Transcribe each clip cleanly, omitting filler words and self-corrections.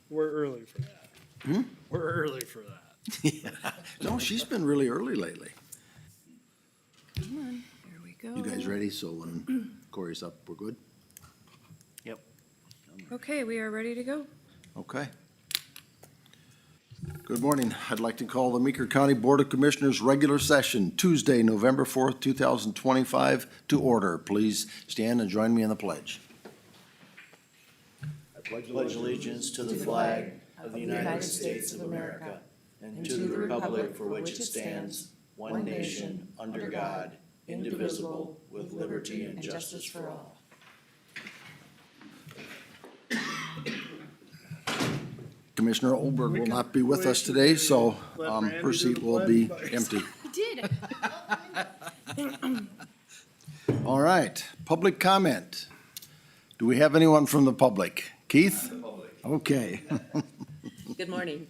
We're early for that. We're early for that. No, she's been really early lately. Come on, here we go. You guys ready? So when Corey's up, we're good? Yep. Okay, we are ready to go. Okay. Good morning. I'd like to call the Meeker County Board of Commissioners regular session Tuesday, November 4th, 2025 to order. Please stand and join me in the pledge. I pledge allegiance to the flag of the United States of America and to the republic for which it stands, one nation, under God, indivisible, with liberty and justice for all. Commissioner Olberg will not be with us today, so her seat will be empty. Did. All right, public comment. Do we have anyone from the public? Keith? Okay. Good morning.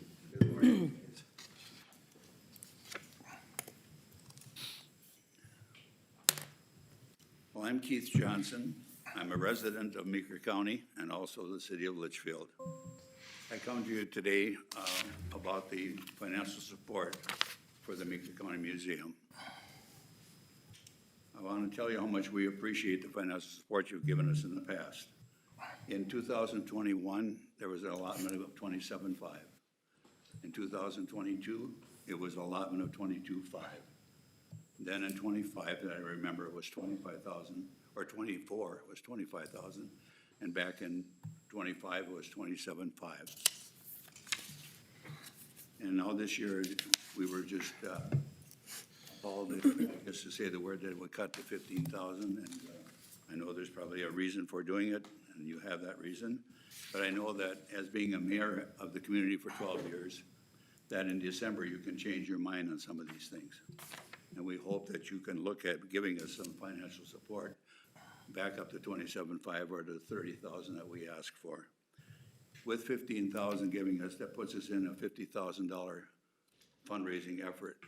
Well, I'm Keith Johnson. I'm a resident of Meeker County and also the city of Litchfield. I come to you today about the financial support for the Meeker County Museum. I want to tell you how much we appreciate the financial support you've given us in the past. In 2021, there was an allotment of $27,500. In 2022, it was an allotment of $22,500. Then in 25, that I remember, it was 25,000, or 24, it was 25,000. And back in 25, it was 27,500. And now this year, we were just, called, just to say the word, that it would cut to 15,000. And I know there's probably a reason for doing it, and you have that reason. But I know that as being a mayor of the community for 12 years, that in December, you can change your mind on some of these things. And we hope that you can look at giving us some financial support back up to 27,500 or to 30,000 that we ask for. With 15,000 giving us, that puts us in a $50,000 fundraising effort.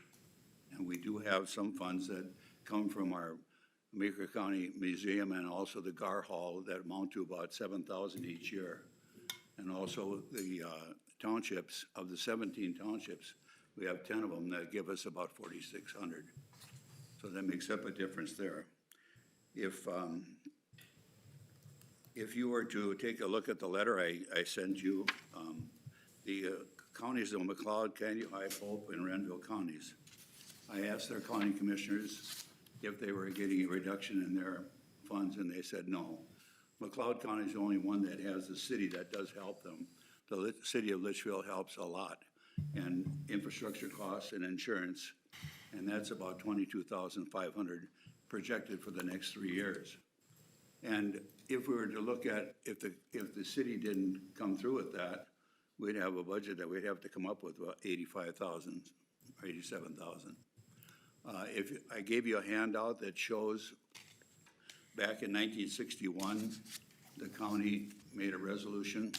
And we do have some funds that come from our Meeker County Museum and also the Gar Hall that amount to about 7,000 each year. And also the townships, of the 17 townships, we have 10 of them that give us about 4,600. So that makes up a difference there. If you were to take a look at the letter I sent you, the counties of McLeod, Candy, High Hope, and Renville counties, I asked their county commissioners if they were getting a reduction in their funds, and they said no. McLeod County is the only one that has a city that does help them. The city of Litchfield helps a lot, and infrastructure costs and insurance, and that's about $22,500 projected for the next 3 years. And if we were to look at, if the city didn't come through with that, we'd have a budget that we'd have to come up with about 85,000 or 87,000. If I gave you a handout that shows back in 1961, the county made a resolution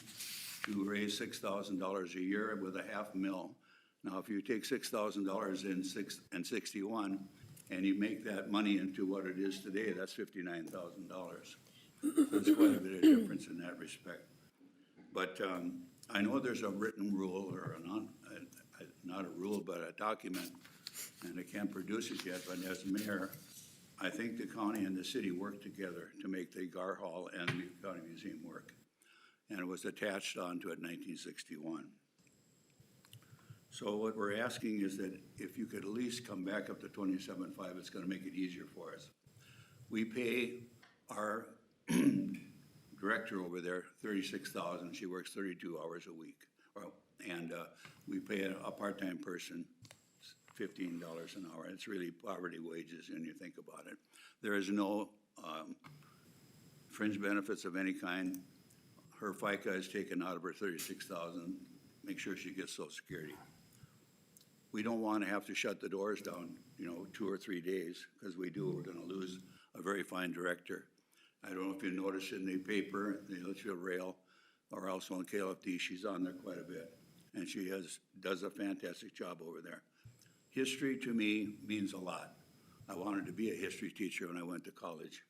to raise $6,000 a year with a $500,000. Now, if you take $6,000 in 61 and you make that money into what it is today, that's $59,000. There's quite a bit of difference in that respect. But I know there's a written rule, or not a rule, but a document, and I can't produce it yet, but as mayor, I think the county and the city work together to make the Gar Hall and the Meeker County Museum work. And it was attached onto it in 1961. So what we're asking is that if you could at least come back up to 27,500, it's gonna make it easier for us. We pay our director over there $36,000. She works 32 hours a week. And we pay a part-time person $15 an hour. It's really poverty wages when you think about it. There is no fringe benefits of any kind. Her FICA is taken out of her $36,000, make sure she gets Social Security. We don't want to have to shut the doors down, 2 or 3 days, because we do, we're gonna lose a very fine director. I don't know if you noticed in the paper, the Litchfield Rail, or also in KLFD, she's on there quite a bit. And she does a fantastic job over there. History to me means a lot. I wanted to be a history teacher when I went to college.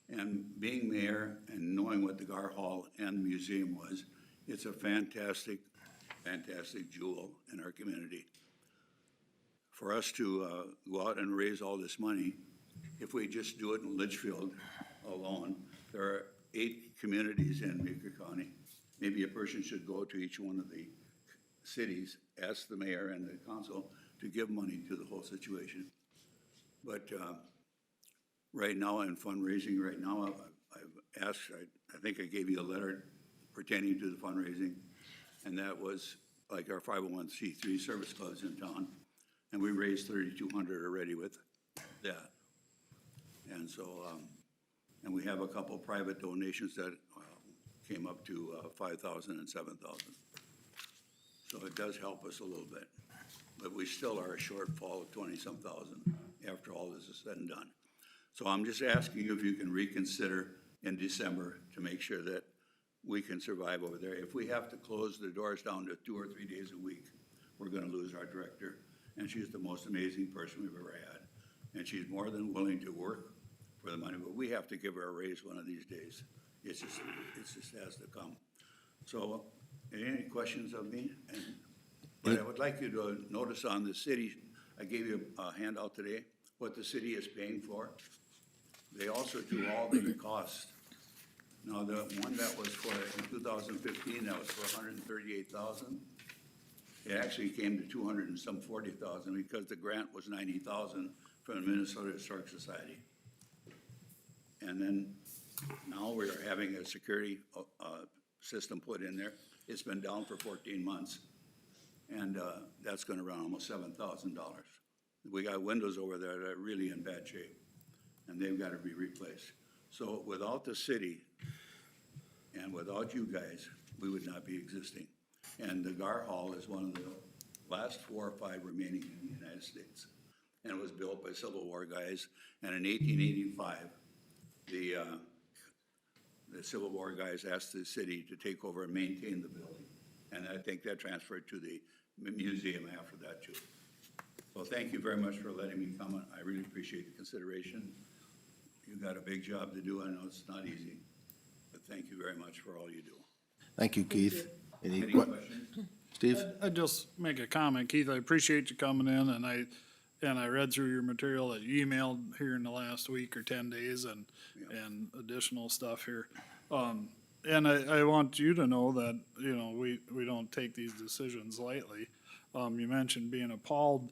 And being mayor and knowing what the Gar Hall and the museum was, It's a fantastic, fantastic jewel in our community. For us to go out and raise all this money, if we just do it in Litchfield alone, there are 8 communities in Meeker County. Maybe a person should go to each one of the cities, ask the mayor and the council to give money to the whole situation. But right now in fundraising, right now, I've asked, I think I gave you a letter pertaining to the fundraising, and that was like our 501c3 service clubs in town. And we raised 3,200 already with that. And so, and we have a couple private donations that came up to 5,000 and 7,000. So it does help us a little bit, but we still are a shortfall of 20-some thousand after all this is said and done. So I'm just asking you if you can reconsider in December to make sure that we can survive over there. If we have to close the doors down to 2 or 3 days a week, we're gonna lose our director. And she's the most amazing person we've ever had. And she's more than willing to work for the money, but we have to give her a raise one of these days. It just has to come. So, any questions of me? But I would like you to notice on the city, I gave you a handout today, what the city is paying for. They also do all the costs. Now, the one that was for, in 2015, that was for 138,000. It actually came to 200 and some 40,000 because the grant was 90,000 from the Minnesota Historic Society. And then now we are having a security system put in there. It's been down for 14 months, and that's going to run almost $7,000. We got windows over there that are really in bad shape, and they've got to be replaced. So without the city and without you guys, we would not be existing. And the Gar Hall is one of the last 4 or 5 remaining in the United States. And it was built by Civil War guys. And in 1885, the Civil War guys asked the city to take over and maintain the building. And I think that transferred to the museum after that too. So thank you very much for letting me come. I really appreciate the consideration. You've got a big job to do. I know it's not easy, but thank you very much for all you do. Thank you, Keith. Any questions? Steve? I'd just make a comment, Keith. I appreciate you coming in, and I read through your material that you emailed here in the last week or 10 days and additional stuff here. And I want you to know that, you know, we don't take these decisions lightly. You mentioned being appalled.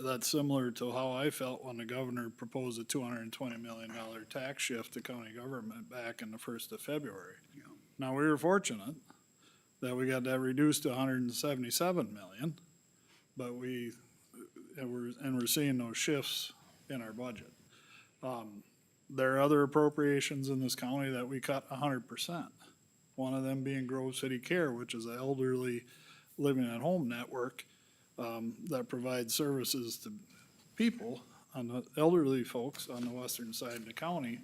That's similar to how I felt when the governor proposed a $220 million tax shift to county government back in the 1st of February. Yeah. Now, we were fortunate that we got that reduced to 177 million, but we're seeing those shifts in our budget. There are other appropriations in this county that we cut 100%. One of them being Grove City Care, which is an elderly living at home network that provides services to people, on the elderly folks on the western side of the county.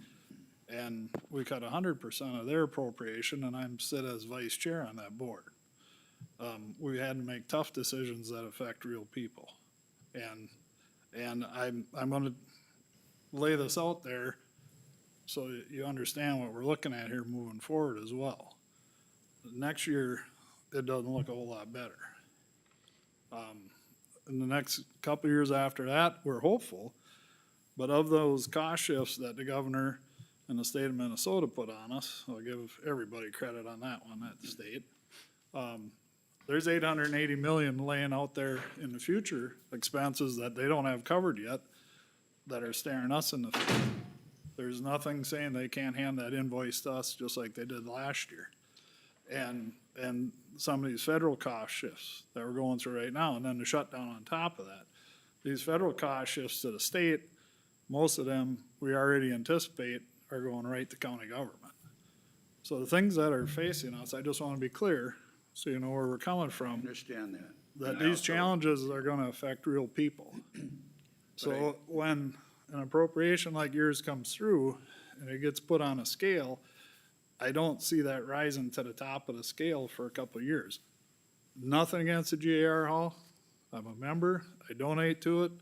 And we cut 100% of their appropriation, and I'm sit as vice chair on that board. We had to make tough decisions that affect real people. And I'm gonna lay this out there so you understand what we're looking at here moving forward as well. Next year, it doesn't look a whole lot better. In the next couple of years after that, we're hopeful, but of those cost shifts that the governor and the state of Minnesota put on us, I'll give everybody credit on that one at the state. There's 880 million laying out there in the future expenses that they don't have covered yet that are staring us in the face. There's nothing saying they can't hand that invoice to us just like they did last year. And some of these federal cost shifts that we're going through right now, and then the shutdown on top of that. These federal cost shifts to the state, most of them we already anticipate are going right to county government. So the things that are facing us, I just want to be clear, so you know where we're coming I from, understand that. that And I these also- challenges are gonna affect real people. So when an appropriation like yours comes through and it gets put on a scale, I don't see that rising to the top of the scale for a couple of years. Nothing against the GAR Hall. I'm a member. I donate to it.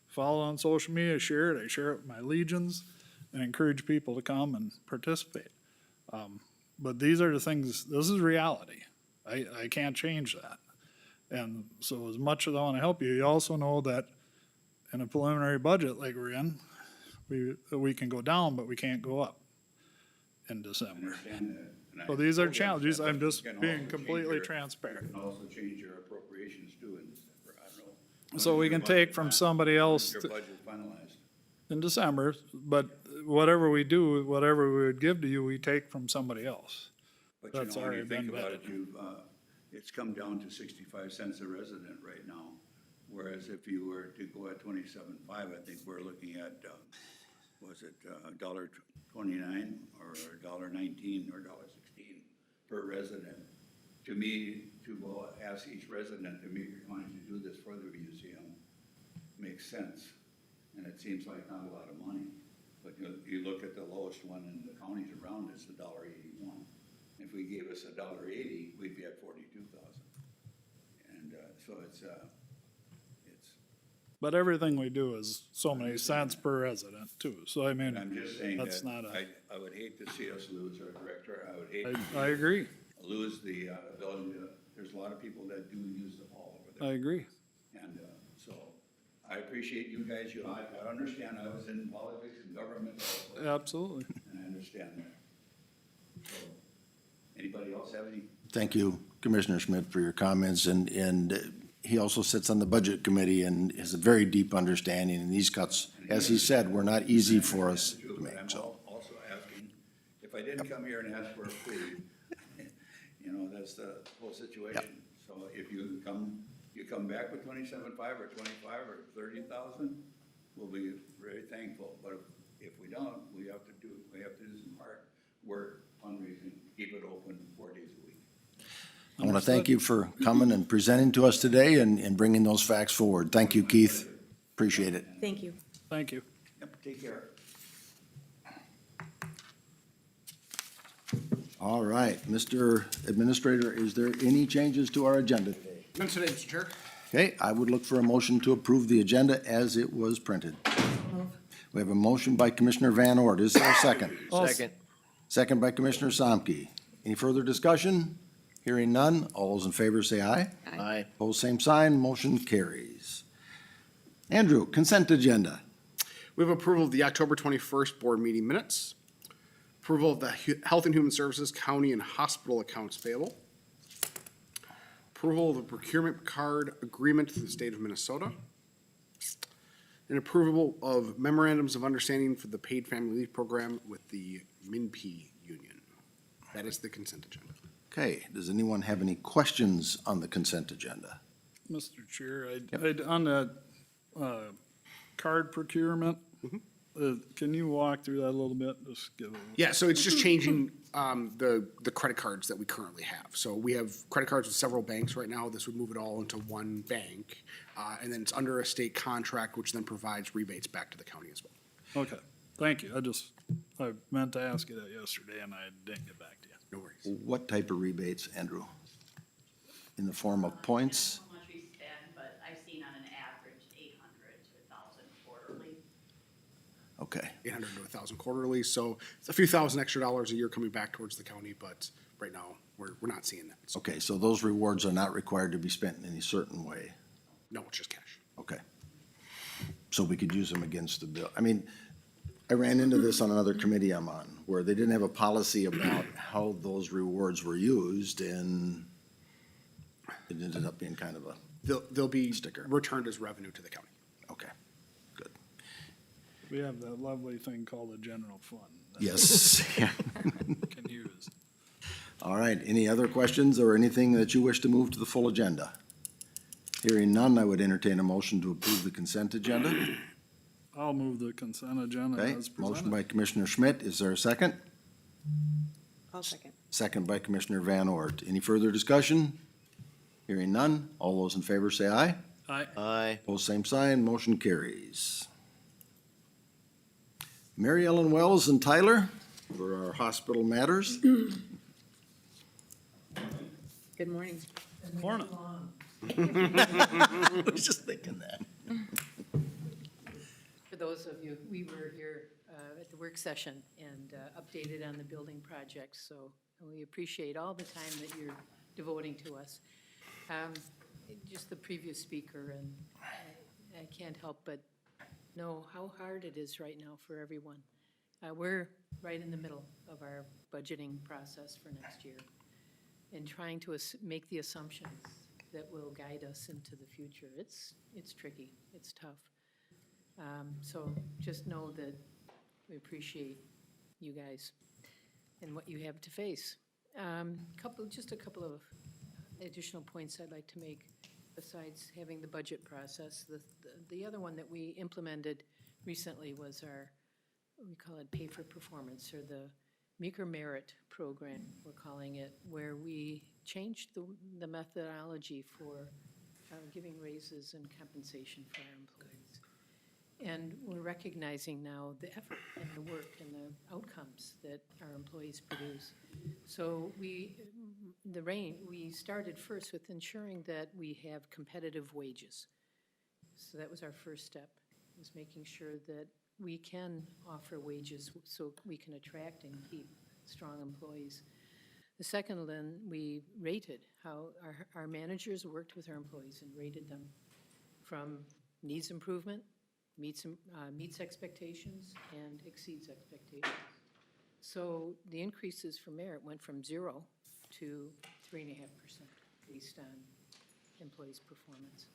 Follow on social media, share it. I share it with my legions and encourage people to come and participate. But these are the things, this is reality. I can't change that. And so as much as I wanna help you, you also know that in a preliminary budget like we're in, we can go down, but we can't go up in I December. understand that. and I So these are totally challenges, understand, I'm but just you can being also change completely your- transparent. You can also change your appropriations too in December, I don't know. So we can take from somebody else Your to- budget finalized. in December, but whatever we do, whatever we would give to you, we take from somebody else. But That's you know, when you already think been about it, vetted. it's come down to 65 cents a resident right now. Whereas if you were to go at 27.5, I think we're looking at, was it $1.29 or $1.19 or $1.16 per resident? To me, to go ask each resident to Meeker County to do this for the museum makes sense. And it seems like not a lot of money. But you look at the lowest one in the counties around, it's $1.81. If we gave us $1.80, we'd be at 42,000. And so it's, But everything we do is so many cents per resident too, so I and mean, I'm just saying that's that not a, I would hate to see us lose our director. I would hate I agree, lose the ability to, there's a lot of people that do use the hall over there. I agree. And so I appreciate you guys. I understand. I was in politics and government also, Absolutely. and I understand that. So, anybody else have any? Thank you, Commissioner Schmidt, for your comments, and he also sits on the Budget Committee and has a very deep understanding, and these cuts, as he said, were not easy for us to But make, I'm so. also asking, if I didn't come here and ask for food, you know, that's the whole situation. So if you come back with 27.5 or 25 or 30,000, we'll be very thankful. But if we don't, we have to do some hard work, fundraising, keep it open 4 days a week. I want to thank you for coming and presenting to us today and bringing those facts forward. Thank you, Keith. Appreciate it. Thank you. Thank you. Yep, take care. All right, Mr. Administrator, is there any changes to our agenda today? None today, Mr. Chair. Okay, I would look for a motion to approve the agenda as it was printed. We have a motion by Commissioner Van Ort. Is there a second? Second. Second by Commissioner Samke. Any further discussion? Hearing none. All those in favor say aye. Aye. Opposed, same sign. Motion carries. Andrew, consent agenda. We have approval of the October 21st board meeting minutes. Approval of the Health and Human Services County and Hospital accounts payable. Approval of the procurement card agreement to the state of Minnesota. And approval of memorandums of understanding for the paid family leave program with the MNP union. That is the consent agenda. Okay, does anyone have any questions on the consent agenda? Mr. Chair, on that, card procurement, can you walk through that a little bit? Just give a. Yeah, so it's just changing the credit cards that we currently have. So we have credit cards with several banks right now. This would move it all into one bank. And then it's under a state contract, which then provides rebates back to the county as well. Okay, thank you. I meant to ask you that yesterday and I didn't get back to you. No worries. What type of rebates, Andrew? In the form of points? How much we spend, but I've seen on an average 800 to 1,000 quarterly. Okay, 800 to 1,000 quarterly, so it's a few thousand extra dollars a year coming back towards the county, but right now, we're not seeing that. So, okay, so those rewards are not required to be spent in any certain way? no, it's just cash. Okay. So we could use them against the bill. I mean, I ran into this on another committee I'm on, where they didn't have a policy about how those rewards were used, and it ended up being kind of a, They'll be Sticker. returned as revenue to the county. okay, good. We have that lovely thing called a general fund. that Yes. we Can use. All right, any other questions or anything that you wish to move to the full agenda? Hearing none, I would entertain a motion to approve the consent agenda. I'll move the consent agenda Okay, as motion presented. by Commissioner Schmidt. Is there a second? I'll second. Second by Commissioner Van Ort. Any further discussion? Hearing none. All those in favor say aye. Aye. Aye. Opposed, same sign. Motion carries. Mary Ellen Wells and Tyler for our hospital matters. Good morning. Morning. I was just thinking that. For those of you, we were here at the work session and updated on the building project, so we appreciate all the time that you're devoting to us. Just the previous speaker, and I can't help but know how hard it is right now for everyone. We're right in the middle of our budgeting process for next year and trying to make the assumptions that will guide us into the future. It's tricky, it's tough. So just know that we appreciate you guys and what you have to face. Just a couple of additional points I'd like to make besides having the budget process. The other one that we implemented recently was we call it Pay for Performance, or the Meeker Merit Program, we're calling it, where we changed the methodology for giving raises and compensation for our employees. And we're recognizing now the effort and the work and the outcomes that our employees produce. So we started first with ensuring that we have competitive wages. So that was our first step, was making sure that we can offer wages so we can attract and keep strong employees. The second, then, we rated how our managers worked with our employees and rated them from needs improvement, meets expectations, and exceeds expectations. So the increases for merit went from 0 to 3.5% based on employees' performance.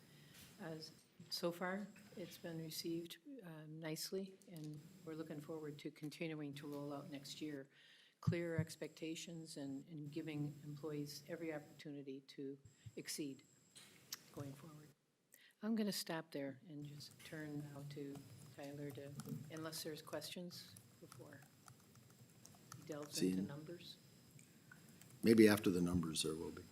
So far, it's been received nicely, and we're looking forward to continuing to roll out next year clear expectations and giving employees every opportunity to exceed going forward. I'm going to stop there and just turn now to Tyler unless there's questions before he delves into numbers. Maybe after the numbers there will be.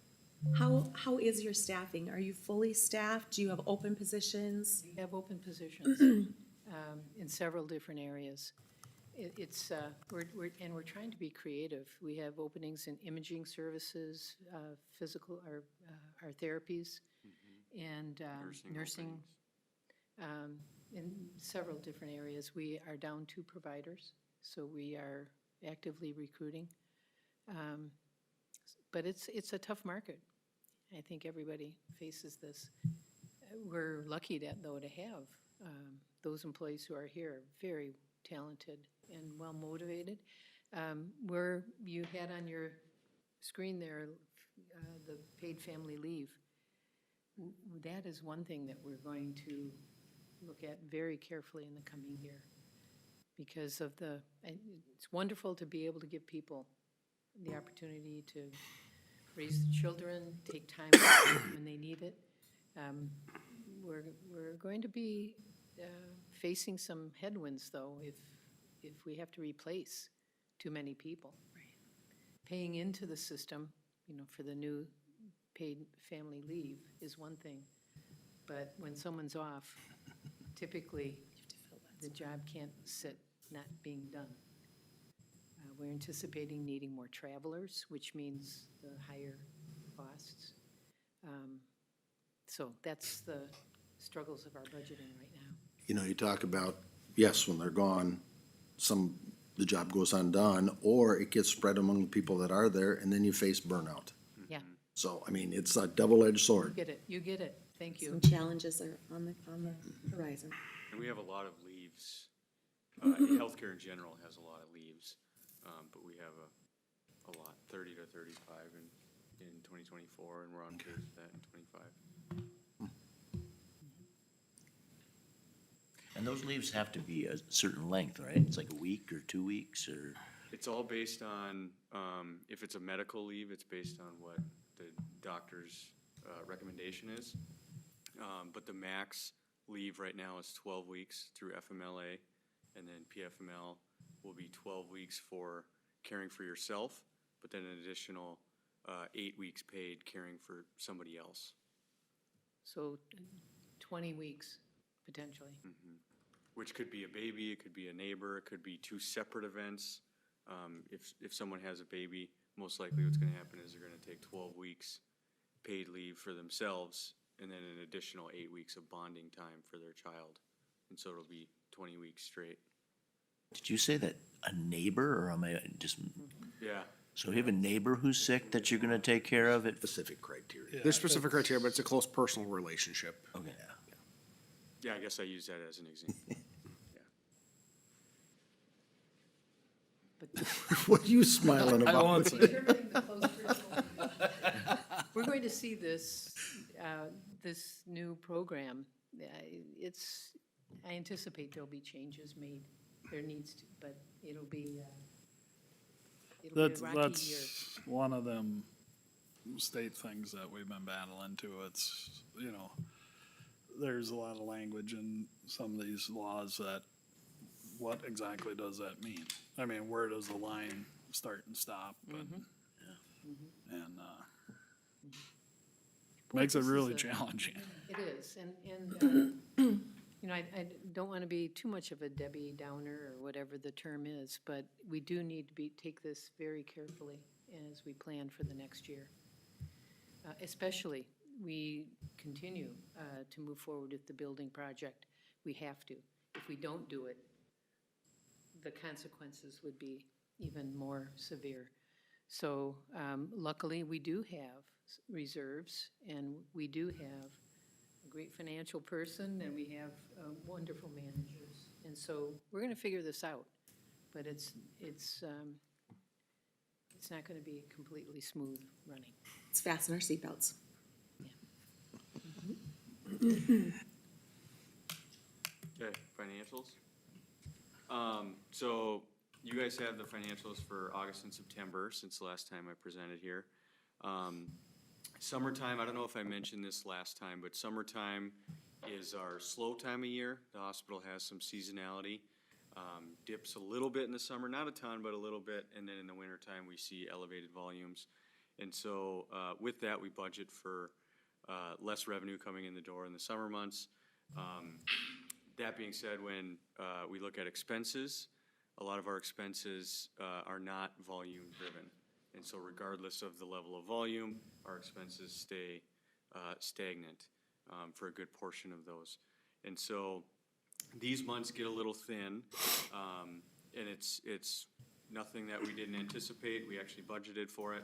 How is your staffing? Are you fully staffed? Do you have open positions? We have open positions in several different areas. We're trying to be creative. We have openings in imaging services, physical, our therapies, and nursing. In several different areas. We are down 2 providers, so we are actively recruiting. But it's a tough market. I think everybody faces this. We're lucky to have those employees who are here, very talented and well motivated. Where you had on your screen there the paid family leave. That is one thing that we're going to look at very carefully in the coming year, because it's wonderful to be able to give people the opportunity to raise the children, take time when they need it. We're going to be facing some headwinds, though, if we have to replace too many people. Paying into the system, for the new paid family leave is one thing, but when someone's off, typically the job can't sit not being done. We're anticipating needing more travelers, which means the higher costs. So that's the struggles of our budgeting right now. You talk about, yes, when they're gone, the job goes undone, or it gets spread among the people that are there, and then you face burnout. Yeah, So, it's a double-edged sword. you get it. Thank you. Some challenges are on the horizon. And we have a lot of leaves. Healthcare in general has a lot of leaves, but we have a lot, 30 to 35 in 2024, and we're on pace for that in 25. And those leaves have to be a certain length, right? It's like a week or 2 weeks or? It's all based on, if it's a medical leave, it's based on what the doctor's recommendation is. But the max leave right now is 12 weeks through FMLA, and then PFML will be 12 weeks for caring for yourself, but then an additional 8 weeks paid caring for somebody else. So 20 weeks, potentially. Which could be a baby, it could be a neighbor, it could be 2 separate events. If someone has a baby, most likely what's gonna happen is they're gonna take 12 weeks paid leave for themselves, and then an additional 8 weeks of bonding time for their child. And so it'll be 20 weeks straight. Did you say that a neighbor, or am I just? Yeah, So you have a neighbor who's sick that you're gonna take care of? Specific criteria. There's specific criteria, but it's a close personal relationship. Okay. Yeah, I guess I use that as an example. What are you smiling I about? won't say. Determining the close personal- We're going to see this, this new program. I anticipate there'll be changes made. There needs to, but it'll be a That's, rocky year. that's one of them state things that we've been battling to. It's, you know, there's a lot of language in some of these laws that, what exactly does that mean? I mean, where does the line start and stop? And makes it this is really a- challenging. It is, and you know, I don't want to be too much of a Debbie Downer or whatever the term is, but we do need to take this very carefully as we plan for the next year. Especially, we continue to move forward with the building project. We have to. If we don't do it, the consequences would be even more severe. So luckily, we do have reserves, and we do have a great financial person, and we have wonderful managers. And so we're going to figure this out, but it's not going to be completely smooth running. Let's fasten our seatbelts. Okay, financials. So you guys have the financials for August and September since the last time I presented here. Summertime, I don't know if I mentioned this last time, but summertime is our slow time of year. The hospital has some seasonality. Dips a little bit in the summer, not a ton, but a little bit, and then in the wintertime, we see elevated volumes. And so with that, we budget for less revenue coming in the door in the summer months. That being said, when we look at expenses, a lot of our expenses are not volume driven. And so regardless of the level of volume, our expenses stay stagnant for a good portion of those. And so these months get a little thin, and it's nothing that we didn't anticipate. We actually budgeted for it.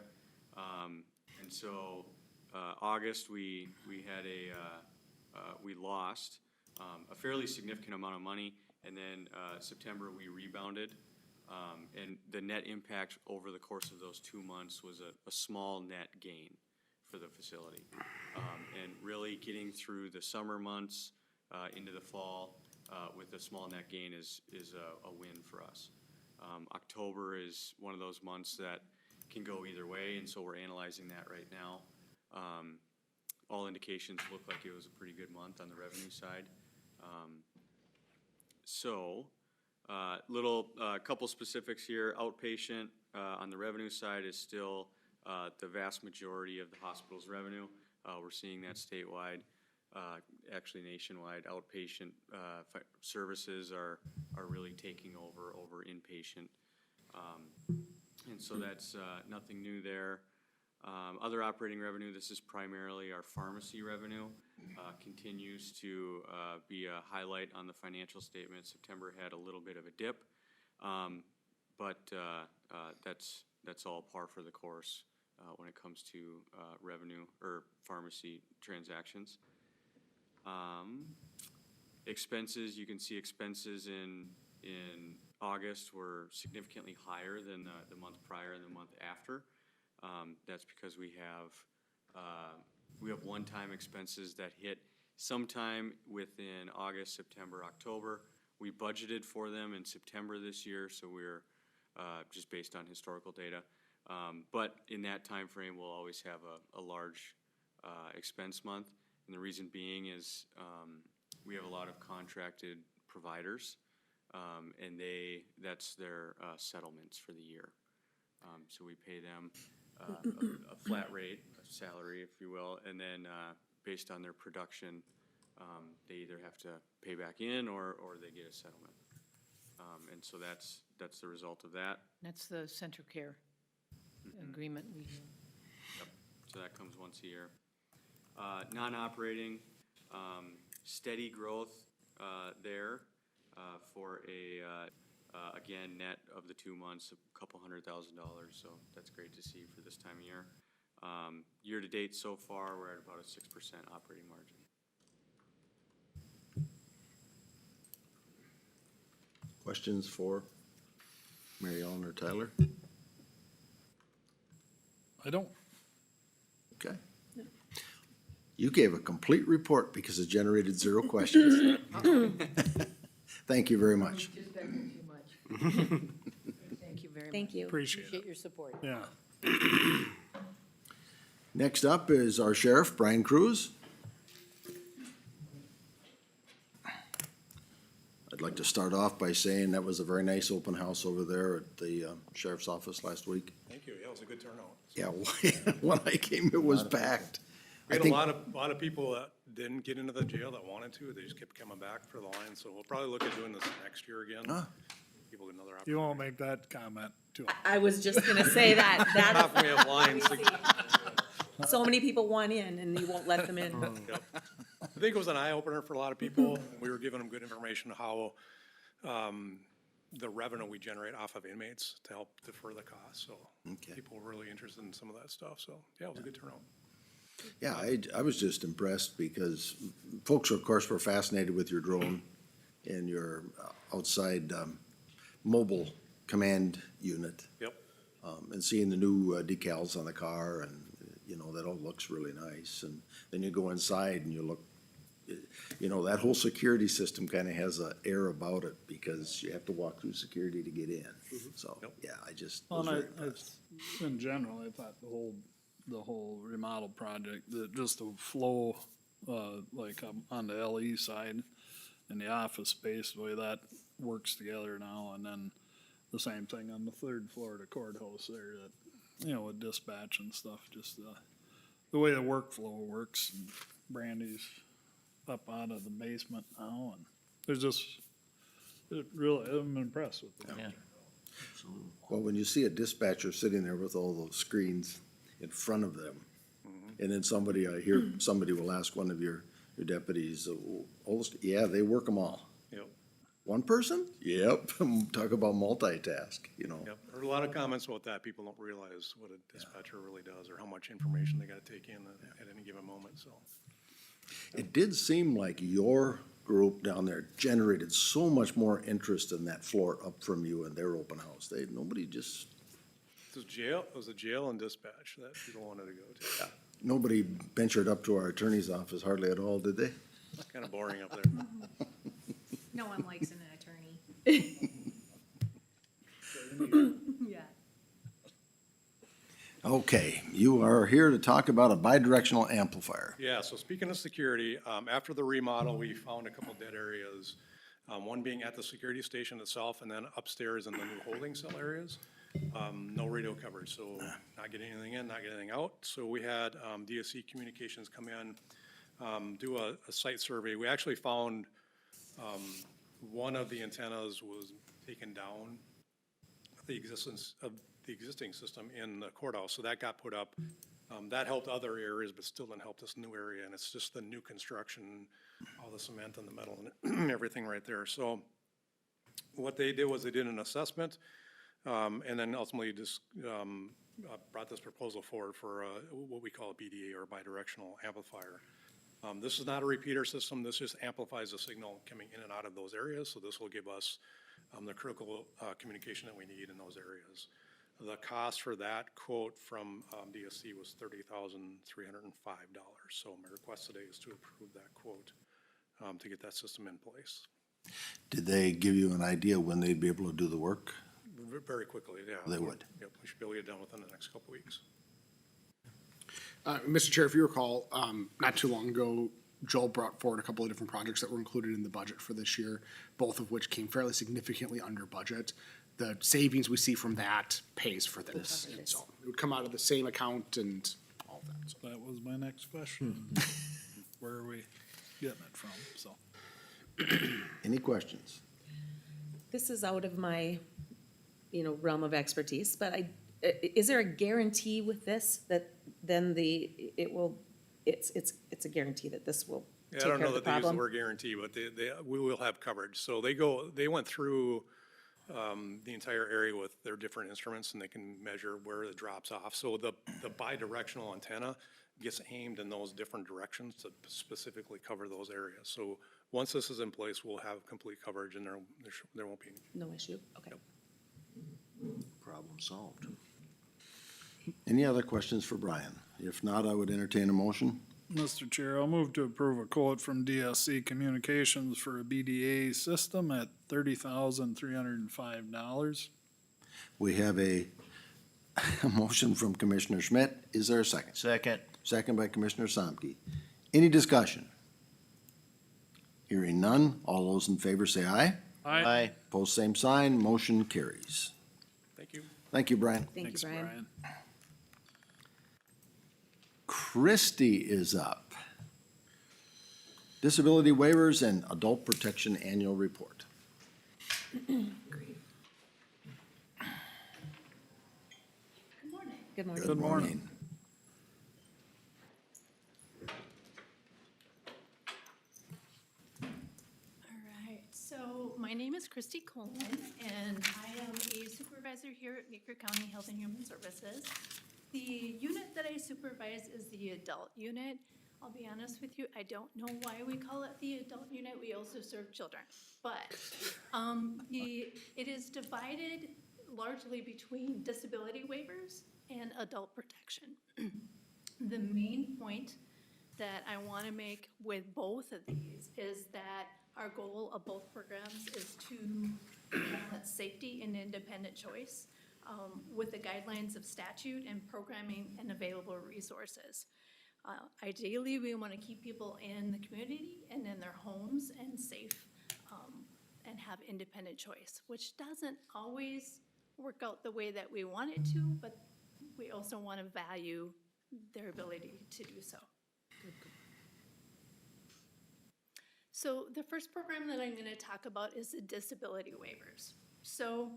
And so August, we had we lost a fairly significant amount of money, and then September, we rebounded. And the net impact over the course of those 2 months was a small net gain for the facility. And really getting through the summer months into the fall with a small net gain is a win for us. October is one of those months that can go either way, and so we're analyzing that right now. All indications look like it was a pretty good month on the revenue side. Couple specifics here. Outpatient on the revenue side is still the vast majority of the hospital's revenue. We're seeing that statewide, actually nationwide. Outpatient services are really taking over inpatient. And so that's nothing new there. Other operating revenue, this is primarily our pharmacy revenue, continues to be a highlight on the financial statement. September had a little bit of a dip, but that's all par for the course when it comes to revenue or pharmacy transactions. Expenses, you can see expenses in August were significantly higher than the month prior and the month after. That's because we have one-time expenses that hit sometime within August, September, October. We budgeted for them in September this year, so we're just based on historical data. But in that time frame, we'll always have a large expense month. And the reason being is we have a lot of contracted providers, and that's their settlements for the year. So we pay them a flat rate, a salary, if you will, and then based on their production, they either have to pay back in or they get a settlement. And so that's the result of that. That's the center care agreement we have. Yep. So that comes once a year. Non-operating, steady growth there for a Again, net of the 2 months, a couple $100,000, so that's great to see for this time of year. Year-to-date so far, we're at about a 6% operating margin. Questions for Mary Ellen or Tyler? I don't, Okay. You gave a complete report because it generated 0 questions. Thank you very much. Just begging too much. Thank you very much. Thank you. appreciate it, Appreciate your support. yeah. Next up is our sheriff, Brian Cruz. I'd like to start off by saying that was a very nice open house over there at the sheriff's office last week. Thank you. Yeah, it was a good turnout. Yeah, when I came, it was packed. We I had a think, lot of people that didn't get into the jail that wanted to. They just kept coming back for the line. So we'll probably look at doing this next year again. Ah. People get another You opportunity. won't make that comment too. I was just gonna say that, Often we have lines. so many people want in and you won't let them in. Yep. I think it was an eye opener for a lot of people. We were giving them good information on how the revenue we generate off of inmates to help defer the cost. So Okay. people were really interested in some of that stuff. So yeah, it was a good turnout. yeah, I was just impressed because folks, of course, were fascinated with your drone and your outside mobile command unit. Yep. And seeing the new decals on the car and, you know, that all looks really nice. And then you go inside and you look, you know, that whole security system kind of has a air about it because you have to walk through security to get in. So, Yep. yeah, I just Well, was and very impressed. in general, I thought the whole remodel project, just the flow, like on the LE side and the office space, the way that works together now, and then the same thing on the 3rd floor of the courthouse there, that, you know, with dispatch and stuff, just the way the workflow works. And Brandy's up out of the basement now, and there's just, it really, I'm impressed with the project. Well, when you see a dispatcher sitting there with all those screens in front of them, and then somebody, I hear somebody will ask one of your deputies, yeah, they work them all. Yep. One person? Yep. Talk about multitask, you know. Yep, heard a lot of comments about that. People don't realize what a dispatcher really does or how much information they gotta take in at any given moment, so. It did seem like your group down there generated so much more interest in that floor up from you and their open house. Nobody just, It was a jail and dispatch that people wanted to go to. nobody ventured up to our attorney's office hardly at all, did they? Kinda boring up there. No one likes an attorney. Yeah. Okay, you are here to talk about a bidirectional amplifier. Yeah, so speaking of security, after the remodel, we found a couple dead areas. One being at the security station itself and then upstairs in the new holding cell areas. No radio coverage, so not getting anything in, not getting anything out. So we had DSC Communications come in, do a site survey. We actually found one of the antennas was taken down, the existing system in the courthouse, so that got put up. That helped other areas, but still didn't help this new area, and it's just the new construction, all the cement and the metal and everything right there. So what they did was they did an assessment, and then ultimately just brought this proposal forward for what we call a BDA, or bidirectional amplifier. This is not a repeater system. This just amplifies the signal coming in and out of those areas, so this will give us the critical communication that we need in those areas. The cost for that quote from DSC was $30,305. So my request today is to approve that quote to get that system in place. Did they give you an idea when they'd be able to do the work? Very quickly, yeah. They would. Yep, we should be able to get it done within the next couple weeks. Mr. Chair, if you recall, not too long ago, Joel brought forward a couple of different projects that were included in the budget for this year, both of which came fairly significantly under budget. The savings we see from that pays for this. And so it would come out of the same account and all of that. So That was my next question. Where are we getting it from, so. Any questions? This is out of my, realm of expertise, but is there a guarantee with this that then it's a guarantee that this will Yeah, take I don't care know of the that they use the problem? word guarantee, but we will have coverage. So they went through the entire area with their different instruments, and they can measure where it drops off. So the bi-directional antenna gets aimed in those different directions to specifically cover those areas. So once this is in place, we'll have complete coverage, and there won't be any. No issue, okay. Problem solved. Any other questions for Brian? If not, I would entertain a motion. Mr. Chair, I'll move to approve a quote from DSC Communications for a BDA system at $30,305. We have a motion from Commissioner Schmidt. Is there a second? Second. Second by Commissioner Samke. Any discussion? Hearing none, all those in favor say aye. Aye. Post same sign, motion carries. Thank you. Thank you, Brian. Thank you, Thanks, Brian. Christie is up. Disability waivers and adult protection annual report. Good morning. Good morning. All right, so my name is Christy Coleman, and I am a supervisor here at Meeker County Health and Human Services. The unit that I supervise is the adult unit. I'll be honest with you, I don't know why we call it the adult unit. We also serve children. But it is divided largely between disability waivers and adult protection. The main point that I want to make with both of these is that our goal of both programs is to balance safety and independent choice with the guidelines of statute and programming and available resources. Ideally, we want to keep people in the community and in their homes and safe and have independent choice, which doesn't always work out the way that we want it to, but we also want to value their ability to do so. So the first program that I'm going to talk about is the disability waivers. So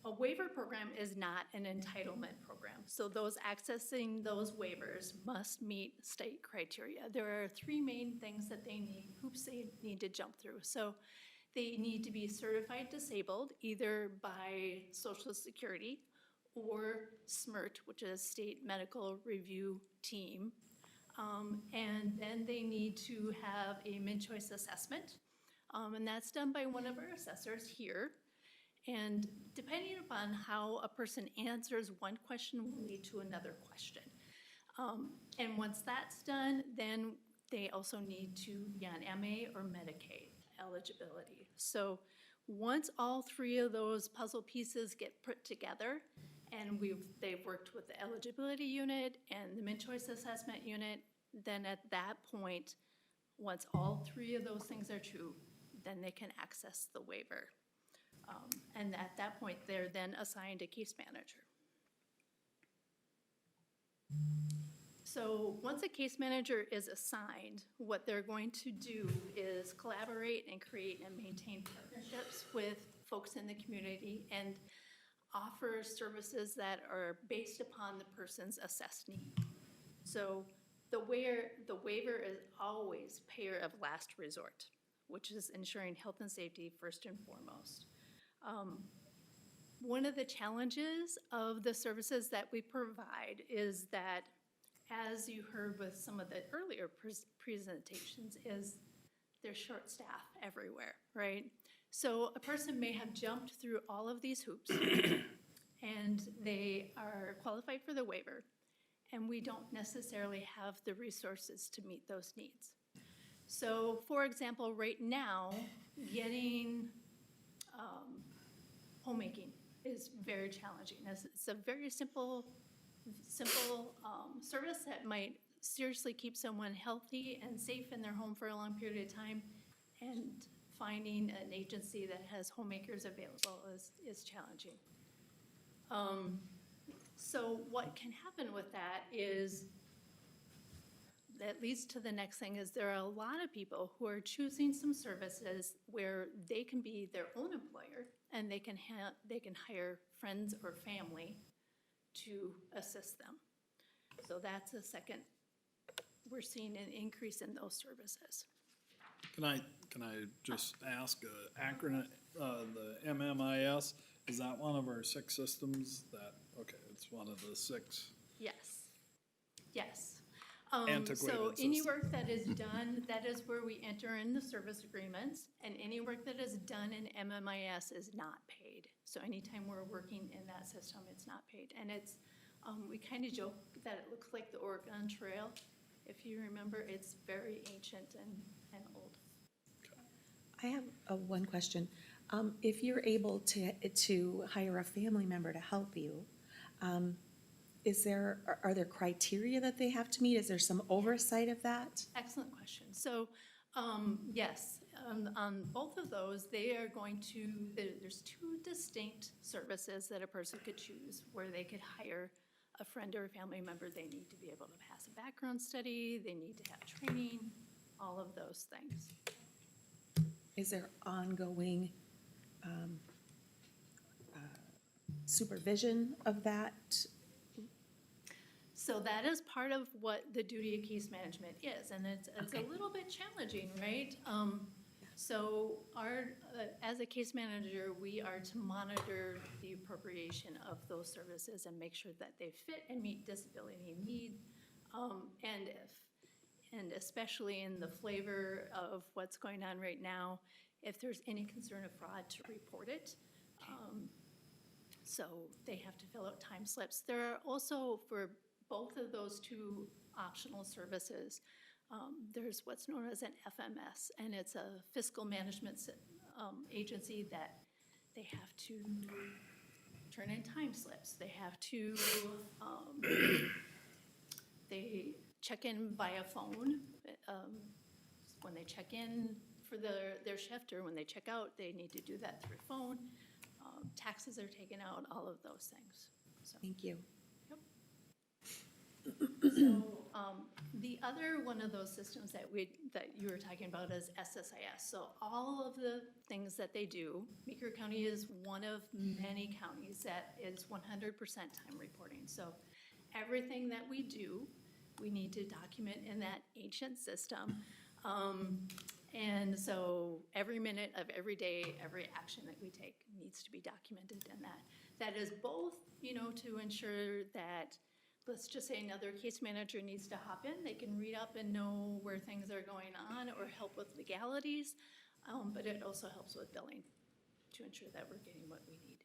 a waiver program is not an entitlement program. So those accessing those waivers must meet state criteria. There are three main things that they need, hoops they need to jump through. So they need to be certified disabled either by Social Security or SMRT, which is State Medical Review Team. And then they need to have a mid-choice assessment, and that's done by one of our assessors here. And depending upon how a person answers one question will lead to another question. And once that's done, then they also need to be on MA or Medicaid eligibility. So once all three of those puzzle pieces get put together, and they've worked with the eligibility unit and the mid-choice assessment unit, then at that point, once all three of those things are true, then they can access the waiver. And at that point, they're then assigned a case manager. So once a case manager is assigned, what they're going to do is collaborate and create and maintain partnerships with folks in the community and offer services that are based upon the person's assessed need. So the waiver is always payer of last resort, which is ensuring health and safety first and foremost. One of the challenges of the services that we provide is that, as you heard with some of the earlier presentations, is there's short staff everywhere, right? So a person may have jumped through all of these hoops and they are qualified for the waiver, and we don't necessarily have the resources to meet those needs. So for example, right now, getting homemaking is very challenging. It's a very simple service that might seriously keep someone healthy and safe in their home for a long period of time, and finding an agency that has homemakers available is challenging. So what can happen with that is, that leads to the next thing, is there are a lot of people who are choosing some services where they can be their own employer and they can hire friends or family to assist them. So that's a second, we're seeing an increase in those services. Can I just ask, acronym, the MMIS, is that one of our 6 systems that, okay, it's one of the 6? Yes, yes. Antiquated So any system. work that is done, that is where we enter in the service agreements, and any work that is done in MMIS is not paid. So anytime we're working in that system, it's not paid. And it's, we kind of joke that it looks like the Oregon Trail. If you remember, it's very ancient and old. I have one question. If you're able to hire a family member to help you, are there criteria that they have to meet? Is there some oversight of that? Excellent question. So, yes, on both of those, they are going to, there's 2 distinct services that a person could choose where they could hire a friend or a family member. They need to be able to pass a background study, they need to have training, all of those things. Is there ongoing supervision of that? So that is part of what the duty of case management is, and it's Okay. a little bit challenging, right? So our, as a case manager, we are to monitor the appropriation of those services and make sure that they fit and meet disability need. And especially in the flavor of what's going on right now, if there's any concern of fraud, to report it. So they have to fill out time slips. There are also, for both of those 2 optional services, there's what's known as an FMS, and it's a fiscal management agency that they have to turn in time slips. They have to, they check in via phone. When they check in for their shift or when they check out, they need to do that through phone. Taxes are taken out, all of those things. So. Thank you. So, the other one of those systems that you were talking about is SSIS. So all of the things that they do, Meeker County is one of many counties that is 100% time reporting. So everything that we do, we need to document in that ancient system. And so every minute of every day, every action that we take needs to be documented in that. That is both, to ensure that, let's just say another case manager needs to hop in, they can read up and know where things are going on or help with legalities, but it also helps with billing to ensure that we're getting what we need.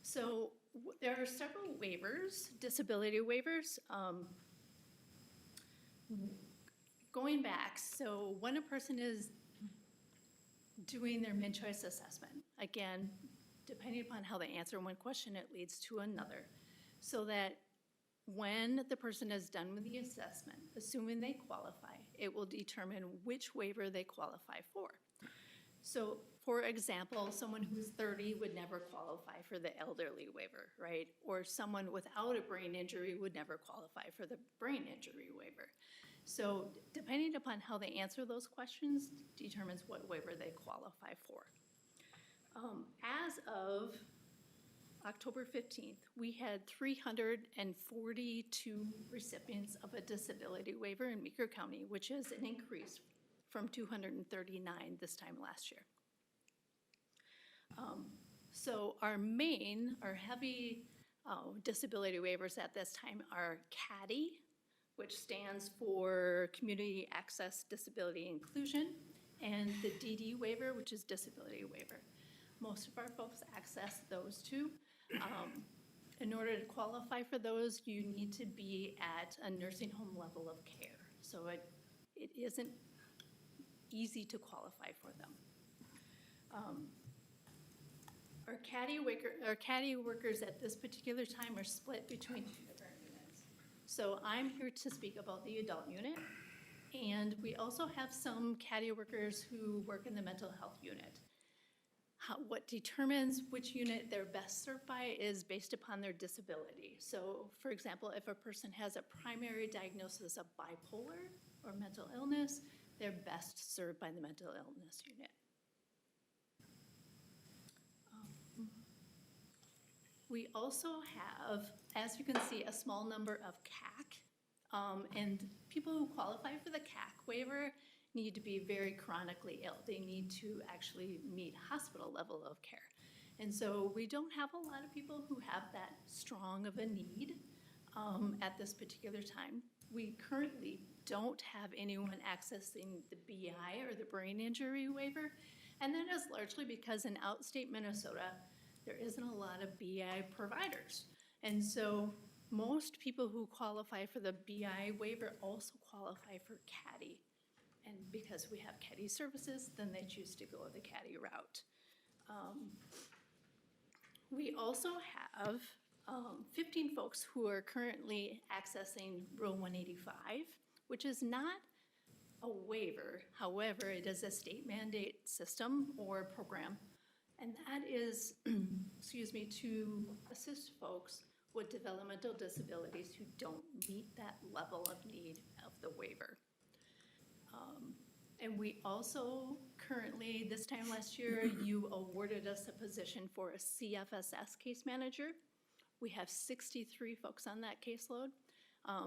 So there are several waivers, disability waivers. Going back, so when a person is doing their mid-choice assessment, again, depending upon how they answer one question, it leads to another. So that when the person is done with the assessment, assuming they qualify, it will determine which waiver they qualify for. So, for example, someone who's 30 would never qualify for the elderly waiver, right? Or someone without a brain injury would never qualify for the brain injury waiver. So depending upon how they answer those questions determines what waiver they qualify for. As of October 15th, we had 342 recipients of a disability waiver in Meeker County, which is an increase from 239 this time last year. So our heavy disability waivers at this time are CADI, which stands for Community Access Disability Inclusion, and the DD waiver, which is disability waiver. Most of our folks access those 2. In order to qualify for those, you need to be at a nursing home level of care. So it isn't easy to qualify for them. Our CADI workers at this particular time are split between 2 different units. So I'm here to speak about the adult unit, and we also have some CADI workers who work in the mental health unit. What determines which unit they're best served by is based upon their disability. So, for example, if a person has a primary diagnosis of bipolar or mental illness, they're best served by the mental illness unit. We also have, as you can see, a small number of CAC And people who qualify for the CAC waiver need to be very chronically ill. They need to actually meet hospital level of care. And so we don't have a lot of people who have that strong of a need at this particular time. We currently don't have anyone accessing the BI or the brain injury waiver. And that is largely because in outstate Minnesota, there isn't a lot of BI providers. And so most people who qualify for the BI waiver also qualify for CADI. And because we have CADI services, then they choose to go the CADI route. We also have 15 folks who are currently accessing Rule 185, which is not a waiver. However, it is a state mandate system or program. And that is, excuse me, to assist folks with developmental disabilities who don't meet that level of need of the waiver. And we also currently, this time last year, you awarded us a position for a CFSS case manager. We have 63 folks on that caseload.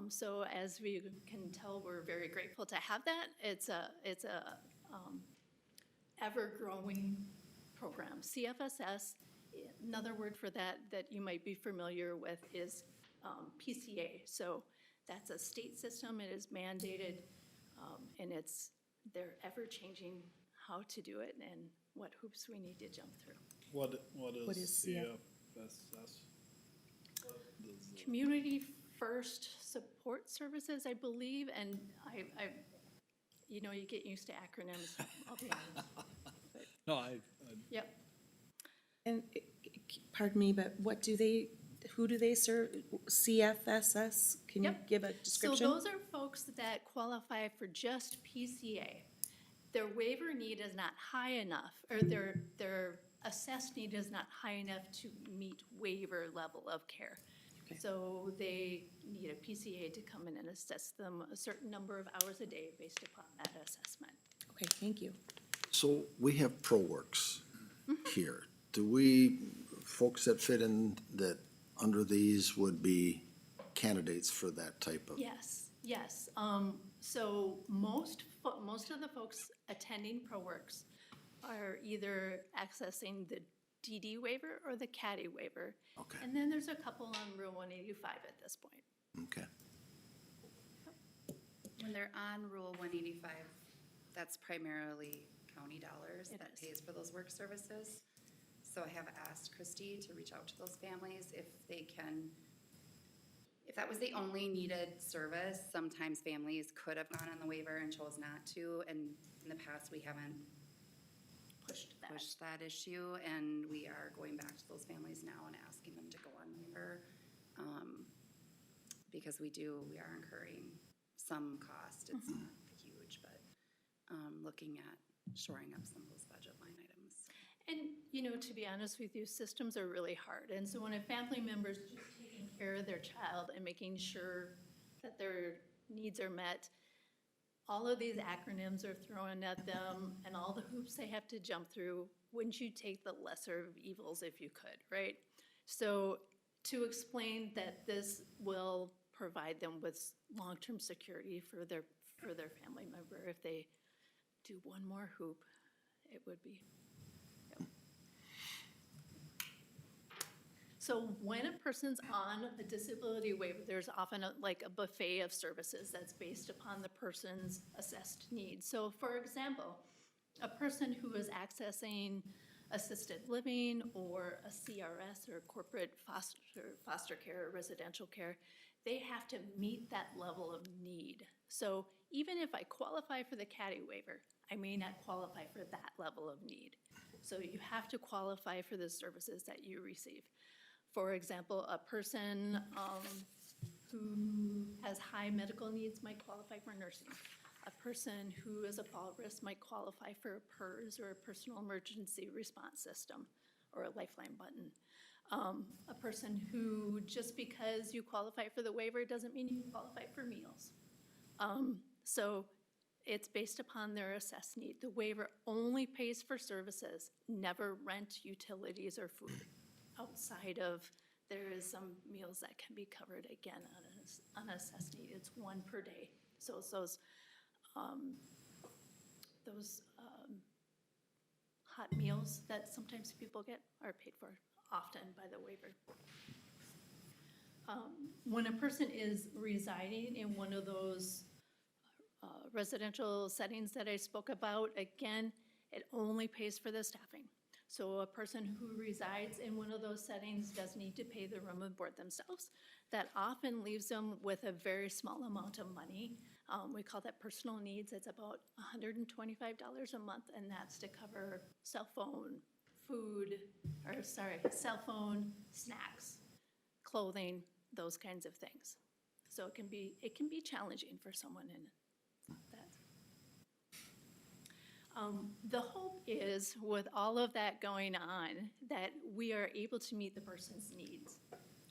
So as we can tell, we're very grateful to have that. It's a ever-growing program. CFSS, another word for that you might be familiar with is PCA. So that's a state system. It is mandated, and they're ever-changing how to do it and what hoops we need to jump through. What What is is CFSS? Community First Support Services, I believe, and you know, you get used to acronyms, I'll be honest. No, Yep. And, pardon me, but who do they serve? CFSS? Can you Yep. give a description? So those are folks that qualify for just PCA. Their waiver need is not high enough, or their assessed need is not high enough to meet waiver level of care. Okay. So they need a PCA to come in and assess them a certain number of hours a day based upon that assessment. Okay, thank you. So we have ProWorks here. Do we, folks that fit in, that under these would be candidates for that type of? Yes, yes. So most of the folks attending ProWorks are either accessing the DD waiver or the CADI waiver. Okay. And then there's a couple on Rule 185 at this point. Okay. When they're on Rule 185, that's primarily county dollars It that is. pays for those work services. So I have asked Christy to reach out to those families if they can, if that was the only needed service, sometimes families could have gone on the waiver and chose not to. And in the past, we haven't pushed that issue, and we are going back to those families now and asking them to go on waiver. Because we are incurring some cost. It's not huge, but looking at shoring up some of those budget line items. And, you know, to be honest with you, systems are really hard. And so when a family member's just taking care of their child and making sure that their needs are met, all of these acronyms are thrown at them and all the hoops they have to jump through. Wouldn't you take the lesser of evils if you could, right? So to explain that this will provide them with long-term security for their family member, if they do one more hoop, it would be. Yep. So when a person's on a disability waiver, there's often like a buffet of services that's based upon the person's assessed needs. So for example, a person who is accessing assisted living or a CRS or corporate foster care or residential care, they have to meet that level of need. So even if I qualify for the CADI waiver, I may not qualify for that level of need. So you have to qualify for the services that you receive. For example, a person who has high medical needs might qualify for nursing. A person who is a fall risk might qualify for a PERS or a personal emergency response system or a lifeline button. A person who, just because you qualify for the waiver doesn't mean you qualify for meals. So it's based upon their assessed need. The waiver only pays for services, never rent, utilities, or food outside of there is some meals that can be covered again on a necessity. It's one per day. So it's those hot meals that sometimes people get are paid for often by the waiver. When a person is residing in one of those residential settings that I spoke about, again, it only pays for the staffing. So a person who resides in one of those settings does need to pay the room and board themselves. That often leaves them with a very small amount of money. We call that personal needs. It's about $125 a month, and that's to cover cell phone, snacks, clothing, those kinds of things. So it can be challenging for someone in that. The hope is, with all of that going on, that we are able to meet the person's needs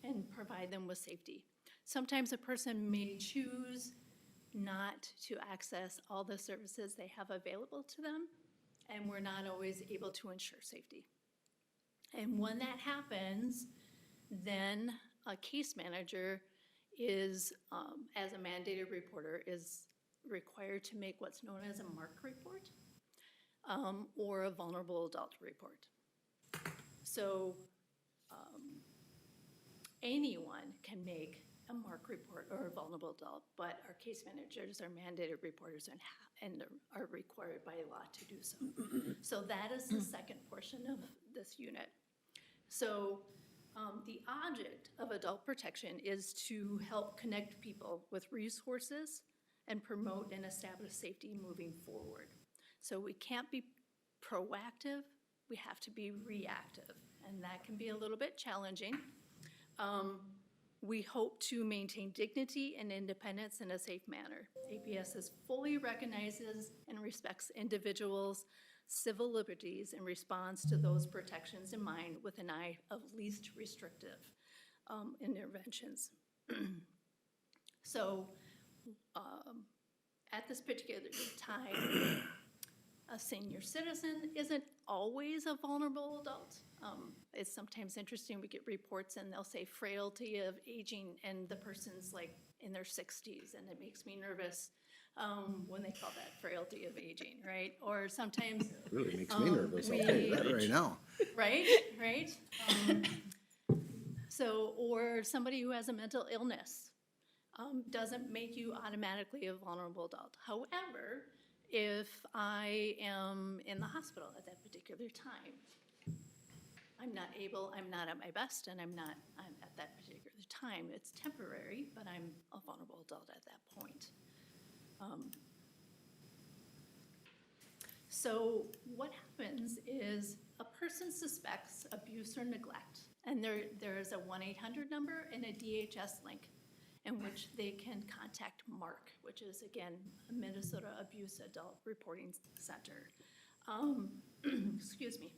and provide them with safety. Sometimes a person may choose not to access all the services they have available to them, and we're not always able to ensure safety. And when that happens, then a case manager is, as a mandated reporter, is required to make what's known as a MARC report, or a vulnerable adult report. So anyone can make a MARC report or a vulnerable adult, but our case managers are mandated reporters and are required by law to do so. So that is the second portion of this unit. So the object of adult protection is to help connect people with resources and promote and establish safety moving forward. So we can't be proactive, we have to be reactive, and that can be a little bit challenging. We hope to maintain dignity and independence in a safe manner. APS fully recognizes and respects individuals' civil liberties and responds to those protections in mind with an eye of least restrictive interventions. So at this particular time, a senior citizen isn't always a vulnerable adult. It's sometimes interesting, we get reports and they'll say frailty of aging and the person's like in their 60s, and it makes me nervous when they call that frailty of aging, right? Or sometimes. It really makes me nervous, I'll tell you that right now. Right. So, or somebody who has a mental illness doesn't make you automatically a vulnerable adult. However, if I am in the hospital at that particular time, I'm not at my best, and I'm at that particular time. It's temporary, but I'm a vulnerable adult at that point. So what happens is a person suspects abuse or neglect, and there is a 1-800 number and a DHS link in which they can contact MARC, which is, again, a Minnesota Abuse Adult Reporting Center. Excuse me.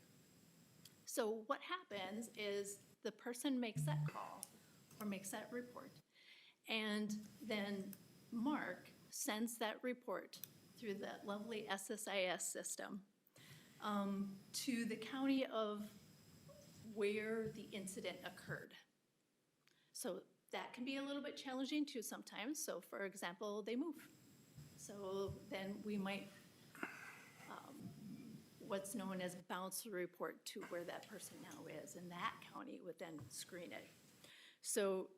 So what happens is the person makes that call or makes that report, and then MARC sends that report through that lovely SSIS system to the county of where the incident occurred. So that can be a little bit challenging too sometimes. So for example, they move. So then we might, what's known as bounce the report to where that person now is, and that county would then screen it. So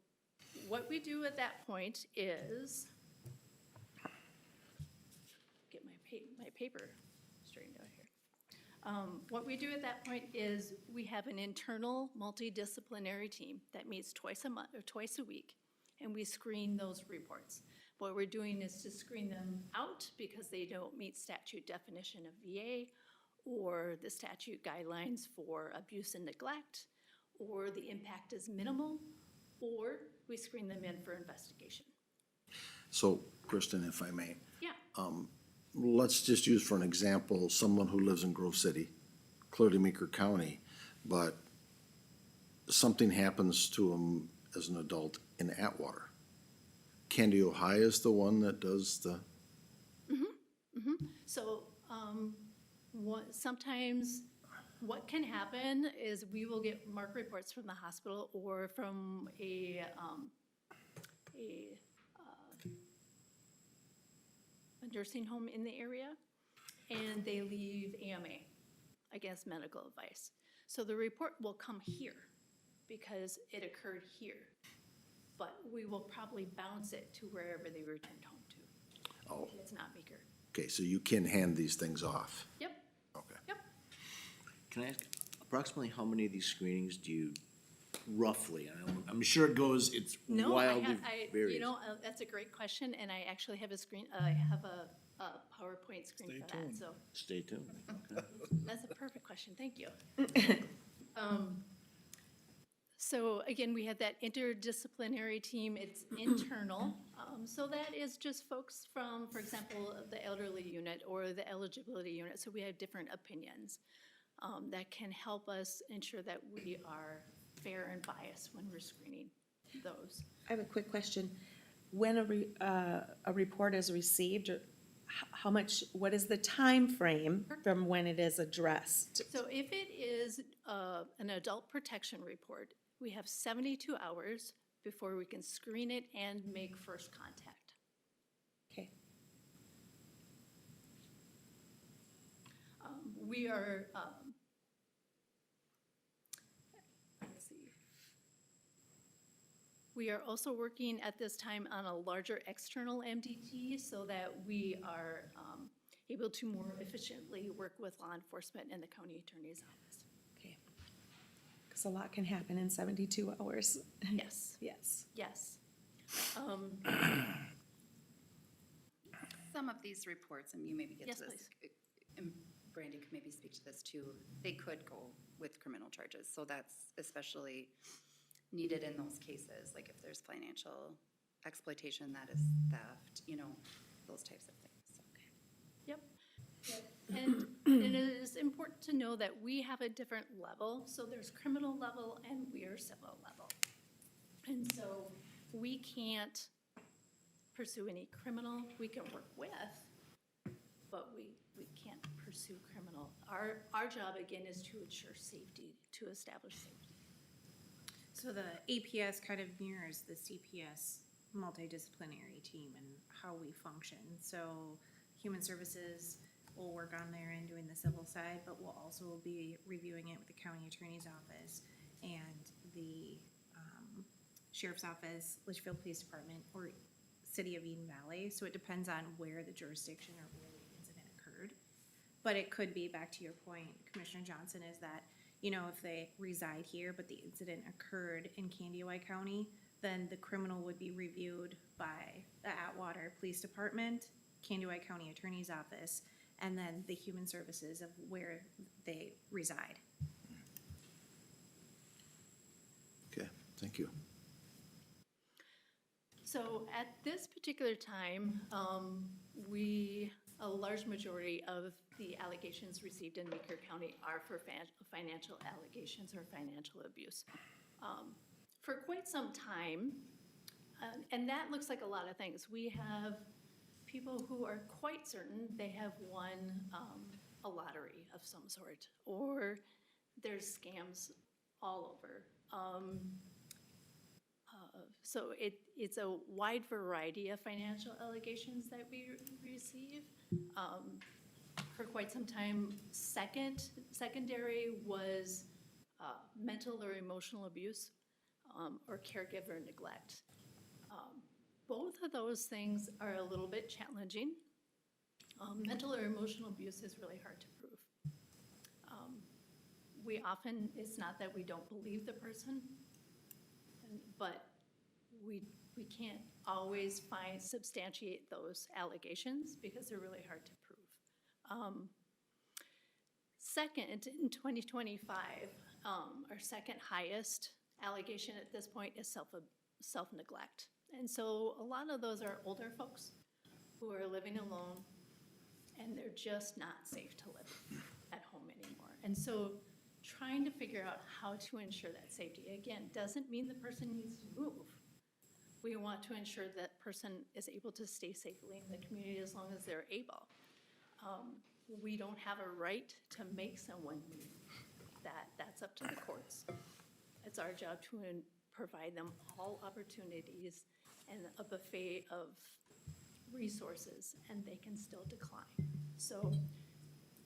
what we do at that point is, get my paper straightened out here. What we do at that point is we have an internal multidisciplinary team that meets twice a month or twice a week, and we screen those reports. What we're doing is to screen them out because they don't meet statute definition of VA or the statute guidelines for abuse and neglect, or the impact is minimal, or we screen them in for investigation. So, Kristen, if I may, Yeah. let's just use for an example, someone who lives in Grove City, clearly Meeker County, but something happens to them as an adult in Atwater. Candy Ohio is the one that does the, So sometimes What can happen is we will get mark reports from the hospital or from a nursing home in the area, and they leave AMA against medical advice. So the report will come here because it occurred here, but we will probably bounce it to wherever they returned home to. Oh, It's not Meeker. okay, so you can hand these things off? Yep, Okay. yep. Can I ask, approximately how many of these screenings do you roughly, I'm sure it goes, it's No, wildly you varies. know, that's a great question, and I actually have a screen, I have a PowerPoint screen Stay for that, tuned. so. Stay tuned. That's a perfect question, thank you. So again, we have that interdisciplinary team, it's internal. So that is just folks from, for example, the elderly unit or the eligibility unit, so we have different opinions that can help us ensure that we are fair and biased when we're screening those. I have a quick question. When a report is received, how much, what is the time frame from when it is addressed? So if it is an adult protection report, we have 72 hours before we can screen it and make first contact. Okay. We are, let's see. We are also working at this time on a larger external MDT so that we are able to more efficiently work with law enforcement and the county attorney's office. Okay. Because a lot can happen in 72 hours. Yes, Yes. yes. Some of these reports, and you maybe get Yes, to this, and Brandy could maybe speak to this too, they could go with criminal charges. So that's especially needed in those cases, like if there's financial exploitation, that is theft, you know, those types of things. So. Yep. And it is important to know that we have a different level. So there's criminal level and we are civil level. And so we can't pursue any criminal. We can work with, but we can't pursue criminal. Our job, again, is to ensure safety, to establish safety. So the APS kind of mirrors the CPS multidisciplinary team and how we function. So Human Services will work on their end doing the civil side, but we'll also be reviewing it with the county attorney's office and the sheriff's office, Litchfield Police Department, or City of Eden Valley. So it depends on where the jurisdiction or where the incident occurred. But it could be, back to your point, Commissioner Johnson, is that, you know, if they reside here, but the incident occurred in Candioi County, then the criminal would be reviewed by the Atwater Police Department, Candioi County Attorney's Office, and then the Human Services of where they reside. Okay, thank you. So at this particular time, a large majority of the allegations received in Meeker County are for financial allegations or financial abuse. For quite some time, and that looks like a lot of things. We have people who are quite certain they have won a lottery of some sort, or there's scams all over. So it's a wide variety of financial allegations that we receive. For quite some time, secondary was mental or emotional abuse or caregiver neglect. Both of those things are a little bit challenging. Mental or emotional abuse is really hard to prove. We often, it's not that we don't believe the person, but we can't always substantiate those allegations because they're really hard to prove. Second, in 2025, our second highest allegation at this point is self-neglect. And so a lot of those are older folks who are living alone and they're just not safe to live at home anymore. And so trying to figure out how to ensure that safety, again, doesn't mean the person needs to move. We want to ensure that person is able to stay safely in the community as long as they're able. We don't have a right to make someone move. that, that's up to the courts. It's our job to provide them all opportunities and a buffet of resources, and they can still decline. So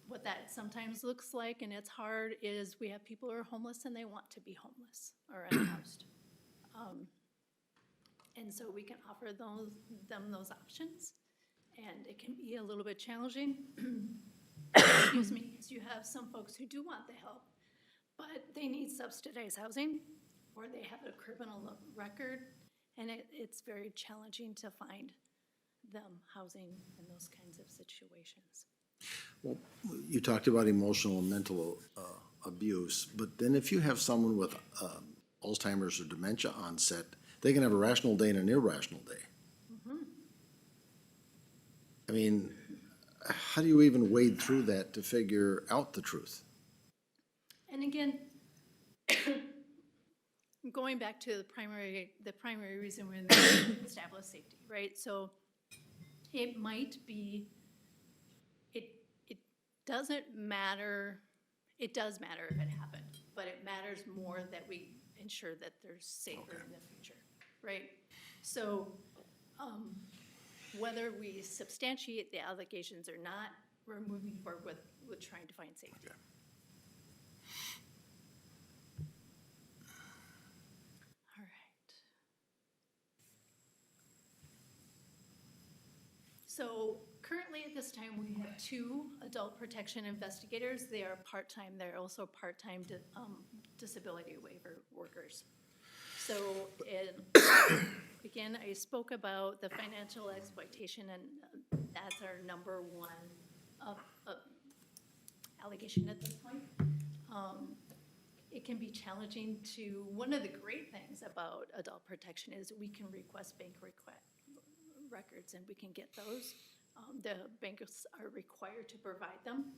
what that sometimes looks like, and it's hard, is we have people who are homeless and they want to be homeless or unhoused. And so we can offer them those options, and it can be a little bit challenging. Excuse me, because you have some folks who do want the help, but they need subsidized housing, or they have a criminal record, and it's very challenging to find them housing in those kinds of situations. Well, you talked about emotional and mental abuse, but then if you have someone with Alzheimer's or dementia onset, they can have a rational day and an irrational day. I mean, how do you even wade through that to figure out the truth? And again, going back to the primary reason we're in the establish safety, right? So it might be, it doesn't matter, it does matter if it happened, but it matters more that we ensure that they're safer in the future, right? So, whether we substantiate the allegations or not, we're moving forward with trying to find safety. Okay. All right. So currently at this time, we have 2 adult protection investigators. They are part-time. They're also part-time disability waiver workers. So, again, I spoke about the financial exploitation, and that's our number one allegation at this point. It can be challenging to, one of the great things about adult protection is we can request bank records, and we can get those. The banks are required to provide them.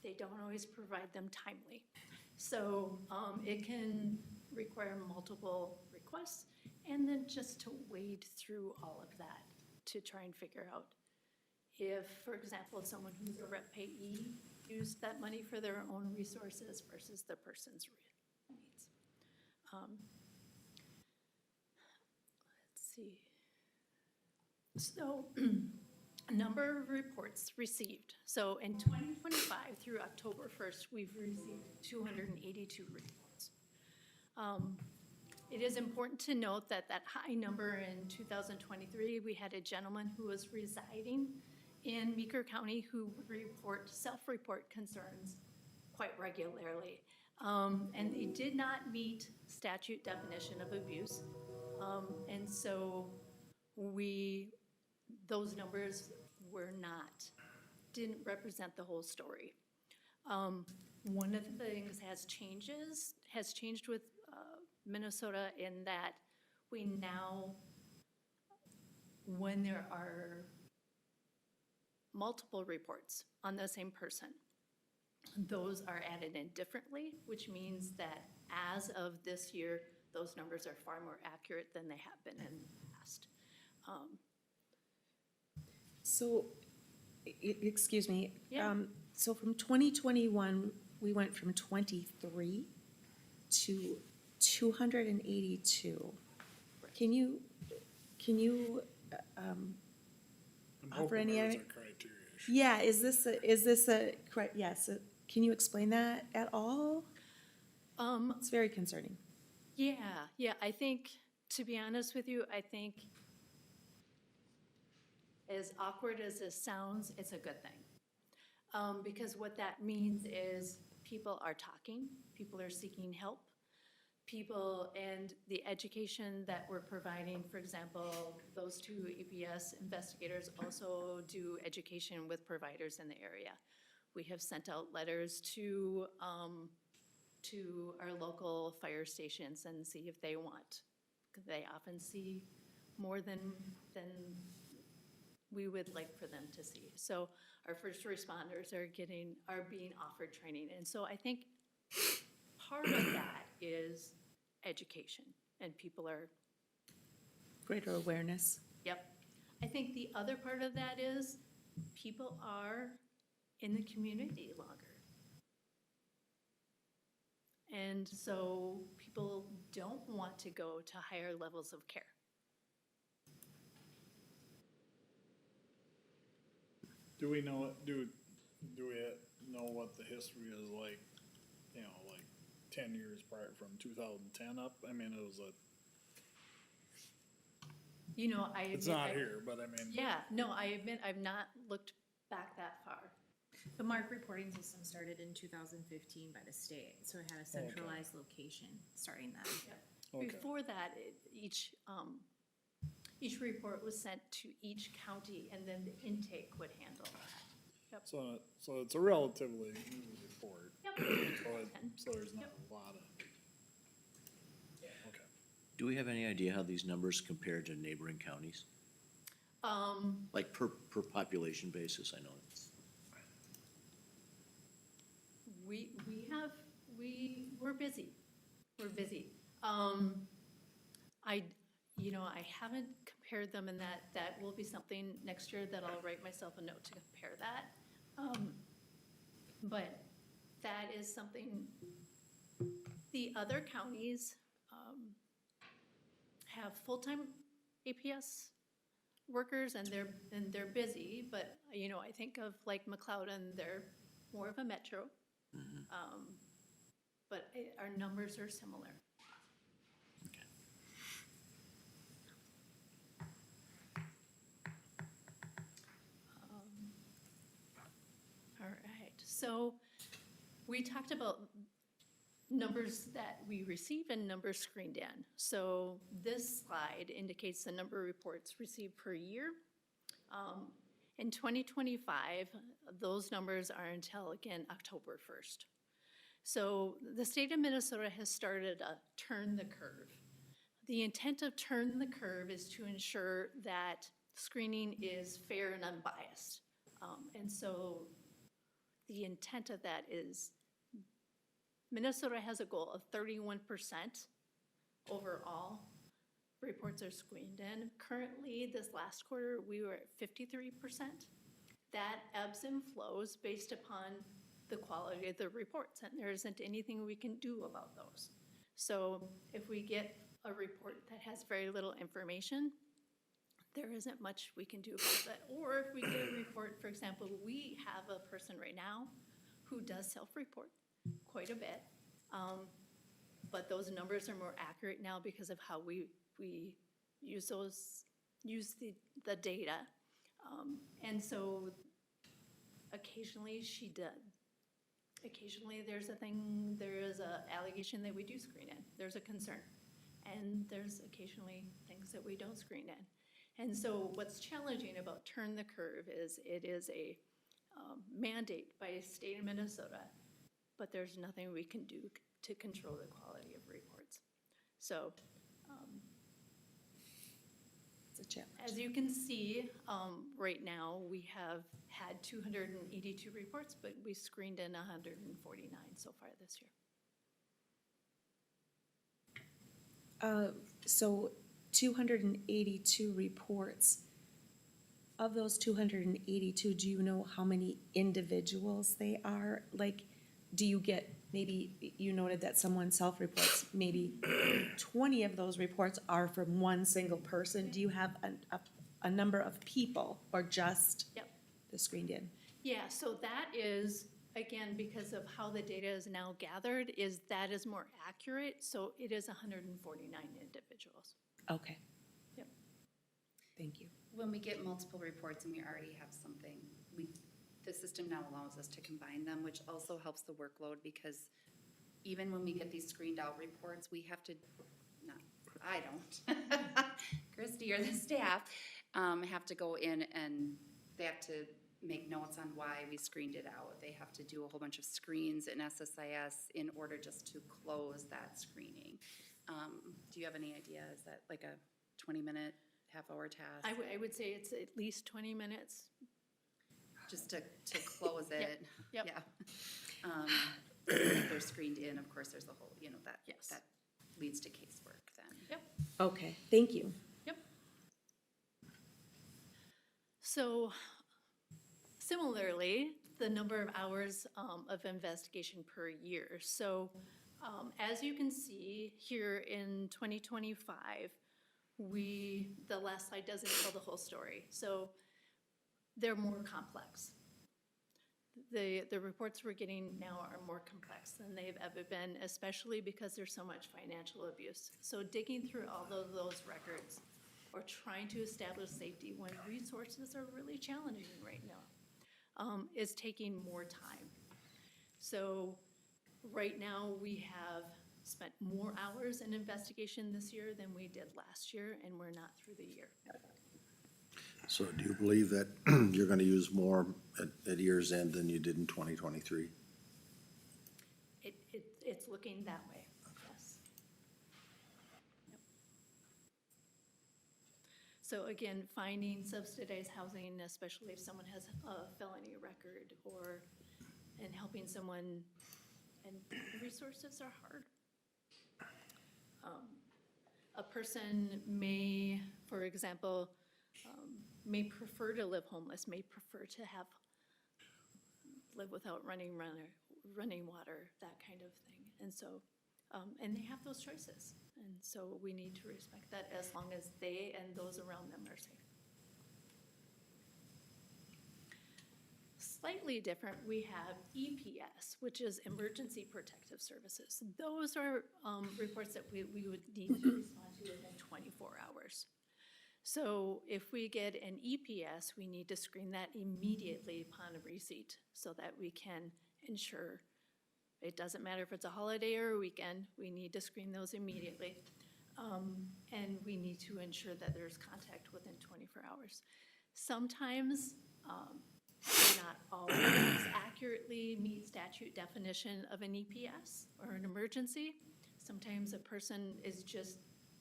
They don't always provide them timely. So it can require multiple requests, and then just to wade through all of that to try and figure out if, for example, someone who's a rep payee used that money for their own resources versus the person's needs. Let's see. So, number of reports received. So in 2025 through October 1st, we've received 282 reports. It is important to note that that high number in 2023, we had a gentleman who was residing in Meeker County who would self-report concerns quite regularly. And they did not meet statute definition of abuse. And so those numbers didn't represent the whole story. One of the things has changed with Minnesota in that we now, when there are multiple reports on the same person, those are added in differently, which means that as of this year, those numbers are far more accurate than they have been in the past. So, excuse me. Yeah. So from 2021, we went from 23 to 282. Can you offer any other? Yeah, is this a correct? Yes. Can you explain that at all? It's very concerning. Yeah, I think, to be honest with you, I think as awkward as this sounds, it's a good thing. Because what that means is people are talking, people are seeking help, and the education that we're providing, for example, those 2 EPS investigators also do education with providers in the area. We have sent out letters to our local fire stations and see if they want. They often see more than we would like for them to see. So our first responders are being offered training. And so I think part of that is education, and people are. Greater awareness. Yep. I think the other part of that is people are in the community longer. And so people don't want to go to higher levels of care. Do we know, do we know what the history is like, you know, like 10 years prior, from 2010 up? I mean, it was You know, I it's admit, not here, but I mean. Yeah, no, I admit I've not looked back that far. The MARC reporting system started in 2015 by the state, so it had a centralized location starting then. Okay. Before that, each report was sent to each county, and then the intake would handle that. So it's a relatively new report. Yep. So there's not a lot of. Okay. Do we have any idea how these numbers compare to neighboring counties? Like per population basis, I know it's. We're busy. We're busy. I haven't compared them, and that will be something next year that I'll write myself a note to compare that. But that is something, the other counties, have full-time APS workers, and they're busy, but, I think of like McLeod, and they're more of a metro. But our numbers are similar. Okay. All right, so we talked about numbers that we receive and numbers screened in. So this slide indicates the number of reports received per year. In 2025, those numbers are until, again, October 1st. So the state of Minnesota has started a turn the curve. The intent of turn the curve is to ensure that screening is fair and unbiased. And so the intent of that is Minnesota has a goal of 31% overall reports are screened in. Currently, this last quarter, we were at 53%. That ebbs and flows based upon the quality of the reports, and there isn't anything we can do about those. So if we get a report that has very little information, there isn't much we can do about that. Or if we get a report, for example, we have a person right now who does self-report quite a bit. But those numbers are more accurate now because of how we use the data. And so occasionally she does. Occasionally there is a allegation that we do screen in. There's a concern. And there's occasionally things that we don't screen in. And so what's challenging about Turn the Curve is it is a mandate by the state of Minnesota, but there's nothing we can do to control the quality of reports. So It's a challenge. as you can see, right now, we have had 282 reports, but we screened in 149 so far this year. So 282 reports. Of those 282, do you know how many individuals they are? Like, do you get, maybe you noted that someone self-reports, maybe 20 of those reports are from one single person. Do you have a number of people, or just Yep. the screened in? Yeah, so that is, again, because of how the data is now gathered, that is more accurate, so it is 149 individuals. Okay. Yep. Thank you. When we get multiple reports and we already have something, the system now allows us to combine them, which also helps the workload, because even when we get these screened out reports, we have to, I don't, Christy or the staff, have to go in and they have to make notes on why we screened it out. They have to do a whole bunch of screens in SSIS in order just to close that screening. Do you have any idea? Is that like a 20-minute, half-hour task? I would say it's at least 20 minutes. Just to close it? Yep. Yeah. If they're screened in, of course, there's a whole, that, Yes. that leads to casework then. Yep. Okay, thank you. Yep. So similarly, the number of hours of investigation per year. So As you can see here in 2025, the last slide doesn't tell the whole story, so they're more complex. The reports we're getting now are more complex than they've ever been, especially because there's so much financial abuse. So digging through all of those records or trying to establish safety when resources are really challenging right now is taking more time. So right now, we have spent more hours in investigation this year than we did last year, and we're not through the year. So do you believe that you're gonna use more at year's end than you did in 2023? It's looking that way, yes. Yep. So again, finding subsidized housing, especially if someone has a felony record and helping someone, and resources are hard. A person may, for example, may prefer to live homeless, may prefer to live without running water, that kind of thing. And so, and they have those choices. And so we need to respect that as long as they and those around them are safe. Slightly different, we have EPS, which is Emergency Protective Services. Those are reports that we would need to respond to within 24 hours. So if we get an EPS, we need to screen that immediately upon a receipt so that we can ensure, it doesn't matter if it's a holiday or a weekend, we need to screen those immediately. And we need to ensure that there's contact within 24 hours. Sometimes, not always accurately meet statute definition of an EPS or an emergency. Sometimes a person is just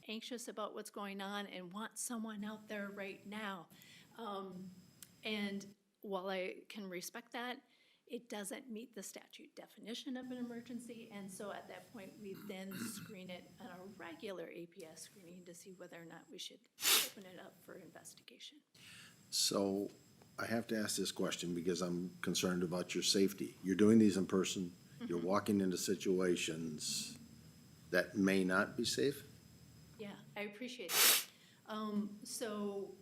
anxious about what's going on and wants someone out there right now. And while I can respect that, it doesn't meet the statute definition of an emergency. And so at that point, we then screen it on a regular APS screening to see whether or not we should open it up for investigation. So I have to ask this question because I'm concerned about your safety. You're doing these in person, you're walking into situations that may not be safe? Yeah, I appreciate that. So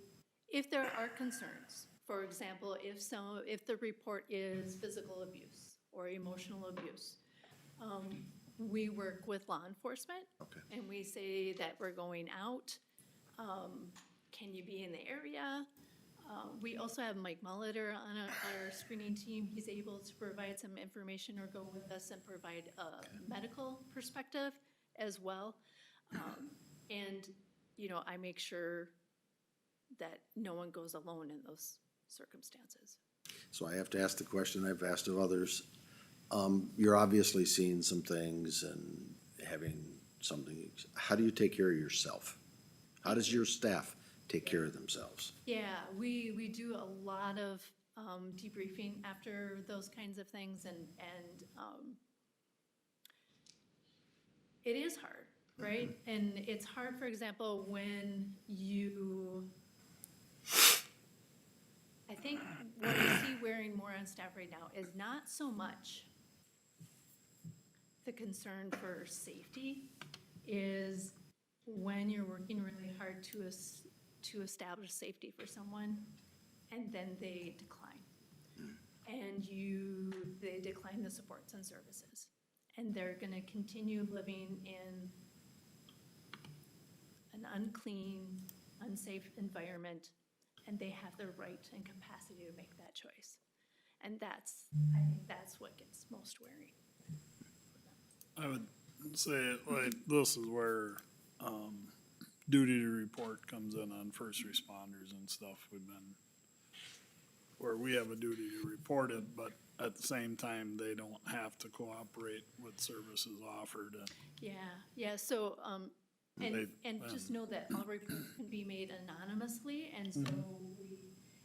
if there are concerns, for example, if the report is physical abuse or emotional abuse, we work with law enforcement. Okay. And we say that we're going out. Can you be in the area? We also have Mike Molitor on our screening team. He's able to provide some information or go with us and provide a medical perspective as well. And, I make sure that no one goes alone in those circumstances. So I have to ask the question I've asked of others. You're obviously seeing some things and having something. How do you take care of yourself? How does your staff take care of themselves? Yeah, we do a lot of debriefing after those kinds of things, and it is hard, right? And it's hard, for example, when I think what we see wearing more on staff right now is not so much the concern for safety, is when you're working really hard to establish safety for someone, and then they decline. And they decline the supports and services. And they're gonna continue living in an unclean, unsafe environment, and they have the right and capacity to make that choice. And I think that's what gets most wearing. I would say, like, this is where, duty to report comes in on first responders and stuff. Where we have a duty to report it, but at the same time, they don't have to cooperate with services offered. Yeah, so, and They- just know that all reports can be made anonymously, and so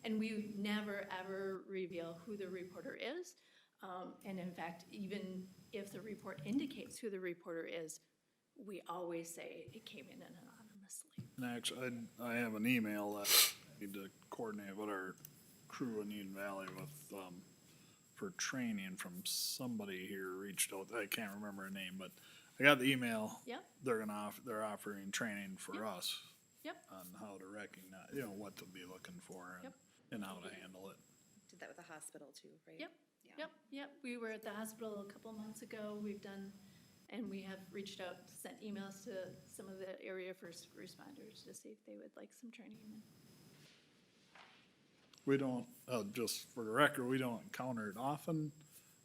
we never, ever reveal who the reporter is. And in fact, even if the report indicates who the reporter is, we always say it came in anonymously. And actually, I have an email that I need to coordinate with our crew in Eden Valley for training from somebody here reached out, I can't remember her name, but I got the email. Yep. They're offering training for us Yep, on how to recognize, what to be looking for Yep. and how to handle it. Did that with the hospital too, right? yep, Yeah. yep. We were at the hospital a couple months ago. We've done, and we have reached out, sent emails to some of the area first responders to see if they would like some training. We don't, just for the record, we don't encounter it often,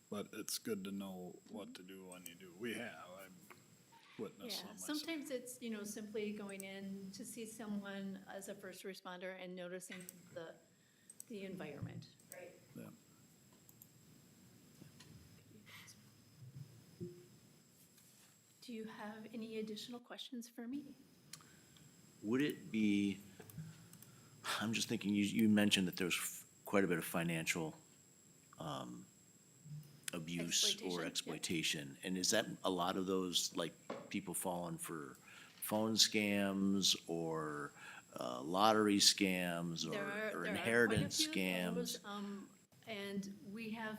but it's good to know what to do when you do. We have, I've witnessed Yeah, some myself. sometimes it's, simply going in to see someone as a first responder and noticing the environment, right? Yeah. Do you have any additional questions for me? Would it be, I'm just thinking, you mentioned that there's quite a bit of financial abuse Exploitation, or yep. exploitation. And is that a lot of those, like, people falling for phone scams or lottery scams There or are quite a inheritance few of those, scams? and we have,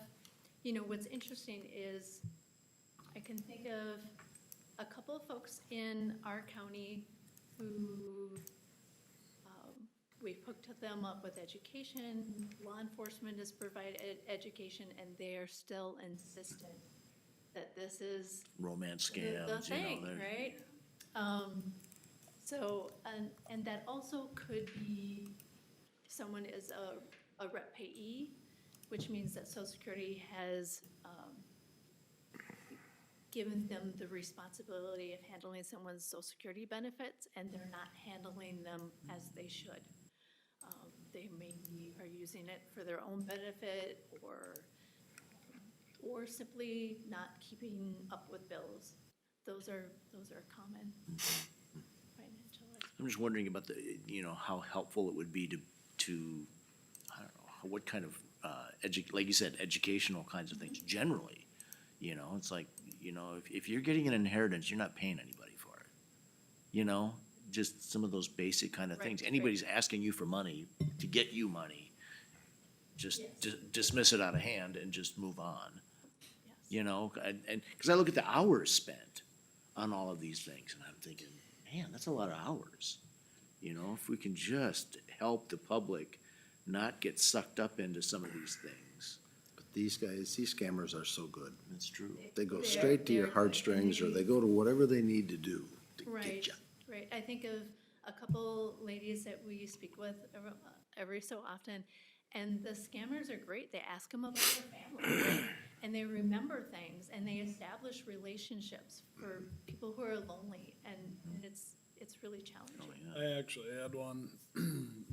what's interesting is I can think of a couple of folks in our county who we've hooked them up with education, law enforcement has provided education, and they are still insistent that this is Romance the scams, thing, they're- right? So, and that also could be someone is a rep payee, which means that Social Security has given them the responsibility of handling someone's Social Security benefits, and they're not handling them as they should. They maybe are using it for their own benefit or simply not keeping up with bills. Those are common financial. I'm just wondering about how helpful it would be to, I don't know, what kind of, like you said, educational kinds of things generally. It's like, if you're getting an inheritance, you're not paying anybody for it. Just some of those basic kind of Right, things. right. Anybody's asking you for money to get you money, just Yes. dismiss it out of hand and just move on. Yes. And, because I look at the hours spent on all of these things, and I'm thinking, man, that's a lot of hours. If we can just help the public not get sucked up into some of these things. But these scammers are so good. That's true. They go They are- straight to they your are good. heartstrings, or they go to whatever they need to do to Right, get you. right. I think of a couple ladies that we speak with every so often, and the scammers are great. They ask them about their family, right? And they remember things, and they establish relationships for people who are lonely, and it's really challenging. I actually had one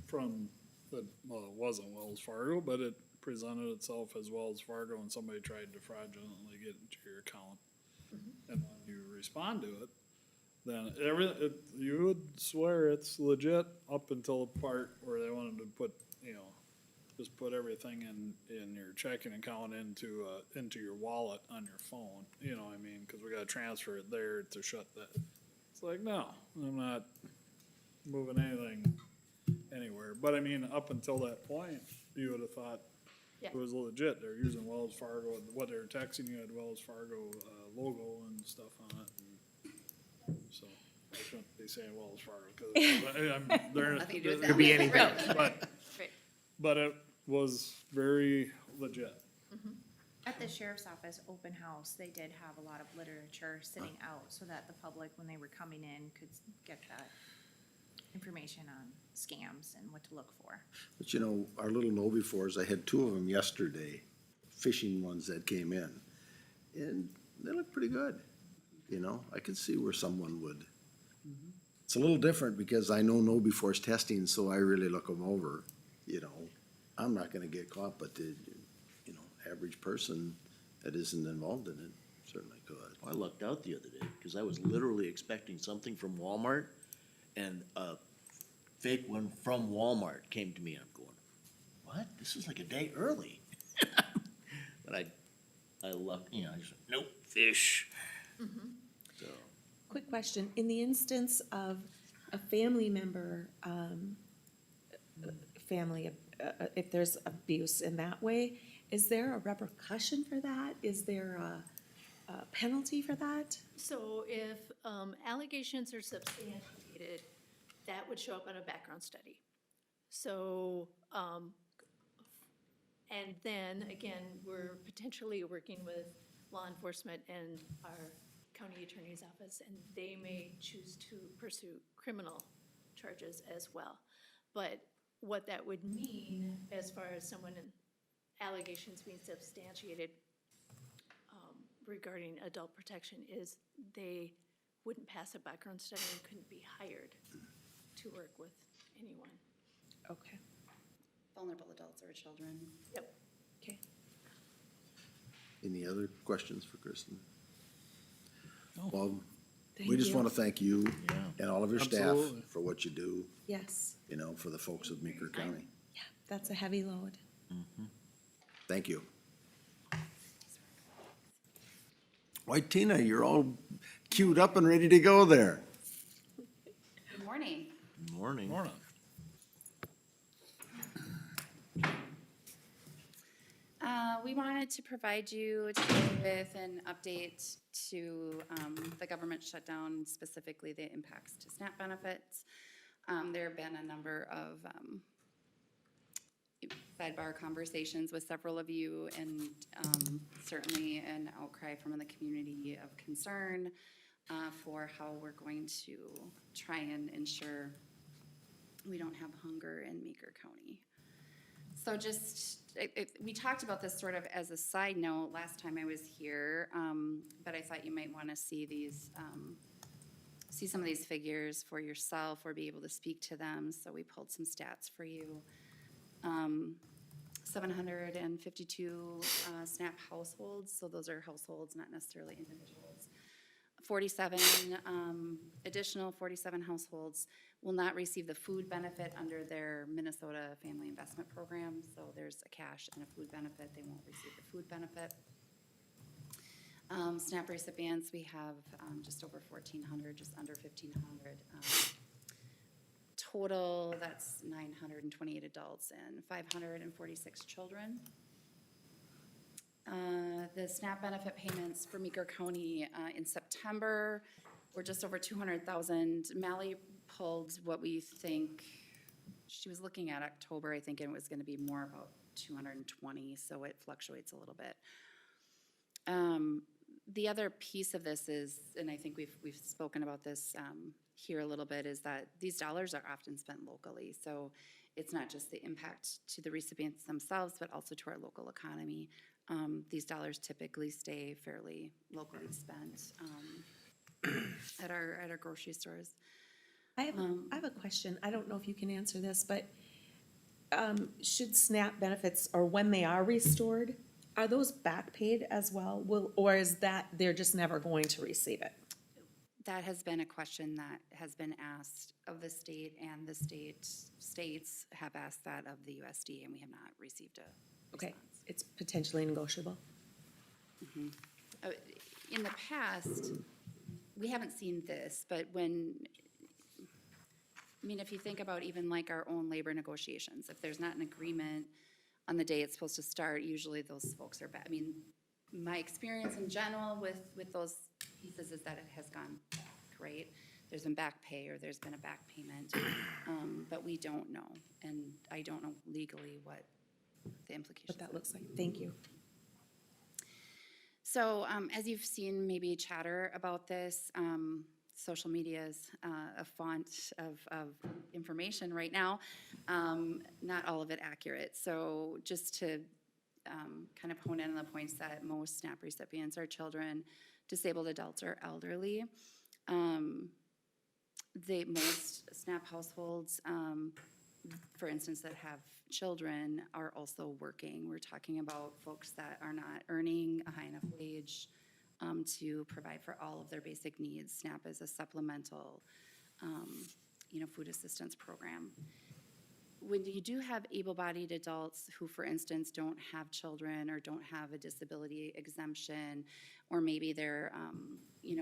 from, it wasn't Wells Fargo, but it presented itself as Wells Fargo, and somebody tried to fraudulently get into your account. And when you respond to it, then you would swear it's legit up until the part where they wanted to put, just put everything in your checking account into your wallet on your phone, cause we gotta transfer it there to shut that. It's like, no, I'm not moving anything anywhere. But up until that point, you would have thought Yeah. it was legit. They're using Wells Fargo, what they were texting you had Wells Fargo, logo and stuff on it. And so I shouldn't be saying Wells Fargo, cause they're. Nothing to do with that. Could be anything. Right. But it was very legit. At the sheriff's office open house, they did have a lot of literature sitting out so that the public, when they were coming in, could get that information on scams and what to look for. But our little know-befores, I had two of them yesterday, fishing ones that came in. And they look pretty good, I could see where someone would. It's a little different because I know know-befores testing, so I really look them over, I'm not gonna get caught, but the, average person that isn't involved in it certainly could. I lucked out the other day because I was literally expecting something from Walmart, and a fake one from Walmart came to me, and I'm going, what? This is like a day early. But I lucked, I just went, nope, fish. So, Quick question, in the instance of a family member, if there's abuse in that way, is there a repercussion for that? Is there penalty for that? So if allegations are substantiated, that would show up on a background study. So, and then, again, we're potentially working with law enforcement and our county attorney's office, and they may choose to pursue criminal charges as well. But what that would mean, as far as someone in allegations being substantiated regarding adult protection, is they wouldn't pass a background study and couldn't be hired to work with anyone. Okay, Vulnerable adults or children. Yep. okay. Any other questions for Kristen? No. Well, Thank we just you. want to thank you and all of your staff Absolutely. for what you do, Yes, you know, for the folks of Meeker County. yeah, that's a heavy load. Thank you. Why, Tina, you're all queued up and ready to go there. Good morning. Morning. Morning. We wanted to provide you today with an update to the government shutdown, specifically the impacts to SNAP benefits. There have been a number of sidebar conversations with several of you, and certainly an outcry from the community of concern for how we're going to try and ensure we don't have hunger in Meeker County. So just, we talked about this sort of as a side note last time I was here, but I thought you might want to see these, see some of these figures for yourself or be able to speak to them. So we pulled some stats for you. 752 SNAP households, so those are households, not necessarily individuals. 47 additional 47 households will not receive the food benefit under their Minnesota Family Investment Program. So there's a cash and a food benefit. They won't receive the food benefit. SNAP recipients, we have just over 1,400, just under 1,500. Total, that's 928 adults and 546 children. The SNAP benefit payments for Meeker County in September were just over 200,000. Mally pulled what we think, she was looking at October, I think it was gonna be more about 220, so it fluctuates a little bit. The other piece of this is, and I think we've spoken about this here a little bit, is that these dollars are often spent locally. So it's not just the impact to the recipients themselves, but also to our local economy. These dollars typically stay fairly locally spent at our grocery stores. I have a question. I don't know if you can answer this, but should SNAP benefits, or when they are restored, are those back paid as well? Or is that they're just never going to receive it? That has been a question that has been asked of the state, and the states have asked that of the USD, and we have not received a Okay, response. it's potentially negotiable. In the past, we haven't seen this, but if you think about even like our own labor negotiations, if there's not an agreement on the day it's supposed to start, usually those folks are back. My experience in general with those pieces is that it has gone back, right? There's been back pay or there's been a back payment, but we don't know, and I don't know legally what the implications. What that looks like. Thank you. So as you've seen maybe chatter about this, social media is a font of information right now, not all of it accurate. So just to kind of hone in on the points that most SNAP recipients are children, disabled adults, or elderly. Most SNAP households, for instance, that have children are also working. We're talking about folks that are not earning a high enough wage to provide for all of their basic needs. SNAP is a supplemental, food assistance program. When you do have able-bodied adults who, for instance, don't have children or don't have a disability exemption, or maybe they're,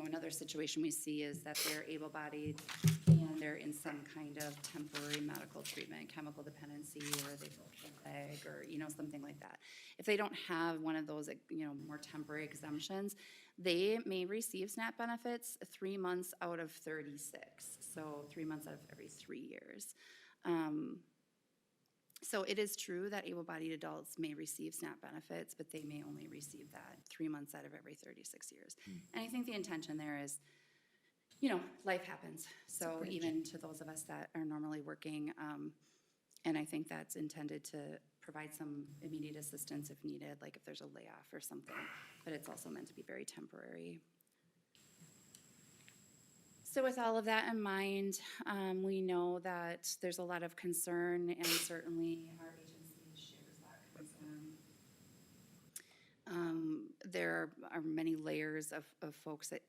another situation we see is that they're able-bodied and they're in some kind of temporary medical treatment, chemical dependency, or they broke their leg, flag or, something like that. If they don't have one of those, more temporary exemptions, they may receive SNAP benefits 3 months out of 36, so 3 months out of every 3 years. So it is true that able-bodied adults may receive SNAP benefits, but they may only receive that 3 months out of every 36 years. And I think the intention there is, life happens. So even to those of us that are normally working, and I think that's intended to provide some immediate assistance if needed, like if there's a layoff or something, but it's also meant to be very temporary. So with all of that in mind, we know that there's a lot of concern, and certainly our agency shares that concern. There are many layers of folks that,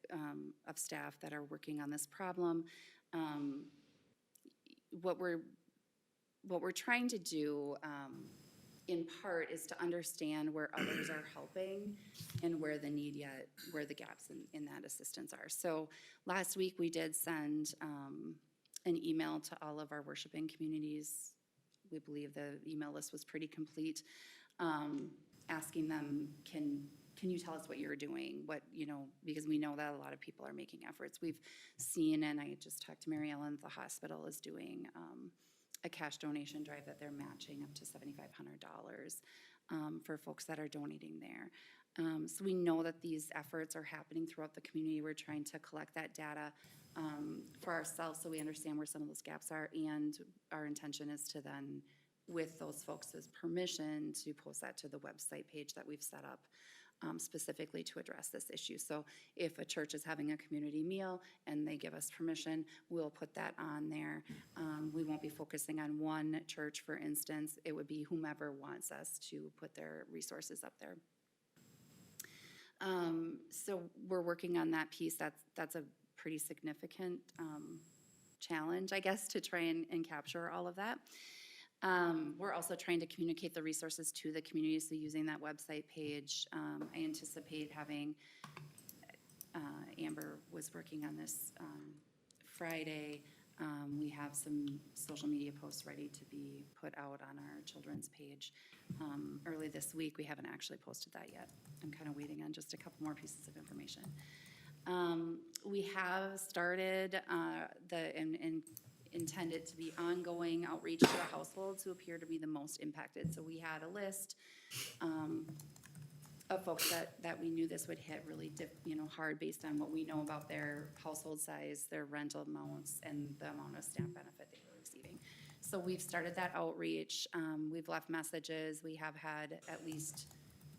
of staff that are working on this problem. What we're trying to do, in part, is to understand where others are helping and where the where the gaps in that assistance are. So last week, we did send an email to all of our worshiping communities. We believe the email list was pretty complete, asking them, can you tell us what you're doing? Because we know that a lot of people are making efforts. We've seen, and I just talked to Mary Ellen, the hospital is doing a cash donation drive that they're matching up to $7,500 for folks that are donating there. So we know that these efforts are happening throughout the community. We're trying to collect that data for ourselves so we understand where some of those gaps are, and our intention is to then, with those folks' permission, to post that to the website page that we've set up specifically to address this issue. So if a church is having a community meal and they give us permission, we'll put that on there. We won't be focusing on one church, for instance. It would be whomever wants us to put their resources up there. So we're working on that piece. That's a pretty significant challenge, I guess, to try and capture all of that. We're also trying to communicate the resources to the community, so using that website page. I anticipate having, Amber was working on this Friday. We have some social media posts ready to be put out on our children's page early this week. We haven't actually posted that yet. I'm kind of waiting on just a couple more pieces of information. We have started and intended to be ongoing outreach to the households who appear to be the most impacted. So we had a list of folks that we knew this would hit really hard based on what we know about their household size, their rental amounts, and the amount of SNAP benefit they were receiving. So we've started that outreach. We've left messages. We have had at least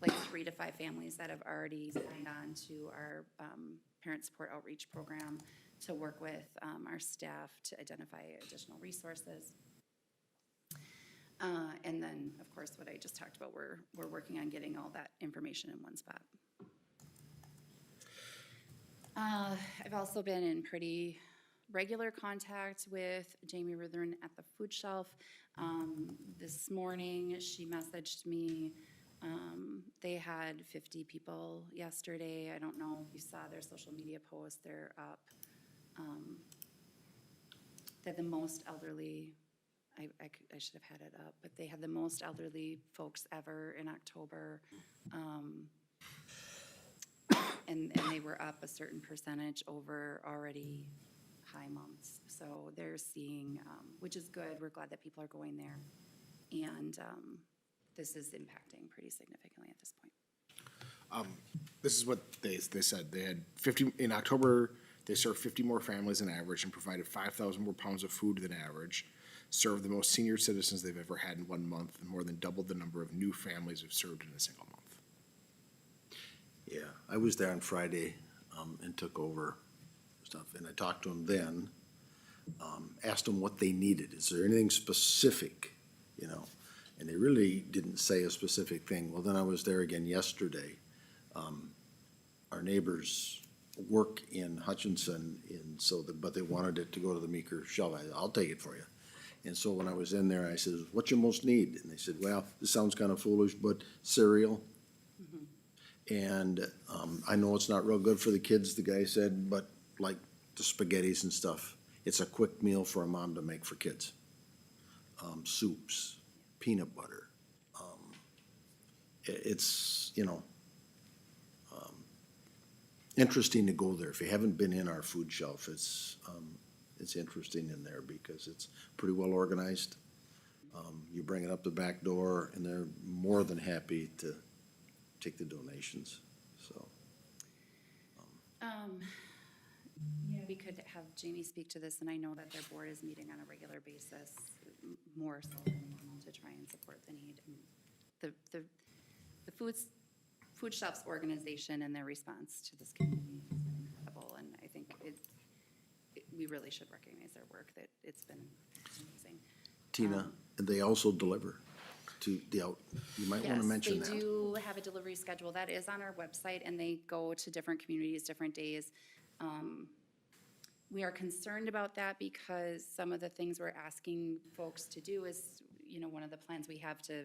like 3 to 5 families that have already signed on to our parent support outreach program to work with our staff to identify additional resources. And then, of course, what I just talked about, we're working on getting all that information in one spot. I've also been in pretty regular contact with Jamie Ruthern at the food shelf. This morning, she messaged me. They had 50 people yesterday. I don't know if you saw their social media posts. They're up. They're the most elderly, I should have had it up, but they had the most elderly folks ever in October. And they were up a certain percentage over already high months. So they're seeing, which is good. We're glad that people are going there. And this is impacting pretty significantly at this point. This is what they said. They had 50, in October, they served 50 more families than average and provided 5,000 more pounds of food than average, served the most senior citizens they've ever had in 1 month, and more than doubled the number of new families who've served in a single month. Yeah, I was there on Friday and took over stuff, and I talked to them then, asked them what they needed. Is there anything specific, And they really didn't say a specific thing. Well, then I was there again yesterday. Our neighbors work in Hutchinson, but they wanted it to go to the Meeker shelf. I'll take it for you. And so when I was in there, I said, what's your most need? And they said, well, this sounds kind of foolish, but cereal. And I know it's not real good for the kids, the guy said, but like the spaghettis and stuff, it's a quick meal for a mom to make for kids. Soups, peanut butter, it's, you know, interesting to go there. If you haven't been in our food shelf, it's interesting in there because it's pretty well organized. You bring it up the back door and they're more than happy to take the donations, so. We could have Jamie speak to this, and I know that their board is meeting on a regular basis, more so than normal, to try and support the need. I mean, the food shelves organization and their response to this community has been incredible, and I think we really should recognize their work, that it's been amazing. Tina, and they also deliver to the you might want to mention that. Yes, they do have a delivery schedule that is on our website, and they go to different communities, different days. We are concerned about that because some of the things we're asking folks to do is, you know, one of the plans we have to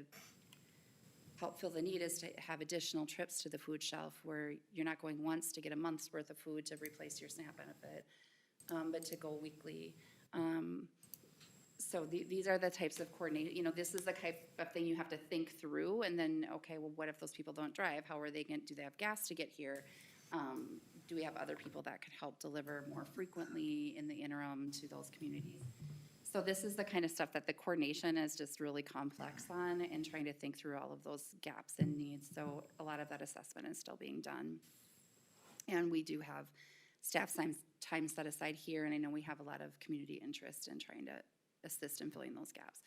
help fill the need is to have additional trips to the food shelf where you're not going once to get a month's worth of food to replace your SNAP benefit, but to go weekly. So these are the types of coordinate, you know, this is the type of thing you have to think through, and then, okay, well, what if those people don't drive? How are they going, do they have gas to get here? Do we have other people that could help deliver more frequently in the interim to those communities? So this is the kind of stuff that the coordination is just really complex on, and trying to think through all of those gaps and needs. So a lot of that assessment is still being done. And we do have staff time set aside here, and I know we have a lot of community interest in trying to assist in filling those gaps.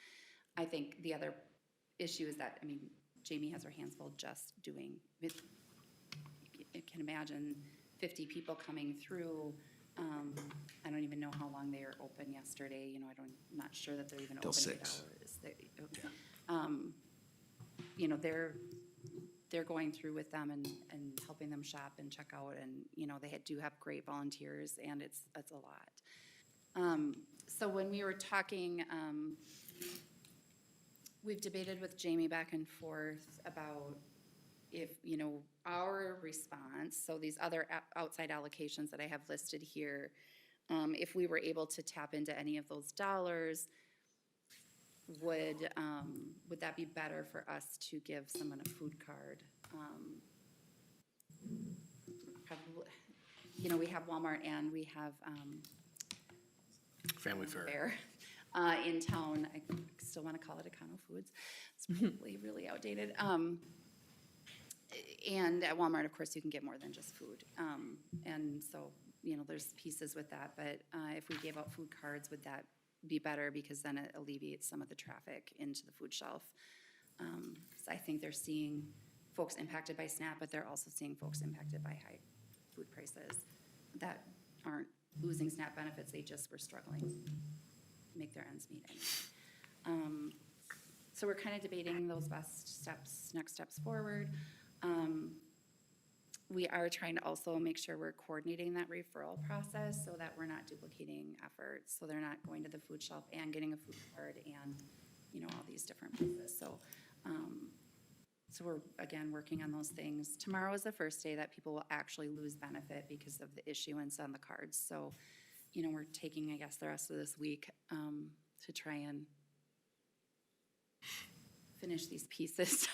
I think the other issue is that, I mean, Jamie has her hands full just doing, you can imagine 50 people coming through. I don't even know how long they were open yesterday. You know, I'm not sure that they're even Till open 6. 8 hours. You know, they're going through with them and helping them shop and check out, and, you know, they do have great volunteers, and it's a lot. So when we were talking, we've debated with Jamie back and forth about if, you know, our response, so these other outside allocations that I have listed here, if we were able to tap into any of those dollars, would that be better for us to give someone a food card? Probably, you know, we have Walmart and we have Family Fare. Fair in town. I still want to call it Econo Foods. It's probably really outdated. And at Walmart, of course, you can get more than just food. And so, you know, there's pieces with that. But if we gave out food cards, would that be better? Because then it alleviates some of the traffic into the food shelf. So I think they're seeing folks impacted by SNAP, but they're also seeing folks impacted by high food prices that aren't losing SNAP benefits. They just were struggling to make their ends meet. So we're kind of debating those best steps, next steps forward. We are trying to also make sure we're coordinating that referral process so that we're not duplicating efforts. So they're not going to the food shelf and getting a food card and, you know, all these different places. So, so we're, again, working on those things. Tomorrow is the first day that people will actually lose benefit because of the issuance on the cards. So, you know, we're taking, I guess, the rest of this week to try and finish these pieces.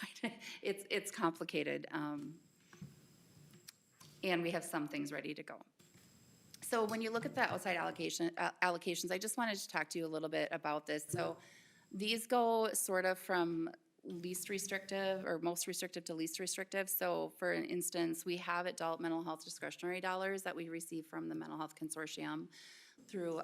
It's complicated. And we have some things ready to go. So when you look at the outside allocations, I just wanted to talk to you a little bit about this. So these go sort of from least restrictive or most restrictive to least restrictive. So for instance, we have adult mental health discretionary dollars that we receive from the Mental Health Consortium through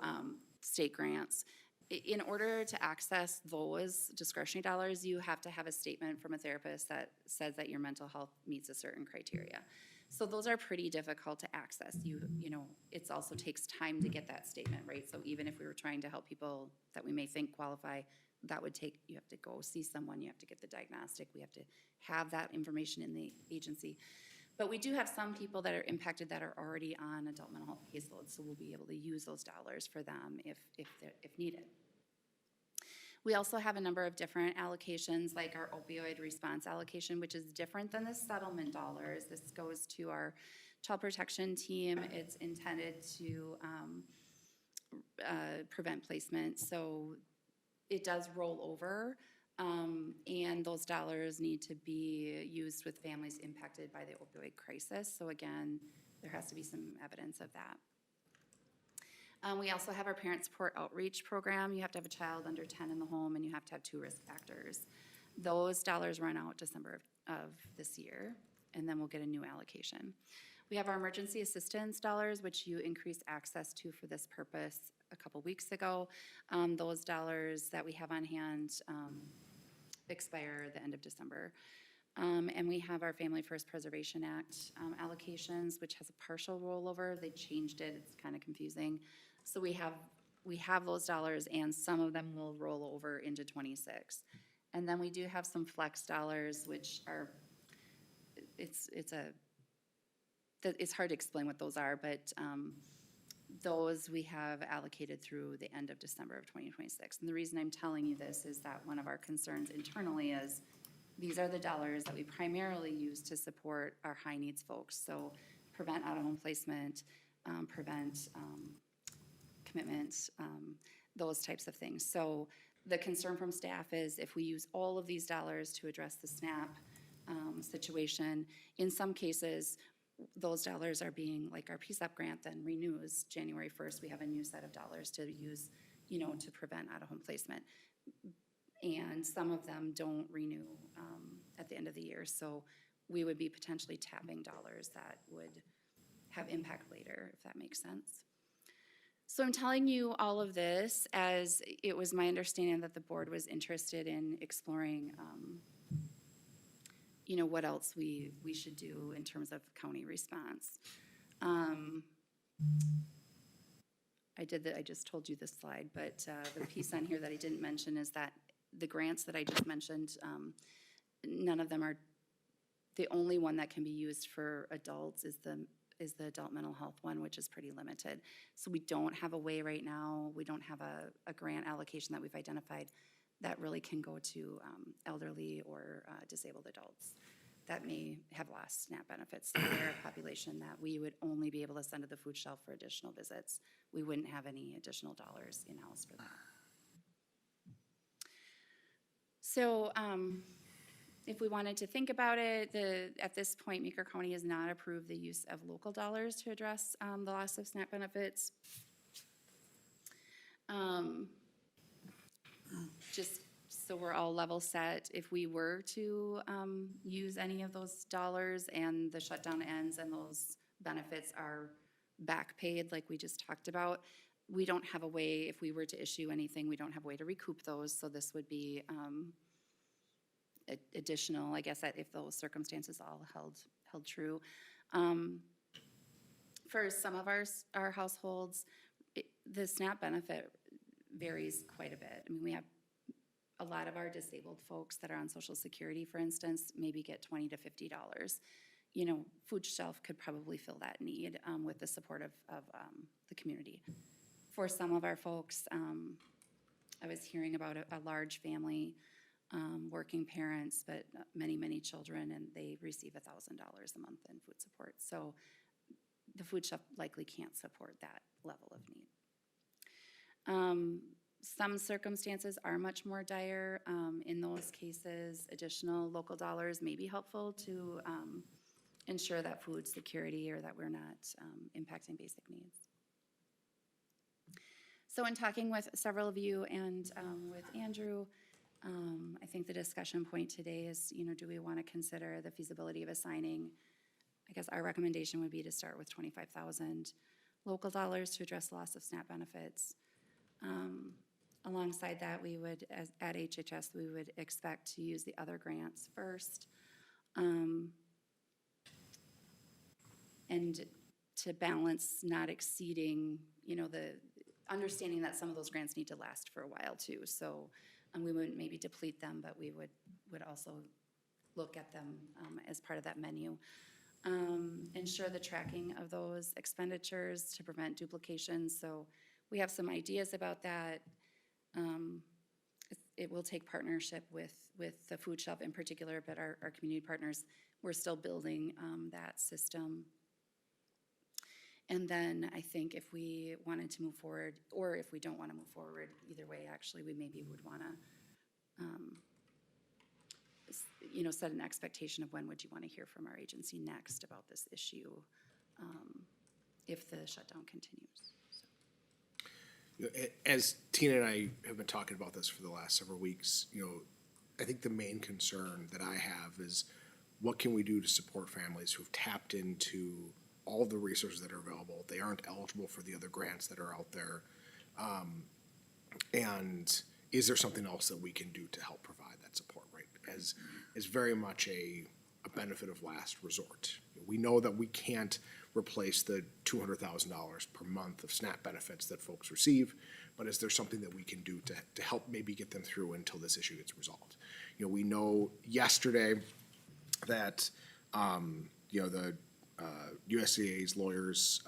state grants. In order to access those discretionary dollars, you have to have a statement from a therapist that says that your mental health meets a certain criteria. So those are pretty difficult to access. You know, it also takes time to get that statement, right? So even if we were trying to help people that we may think qualify, that would take, you have to go see someone, you have to get the diagnostic, we have to have that information in the agency. But we do have some people that are impacted that are already on adult mental health caseloads, so we'll be able to use those dollars for them if needed. We also have a number of different allocations, like our opioid response allocation, which is different than the settlement dollars. This goes to our child protection team. It's intended to prevent placement, so it does roll over And those dollars need to be used with families impacted by the opioid crisis. So again, there has to be some evidence of that. We also have our parent support outreach program. You have to have a child under 10 in the home, and you have to have 2 risk factors. Those dollars run out December of this year, and then we'll get a new allocation. We have our emergency assistance dollars, which you increased access to for this purpose a couple weeks ago. Those dollars that we have on hand expire at the end of December. And we have our Family First Preservation Act allocations, which has a partial rollover. They changed it. It's kind of confusing. So we have those dollars, and some of them will roll over into '26. And then we do have some flex dollars, which are, it's hard to explain what those are, but those we have allocated through the end of December of 2026. And the reason I'm telling you this is that one of our concerns internally is these are the dollars that we primarily use to support our high needs folks. So prevent out-of-home placement, prevent commitments, those types of things. So the concern from staff is if we use all of these dollars to address the SNAP situation, in some cases, those dollars are being, like our PSEP grant then renews January 1st. We have a new set of dollars to use, to prevent out-of-home placement. And some of them don't renew at the end of the year. So we would be potentially tapping dollars that would have impact later, if that makes sense. So I'm telling you all of this as it was my understanding that the board was interested in exploring what else we should do in terms of county response. I just told you this slide, but the piece on here that I didn't mention is that the grants that I just mentioned, none of them are, the only one that can be used for adults is the adult mental health one, which is pretty limited. So we don't have a way right now, we don't have a grant allocation that we've identified that really can go to elderly or disabled adults that may have lost SNAP benefits. So they're a population that we would only be able to send to the food shelf for additional visits. We wouldn't have any additional dollars in-house for that. So if we wanted to think about it, at this point, Meeker County has not approved the use of local dollars to address the loss of SNAP benefits. Just so we're all level set, if we were to use any of those dollars and the shutdown ends and those benefits are back paid like we just talked about, we don't have a way, if we were to issue anything, we don't have a way to recoup those. So this would be additional, I guess, if those circumstances all held true. For some of our households, the SNAP benefit varies quite a bit. I mean, we have a lot of our disabled folks that are on Social Security, for instance, maybe get $20 to $50. Food shelf could probably fill that need with the support of the community. For some of our folks, I was hearing about a large family, working parents, but many, many children, and they receive $1,000 a month in food support. So the food shelf likely can't support that level of need. Some circumstances are much more dire. In those cases, additional local dollars may be helpful to ensure that food security or that we're not impacting basic needs. So in talking with several of you and with Andrew, I think the discussion point today is, do we want to consider the feasibility of assigning, I guess our recommendation would be to start with 25,000 local dollars to address loss of SNAP benefits. Alongside that, we would, at HHS, we would expect to use the other grants first. And to balance not exceeding, the understanding that some of those grants need to last for a while too. So we wouldn't maybe deplete them, but we would also look at them as part of that menu. Ensure the tracking of those expenditures to prevent duplication. So we have some ideas about that. It will take partnership with the food shelf in particular, but our community partners, we're still building that system. And then I think if we wanted to move forward, or if we don't want to move forward, either way, actually, we maybe would want to you know, set an expectation of when would you want to hear from our agency next about this issue, if the shutdown continues. As Tina and I have been talking about this for the last several weeks, you know, I think the main concern that I have is what can we do to support families who've tapped into all the resources that are available? They aren't eligible for the other grants that are out there. And is there something else that we can do to help provide that support, right? As is very much a benefit of last resort. We know that we can't replace the $200,000 per month of SNAP benefits that folks receive, but is there something that we can do to help maybe get them through until this issue gets resolved? You know, we know yesterday that, you know, the USDA's lawyers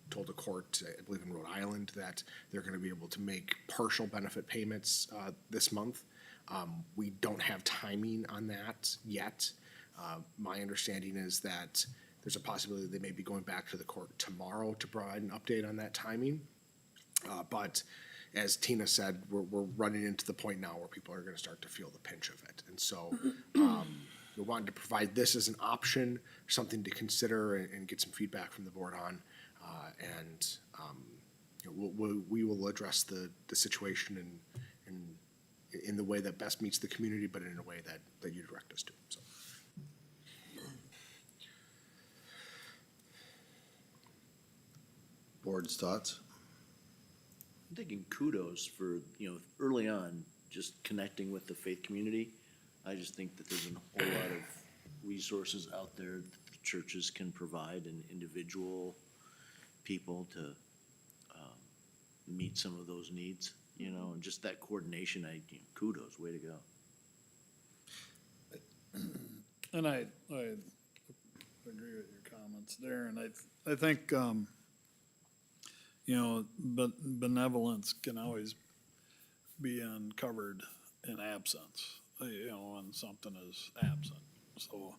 told a court, I believe in Rhode Island, that they're going to be able to make partial benefit payments this month. We don't have timing on that yet. My understanding is that there's a possibility they may be going back to the court tomorrow to provide an update on that timing. But as Tina said, we're running into the point now where people are going to start to feel the pinch of it. And so we wanted to provide this as an option, something to consider and get some feedback from the board on. You know, we will address the situation in the way that best meets the community, but in a way that you direct us to. So. Board's thoughts? I'm thinking kudos for, you know, early on, just connecting with the faith community. I just think that there's a whole lot of resources out there that the churches can provide and individual people to meet some of those needs, you know, and just that coordination, kudos, way to go. And I agree with your comments there, and I think, you know, but benevolence can always be uncovered in absence, you know, when something is absent. So,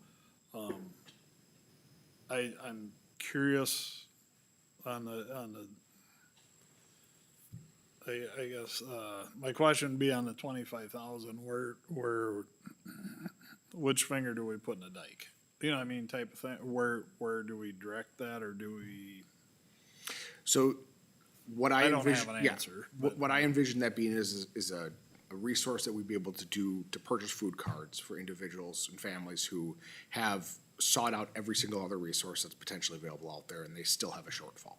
I'm curious on the, I guess, my question would be on the 25,000, which finger do we put in the dike? You know what I mean, type of thing, where do we direct that, or do we? So what I don't envision, have an answer, what I envision that being is a resource that we'd be able to do to purchase food cards for individuals and families who have sought out every single other resource that's potentially available out there, and they still have a shortfall.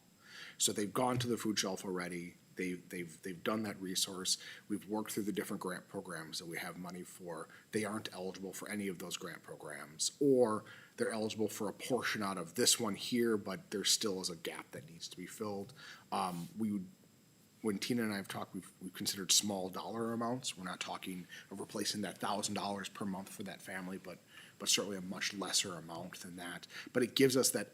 So they've gone to the food shelf already. They've done that resource. We've worked through the different grant programs that we have money for. They aren't eligible for any of those grant programs, or they're eligible for a portion out of this one here, but there still is a gap that needs to be filled. When Tina and I have talked, we've considered small dollar amounts. We're not talking of replacing that $1,000 per month for that family, but certainly a much lesser amount than that. But it gives us that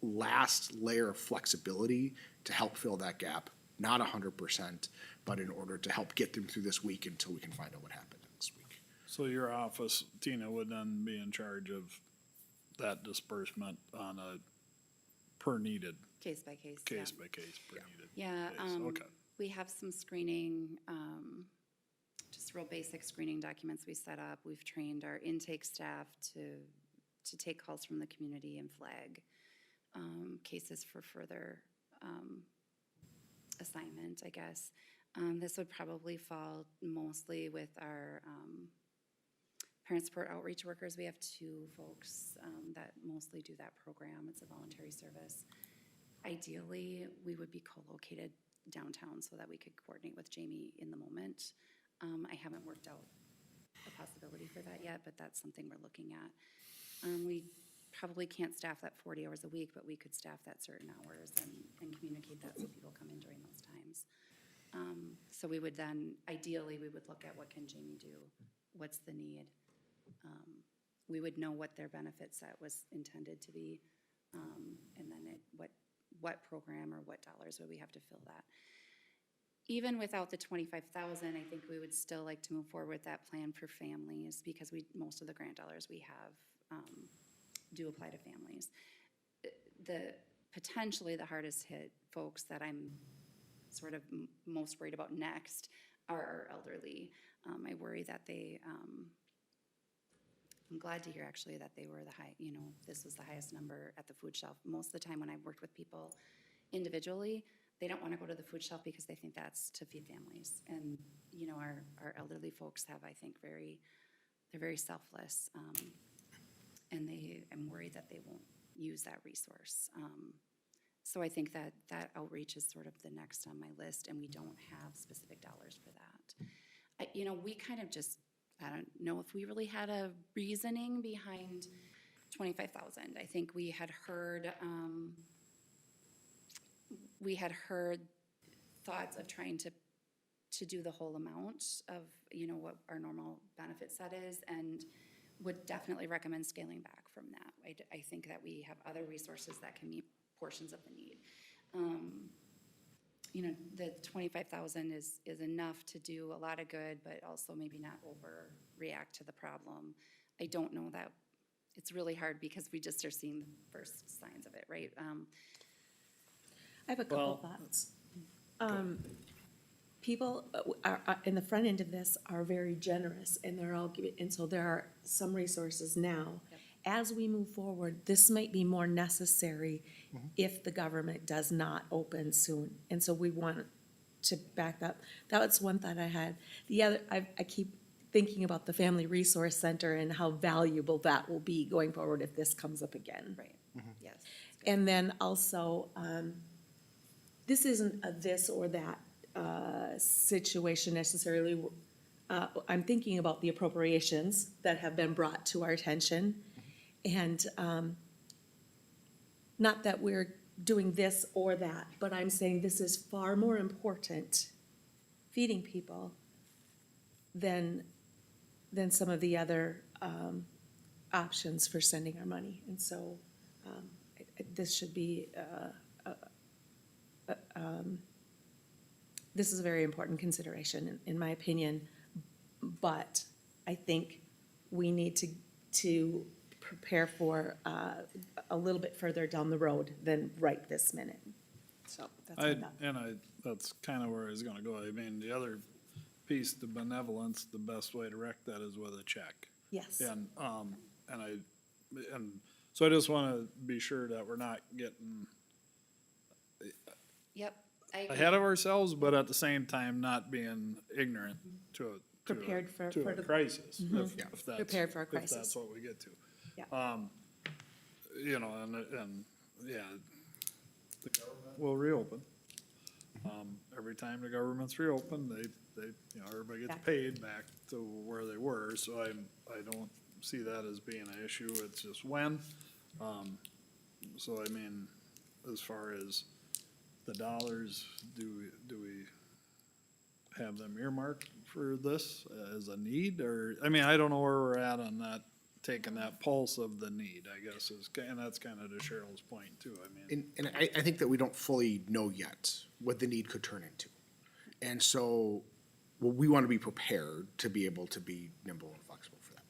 last layer of flexibility to help fill that gap. Not 100%, but in order to help get them through this week until we can find out what happened next week. So your office, Tina, would then be in charge of that disbursement on a per needed, Case by case. case by case, per needed. Yeah, basis. Okay. we have some screening, just real basic screening documents we set up. We've trained our intake staff to take calls from the community and flag cases for further assignment, I guess. This would probably fall mostly with our parent support outreach workers. We have 2 folks that mostly do that program. It's a voluntary service. Ideally, we would be co-located downtown so that we could coordinate with Jamie in the moment. I haven't worked out a possibility for that yet, but that's something we're looking at. We probably can't staff that 40 hours a week, but we could staff that certain hours and communicate that so people come in during those times. So we would then, ideally, we would look at what can Jamie do, what's the need. We would know what their benefit set was intended to be, and then what program or what dollars would we have to fill that. Even without the 25,000, I think we would still like to move forward with that plan for families, because most of the grant dollars we have do apply to families. Potentially the hardest hit folks that I'm sort of most worried about next are our elderly. I worry that they I'm glad to hear actually that they were this was the highest number at the food shelf. Most of the time when I've worked with people individually, they don't want to go to the food shelf because they think that's to feed families. And, our elderly folks have, I think, they're very selfless. And I'm worried that they won't use that resource. So I think that outreach is sort of the next on my list, and we don't have specific dollars for that. We kind of just, I don't know if we really had a reasoning behind 25,000. I think we had heard thoughts of trying to do the whole amount of, what our normal benefit set is, and would definitely recommend scaling back from that. I think that we have other resources that can meet portions of the need. The 25,000 is enough to do a lot of good, but also maybe not overreact to the problem. I don't know that, it's really hard because we just are seeing the first signs of it, right? I have a couple thoughts. People are in the front end of this are very generous, and they're all giving, and so there are some resources now. Yep. As we move forward, this might be more necessary if the government does not open soon, and so we want to back up. That was one thought I had. The other, I keep thinking about the Family Resource Center and how valuable that will be going forward if this comes up again. Right, yes. And then also, this isn't a this or that situation necessarily. I'm thinking about the appropriations that have been brought to our attention. And not that we're doing this or that, but I'm saying this is far more important, feeding people, than some of the other options for sending our money. And so this should be, this is a very important consideration, in my opinion. But I think we need to prepare for a little bit further down the road than right this minute. So that's my thought. That's kind of where I was gonna go. I mean, the other piece, the benevolence, the best way to wreck that is with a check. Yes. And so I just wanna be sure that we're not getting Yep. I agree. ahead of ourselves, but at the same time, not being ignorant to Prepared for a the- crisis. If that's, Prepared for a if crisis. that's what we get to. Yeah. And yeah, the government will reopen. Every time the government's reopened, they, everybody gets Back. paid back to where they were, so I don't see that as being an issue, it's just when. So I mean, as far as the dollars, do we have them earmarked for this as a need, or, I mean, I don't know where we're at on that, taking that pulse of the need, I guess, and that's kind of to Cheryl's point too, I mean. And I think that we don't fully know yet what the need could turn into. And so, well, we want to be prepared to be able to be nimble and flexible for that.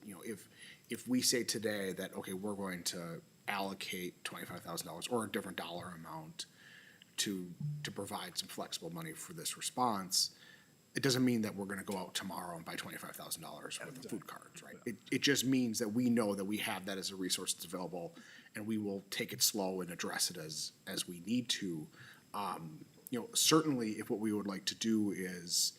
If we say today that, okay, we're going to allocate $25,000 or a different dollar amount to provide some flexible money for this response, it doesn't mean that we're gonna go out tomorrow and buy $25,000 worth of food cards, right? It just means that we know that we have that as a resource that's available, and we will take it slow and address it as we need to. Certainly, if what we would like to do is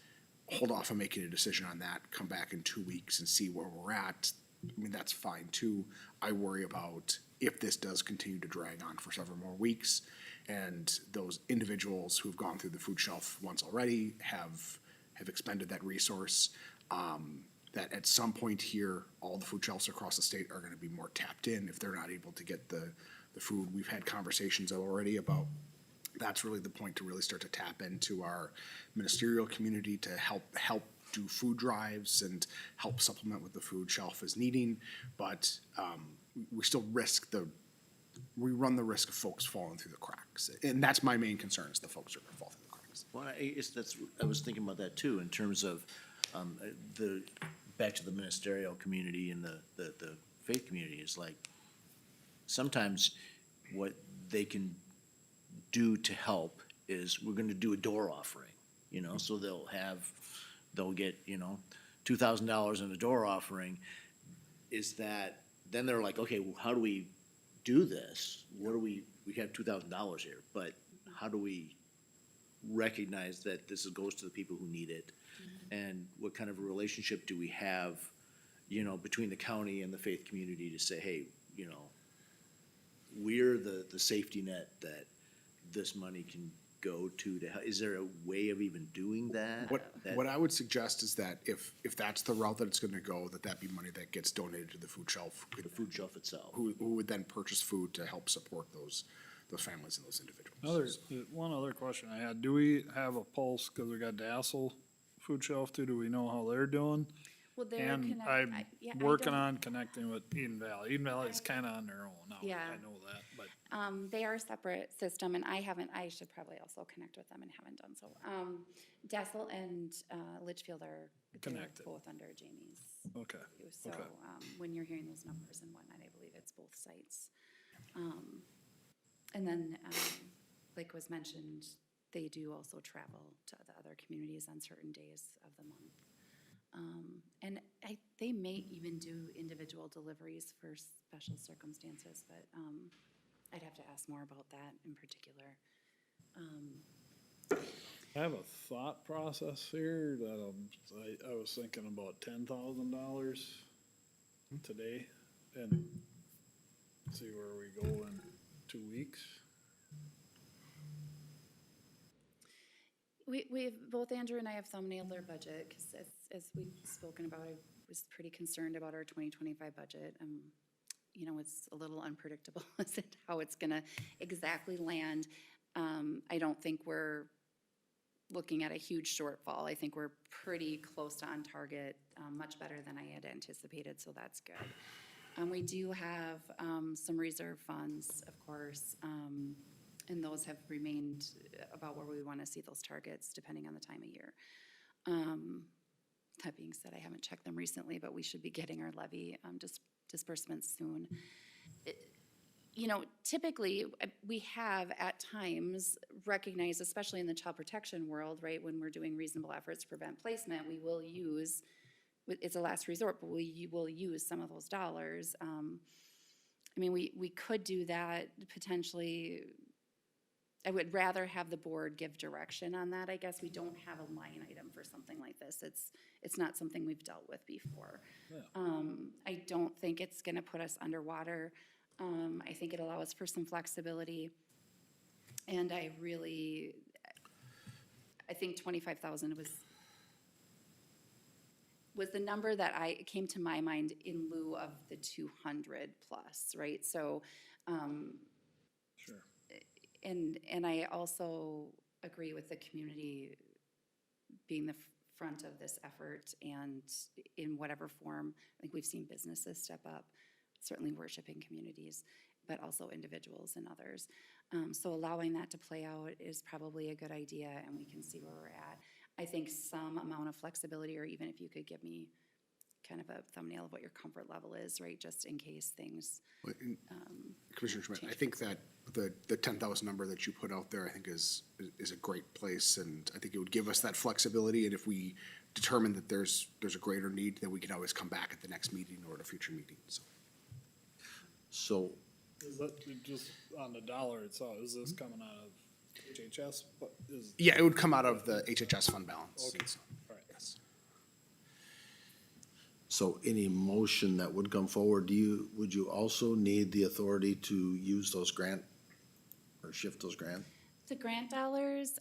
hold off on making a decision on that, come back in 2 weeks and see where we're at, I mean, that's fine too. I worry about if this does continue to drag on for several more weeks, and those individuals who've gone through the food shelf once already have expended that resource, that at some point here, all the food shelves across the state are gonna be more tapped in if they're not able to get the food. We've had conversations already about, that's really the point to really start to tap into our ministerial community to help do food drives and help supplement what the food shelf is needing. But we still we run the risk of folks falling through the cracks. And that's my main concern, is the folks are gonna fall through the cracks. Well, I was thinking about that too, in terms of, back to the ministerial community and the faith community, is like, sometimes what they can do to help is, we're gonna do a door offering, so they'll get, $2,000 in a door offering. is that, then they're like, okay, well, how do we do this? What do we have $2,000 here, but how do we recognize that this goes to the people who need it? And what kind of a relationship do we have, you know, between the county and the faith community to say, hey, you know, we're the safety net that this money can go to help? Is there a way of even doing that? What I would suggest is that if that's the route that it's gonna go, that be money that gets donated to the food shelf. The food shelf itself. Who would then purchase food to help support those families and those individuals. One other question I had, do we have a pulse, cause we got Dassel Food Shelf too, do we know how they're doing? Well, they're And I'm working on connecting with Eden Valley. Eden Valley's kinda on their own now, Yeah. I know that, but They are a separate system, and I should probably also connect with them and haven't done so. Dassel and Litchfield they're Connected. both under Jamie's okay. view. So Okay. when you're hearing those numbers and whatnot, I believe it's both sites. And then, like was mentioned, they do also travel to the other communities on certain days of the month. And they may even do individual deliveries for special circumstances, but I'd have to ask more about that in particular. I have a thought process here that I was thinking about $10,000 today and see where we go in 2 weeks. We've, both Andrew and I have thumbnailed their budget, because as we've spoken about, I was pretty concerned about our 2025 budget. You know, it's a little unpredictable as to how it's gonna exactly land. I don't think we're looking at a huge shortfall. I think we're pretty close to on target, much better than I had anticipated, so that's good. We do have some reserve funds, of course, and those have remained about where we want to see those targets, depending on the time of year. That being said, I haven't checked them recently, but we should be getting our levy disbursements soon. You know, typically, we have at times recognized, especially in the child protection world, right, when we're doing reasonable efforts to prevent placement, we will use, it's a last resort, but we will use some of those dollars. I mean, we could do that potentially. I would rather have the board give direction on that. I guess we don't have a line item for something like this. It's not something we've dealt with before. Yeah. I don't think it's gonna put us underwater. I think it allows for some flexibility. And I think 25,000 was the number that came to my mind in lieu of the 200 plus, right? So, Sure. And I also agree with the community being the front of this effort, and in whatever form. I think we've seen businesses step up, certainly worshiping communities, but also individuals and others. So allowing that to play out is probably a good idea, and we can see where we're at. I think some amount of flexibility, or even if you could give me kind of a thumbnail of what your comfort level is, right, just in case things. Commissioner Schmidt, I think that the 10,000 number that you put out there, I think is a great place, and I think it would give us that flexibility, and if we determine that there's a greater need, then we can always come back at the next meeting or at a future meeting, so. So, Is that just on the dollar itself, is this coming out of HHS? But is, Yeah, it would come out of the HHS fund balance. Okay. So, all right. yes. so any motion that would come forward, would you also need the authority to use those grant or shift those grant? The grant dollars,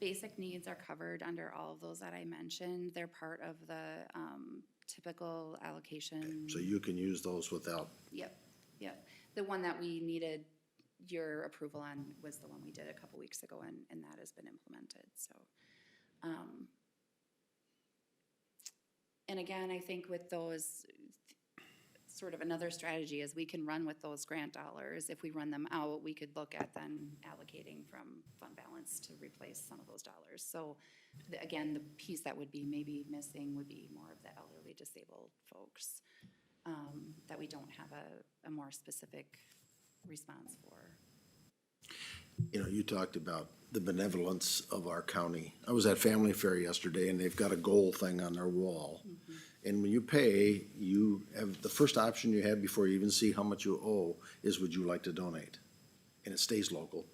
basic needs are covered under all of those that I mentioned. They're part of the typical allocation. So you can use those without, Yep. The one that we needed your approval on was the one we did a couple weeks ago, and that has been implemented, so. And again, I think with those, sort of another strategy is we can run with those grant dollars. If we run them out, we could look at then allocating from fund balance to replace some of those dollars. So, again, the piece that would be maybe missing would be more of the elderly disabled folks, that we don't have a more specific response for. You know, you talked about the benevolence of our county. I was at Family Fair yesterday and they've got a goal thing on their wall. And when you pay, you have, the first option you have before you even see how much you owe is, would you like to donate? And it stays local.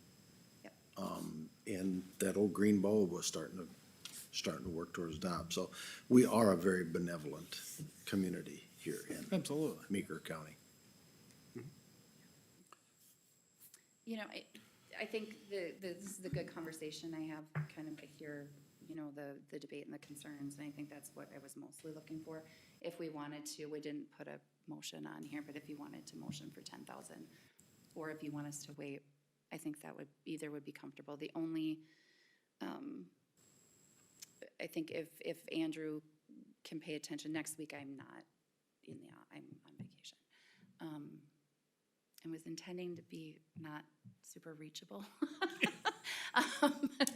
Yep. And that old green bulb was starting to work towards adopt. So we are a very benevolent community here in Absolutely. Meeker County. You know, I think this is a good conversation. I hear, you know, the debate and the concerns, and I think that's what I was mostly looking for. If we wanted to, we didn't put a motion on here, but if you wanted to motion for 10,000, or if you want us to wait, I think that either would be comfortable. The only, I think if Andrew can pay attention, next week I'm not I'm on vacation. I was intending to be not super reachable.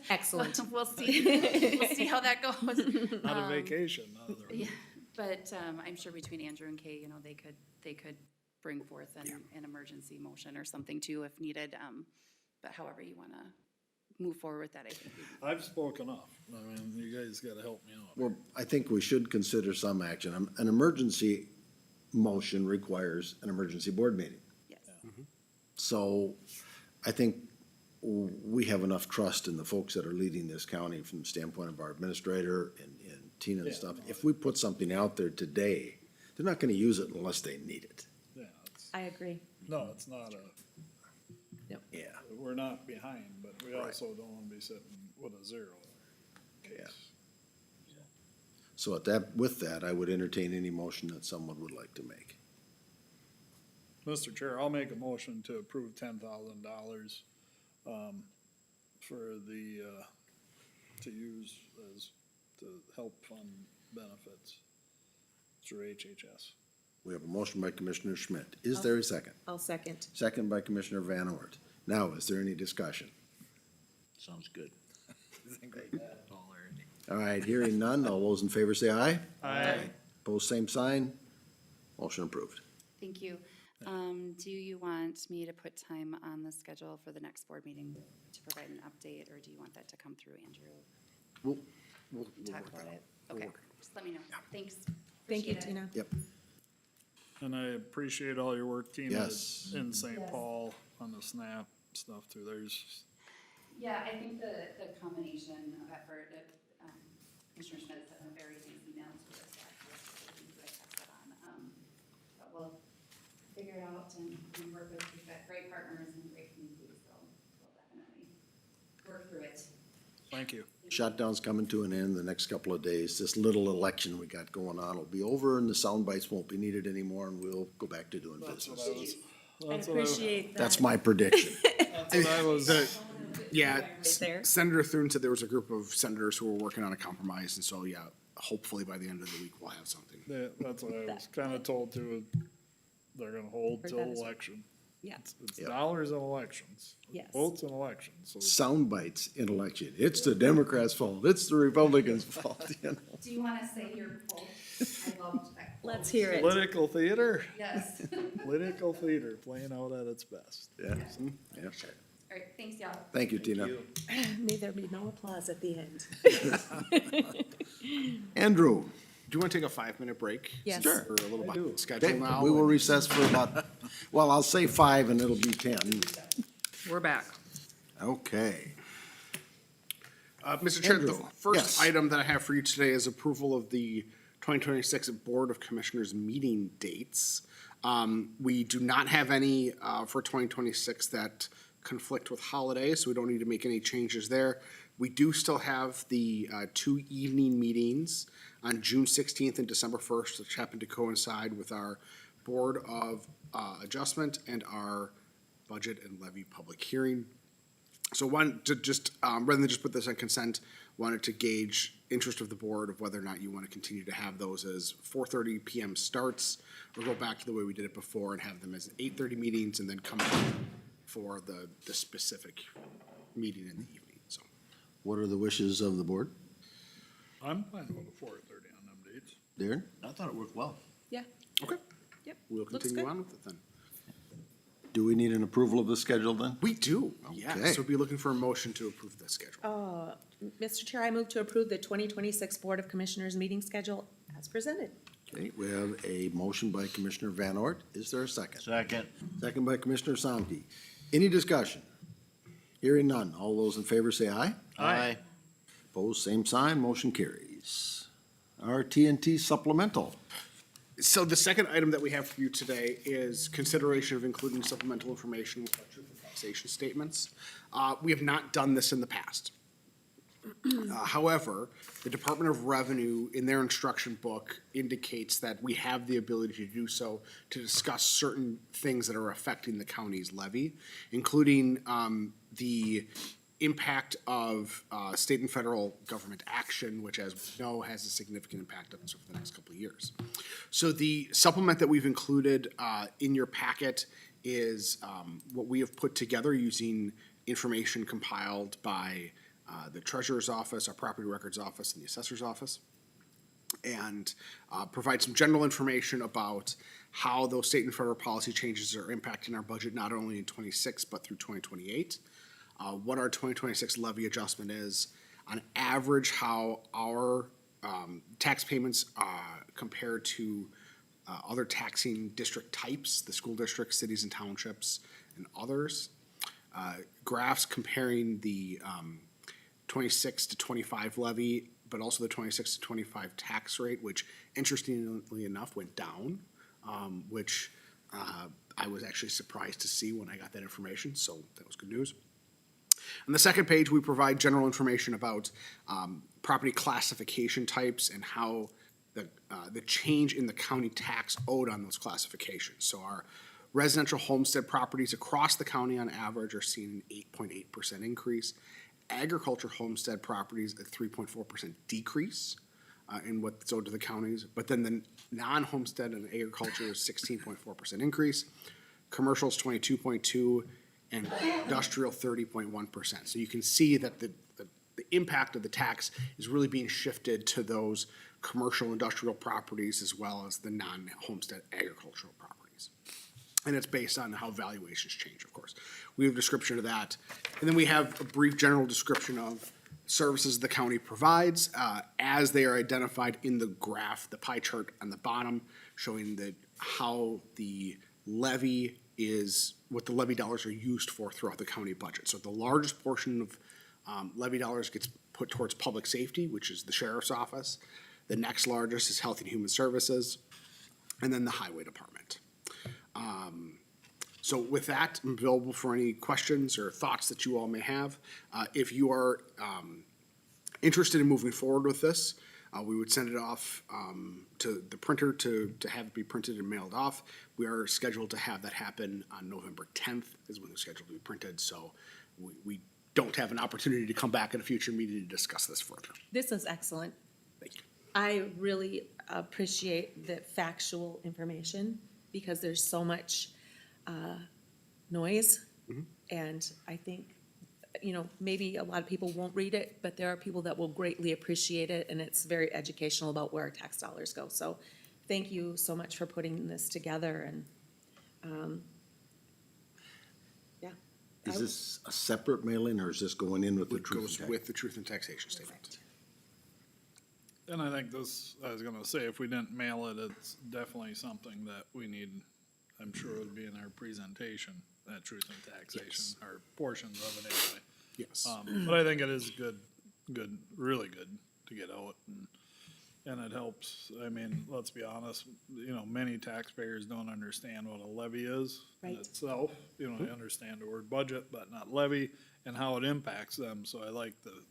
Excellent. We'll see how that goes. Not a vacation, no, Yeah, but I'm sure between Andrew and Kay, you know, they could bring forth an emergency motion or something too if needed. But however you want to move forward with that, I think. I've spoken up. I mean, you guys gotta help me out. Well, I think we should consider some action. An emergency motion requires an emergency board meeting. Yes. So I think we have enough trust in the folks that are leading this county from the standpoint of our administrator and Tina and Yeah, stuff. no, If we put something out there today, they're not gonna use it unless they need it. Yeah, it's, I agree. no, it's not Yeah. we're not behind, but we Right. also don't wanna be sitting with a zero case. Yeah. So with that, I would entertain any motion that someone would like to make. Mr. Chair, I'll make a motion to approve $10,000, for the, to use to help fund benefits through HHS. We have a motion by Commissioner Schmidt. Is there a second? I'll second. Second by Commissioner Van Ort. Now, is there any discussion? Sounds good. All right, hearing none. All those in favor say aye. Aye. Opposed, same sign. Motion approved. Thank you. Do you want me to put time on the schedule for the next board meeting to provide an update, or do you want that to come through Andrew? We'll Talk work about that out. it? We'll Okay, work just let me know. Thanks. Thank you, Appreciate it. Tina. Yep. And I appreciate all your work, Tina, Yes. in St. Paul on the SNAP stuff too. There's, Yeah, I think the combination of effort, Commissioner Schmidt sent a very nice email to the staff, so I think I passed that on. But we'll figure it out and work with, we've got great partners and great communities, so we'll definitely work through it. thank you. Shutdown's coming to an end the next couple of days. This little election we got going on will be over and the sound bites won't be needed anymore and we'll go back to doing That's what business. I appreciate that. That's my prediction. That's what I was, Yeah, there. Senator Thune said there was a group of senators who were working on a compromise, and so, yeah, hopefully by the end of the week, we'll have something. yeah, that's what I was kinda told too. They're gonna hold Heard till that as well. election. Yeah, It's Yep. dollars in elections. Yes. Votes in elections, so. Sound bites in election. It's the Democrats' fault. It's the Republicans' fault, you know? Do you want to say your quote? I loved that quote. let's hear it. Political theater, Yes. political theater playing out at its best. Yeah. Yeah. All right, thanks, y'all. Thank you, Tina. May there be no applause at the end. Andrew? Do you want to take a 5-minute break? Yes. Sure. We're a little I do. behind schedule Okay, now. we will and- recess for about, well, I'll say 5 and it'll be 10. We're back. Okay. Mr. Chair, the Andrew, first yes. item that I have for you today is approval of the 2026 Board of Commissioners meeting dates. We do not have any for 2026 that conflict with holidays, so we don't need to make any changes there. We do still have the 2 evening meetings on June 16th and December 1st, which happen to coincide with our Board of Adjustment and our Budget and Levy public hearing. So one, to just, rather than just put this on consent, wanted to gauge interest of the board of whether or not you want to continue to have those as 4:30 PM starts, or go back to the way we did it before and have them as 8:30 meetings and then come back for the specific meeting in the evening, so. What are the wishes of the board? I'm fine with the 4:30 on them dates. Darren? I thought it worked well. Yeah, Okay. yep. We'll Looks continue good. on with it then. Do we need an approval of the schedule then? We do, yes. Okay. So we'll be looking for a motion to approve the schedule. Mr. Chair, I move to approve the 2026 Board of Commissioners meeting schedule as presented. Okay, we have a motion by Commissioner Van Ort. Is there a second? Second. Second by Commissioner Samke. Any discussion? Hearing none. All those in favor say aye. Aye. Opposed, same sign. Motion carries. RT&T supplemental. So the second item that we have for you today is consideration of including supplemental information with our truth and taxation statements. We have not done this in the past. However, the Department of Revenue, in their instruction book, indicates that we have the ability to do so to discuss certain things that are affecting the county's levy, including the impact of state and federal government action, which, as we know, has a significant impact on us over the next couple of years. So the supplement that we've included in your packet is what we have put together using information compiled by the Treasurer's Office, our Property Records Office, and the Assessor's Office, and provide some general information about how those state and federal policy changes are impacting our budget, not only in '26, but through 2028. What our 2026 levy adjustment is, on average, how our tax payments compare to other taxing district types, the school districts, cities and townships, and others. Graphs comparing the 26 to 25 levy, but also the 26 to 25 tax rate, which interestingly enough went down, which I was actually surprised to see when I got that information, so that was good news. On the second page, we provide general information about property classification types and how the change in the county tax owed on those classifications. So our residential homestead properties across the county on average are seeing an 8.8% increase. Agriculture homestead properties a 3.4% decrease in what's owed to the counties. But then the non-homestead and agriculture is 16.4% increase. Commercial is 22.2%. And industrial 30.1%. So you can see that the impact of the tax is really being shifted to those commercial industrial properties as well as the non-homestead agricultural properties. And it's based on how valuations change, of course. We have a description of that. And then we have a brief general description of services the county provides as they are identified in the graph, the pie chart on the bottom, showing how the levy is, what the levy dollars are used for throughout the county budget. So the largest portion of levy dollars gets put towards public safety, which is the sheriff's office. The next largest is health and human services, and then the highway department. So with that, I'm available for any questions or thoughts that you all may have. If you are interested in moving forward with this, we would send it off to the printer to have it be printed and mailed off. We are scheduled to have that happen on November 10th is when it's scheduled to be printed. So we don't have an opportunity to come back at a future meeting to discuss this further. This is excellent. Thank you. I really appreciate the factual information because there's so much noise. And I think, maybe a lot of people won't read it, but there are people that will greatly appreciate it, and it's very educational about where our tax dollars go. So thank you so much for putting this together, and, yeah. Is this a separate mailing or is this going in with the It truth? goes with the truth and taxation statement. And I think I was gonna say, if we didn't mail it, it's definitely something that we need, I'm sure it would be in our presentation, that truth and taxation, or portions of it anyway. Yes. But I think it is good, really good to get out, and it helps. I mean, let's be honest, many taxpayers don't understand what a levy is in Right. itself. They understand the word budget, but not levy, and how it impacts them. So I like the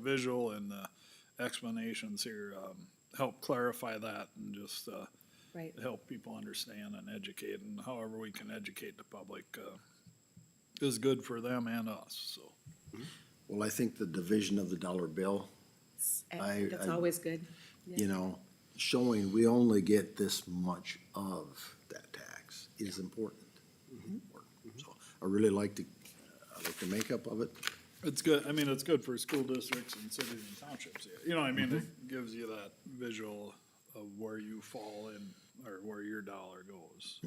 visual and the explanations here, help clarify that and just, Right. help people understand and educate, and however we can educate the public, is good for them and us, so. Well, I think the division of the dollar bill, That's always good. showing we only get this much of that tax is important. So I really like the makeup of it. It's good, I mean, it's good for school districts and cities and townships, it gives you that visual of where you fall in, or where your dollar goes.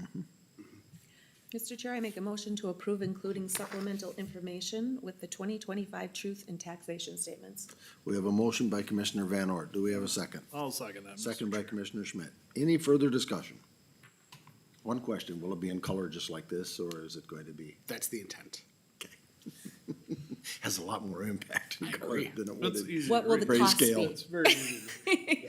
Mr. Chair, I make a motion to approve including supplemental information with the 2025 truth and taxation statements. We have a motion by Commissioner Van Ort. Do we have a second? I'll second that, Mr. Second by Chair. Commissioner Schmidt. Any further discussion? One question, will it be in color just like this, or is it going to be? That's the intent. Has a lot more impact in color agree. than it would It's in easy What to will the read. cost Grayscale. be? It's very easy.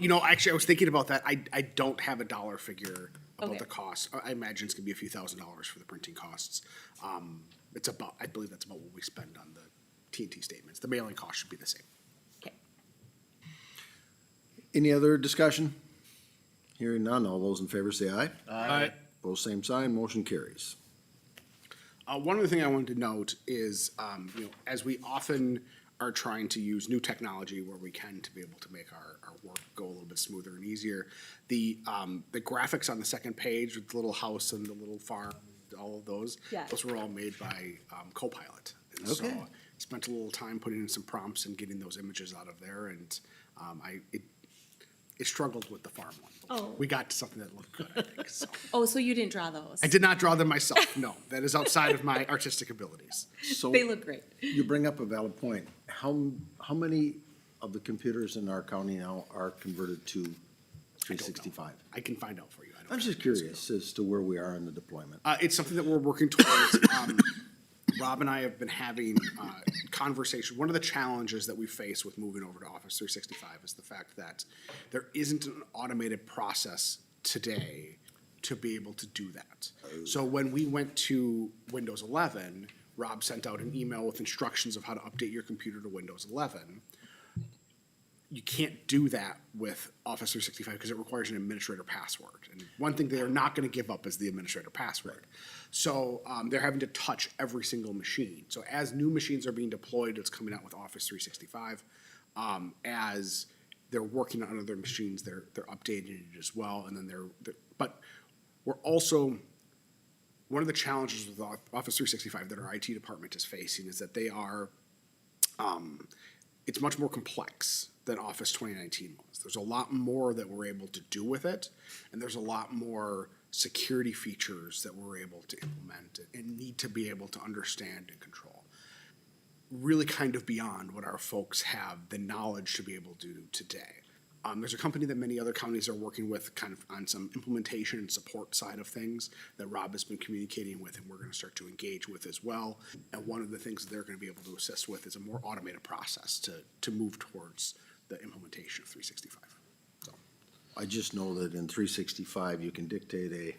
You know, actually, I was thinking about that. I don't have a dollar figure about Okay. the cost. I imagine it's gonna be a few $1,000s for the printing costs. It's about, I believe that's about what we spend on the TNT statements. The mailing cost should be the same. Okay. Any other discussion? Hearing none, all those in favor say aye. Aye. Both same sign, motion carries. One other thing I wanted to note is, you know, as we often are trying to use new technology where we can to be able to make our work go a little bit smoother and easier, the graphics on the second page with the little house and the little farm, all of those, Yeah. those were all made by Copilot. And Okay. so spent a little time putting in some prompts and getting those images out of there, and it struggled with the farm one. Oh. We got to something that looked good, I think, so. Oh, so you didn't draw those? I did not draw them myself, no. That is outside of my artistic abilities. So They look great. you bring up a valid point. How many of the computers in our county now are converted to 365? I can find out for you. I don't I'm have just it. curious as to where we are in the deployment. It's something that we're working towards. Rob and I have been having conversation. One of the challenges that we face with moving over to Office 365 is the fact that there isn't an automated process today to be able to do that. So when we went to Windows 11, Rob sent out an email with instructions of how to update your computer to Windows 11. You can't do that with Office 365 because it requires an administrator password. And one thing they are not going to give up is the administrator password. So they're having to touch every single machine. So as new machines are being deployed, it's coming out with Office 365. As they're working on other machines, they're updating it as well. And then but we're also, one of the challenges with Office 365 that our IT department is facing is that they are, it's much more complex than Office 2019 was. There's a lot more that we're able to do with it, and there's a lot more security features that we're able to implement and need to be able to understand and control. Really kind of beyond what our folks have the knowledge to be able to do today. There's a company that many other counties are working with kind of on some implementation and support side of things that Rob has been communicating with, and we're gonna start to engage with as well. And one of the things that they're gonna be able to assist with is a more automated process to move towards the implementation of 365. So, I just know that in 365, you can dictate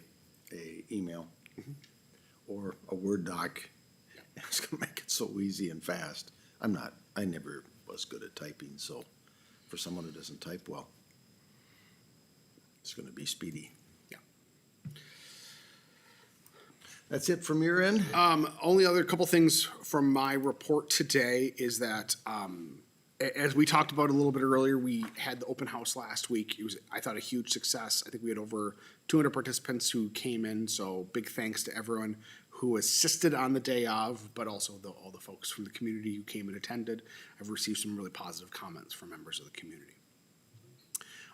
a email or a Word doc. It's gonna make it so easy and fast. I never was good at typing, so for someone who doesn't type well, it's gonna be speedy. yeah. That's it from your end? Only other couple things from my report today is that, as we talked about a little bit earlier, we had the open house last week. It was, I thought, a huge success. I think we had over 200 participants who came in, so big thanks to everyone who assisted on the day of, but also all the folks from the community who came and attended. I've received some really positive comments from members of the community.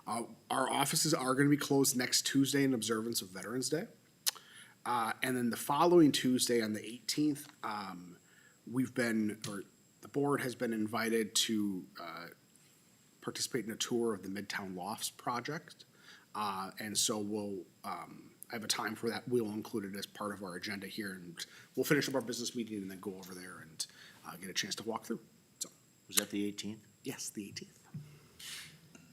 Our offices are gonna be closed next Tuesday in observance of Veterans Day. And then the following Tuesday on the 18th, the board has been invited to participate in a tour of the Midtown Lofts project. And so I have a time for that. We'll include it as part of our agenda here, and we'll finish up our business meeting and then go over there and get a chance to walk through. So, Was that the 18th? yes, the 18th.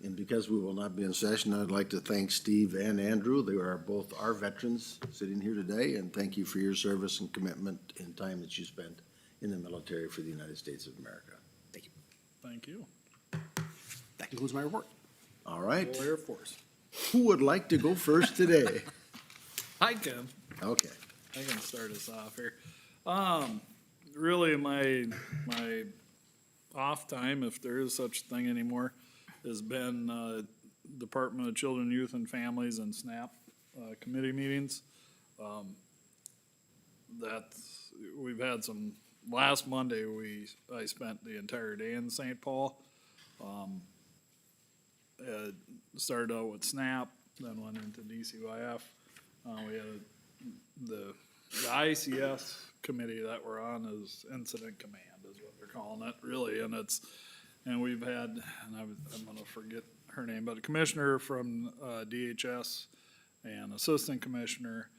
And because we will not be in session, I'd like to thank Steve and Andrew. They are both our veterans sitting here today, and thank you for your service and commitment and time that you spent in the military for the United States of America. Thank you. Thank you. That concludes my report. All right. Full Air Force. Who would like to go first today? I can. Okay. I can start us off here. Really, my off time, if there is such a thing anymore, has been Department of Children, Youth, and Families and SNAP committee meetings. We've had some. Last Monday, I spent the entire day in St. Paul. Started out with SNAP, then went into DCYF. We had the ICS committee that we're on is Incident Command is what they're calling it, really, and we've had, and I'm gonna forget her name, but a commissioner from, DHS and assistant commissioner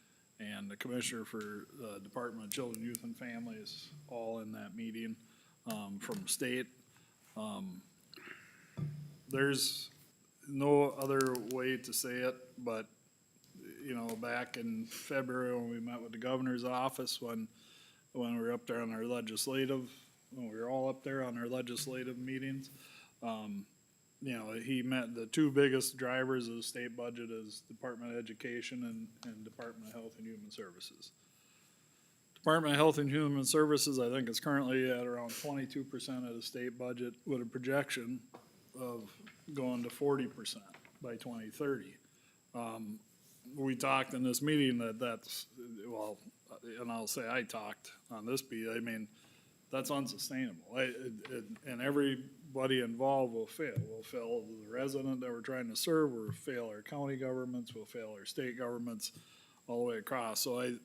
and the commissioner for, Department of Children, Youth and Families, all in that meeting, from state. There's no other way to say it, but, you know, back in February when we met with the governor's office, when we were up there on our legislative, when we were all up there on our legislative meetings, you know, he met the two biggest drivers of the state budget is Department of Education and Department of Health and Human Services. Department of Health and Human Services, I think, is currently at around 22% of the state budget with a projection of going to 40% by 2030. We talked in this meeting that's, well, and I'll say I talked on this beat, I mean, that's unsustainable. And everybody involved will fail. We'll fail the resident that we're trying to serve, we'll fail our county governments, we'll fail our state governments all the way across. So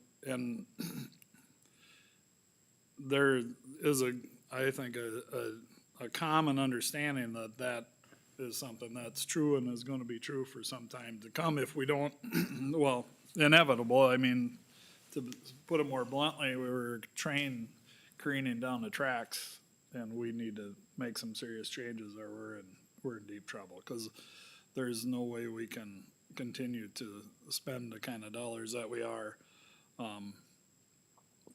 there is I think a common understanding that is something that's true and is gonna be true for some time to come if we don't, well, inevitable. I mean, to put it more bluntly, we were train careening down the tracks and we need to make some serious changes or we're in deep trouble, cause there's no way we can continue to spend the kind of dollars that we are.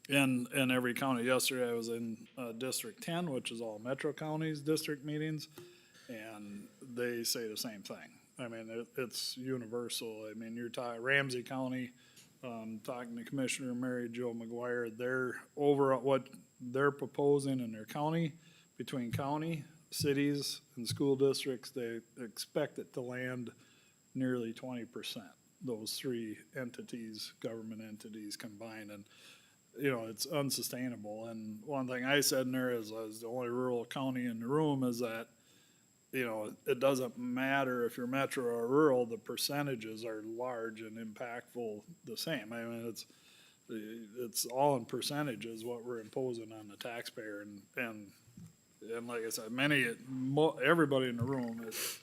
In every county. Yesterday I was in, District 10, which is all metro counties district meetings, and they say the same thing. I mean, it's universal. I mean, you're talking Ramsey County, talking to Commissioner Mary Jo McGuire, they're over what they're proposing in their county, between county, cities, and school districts, they expect it to land nearly 20%, those three entities, government entities combined, and you know, it's unsustainable. And one thing I said in there is the only rural county in the room is that, you know, it doesn't matter if you're metro or rural, the percentages are large and impactful the same. I mean, it's all in percentages what we're imposing on the taxpayer, and like I said, everybody in the room is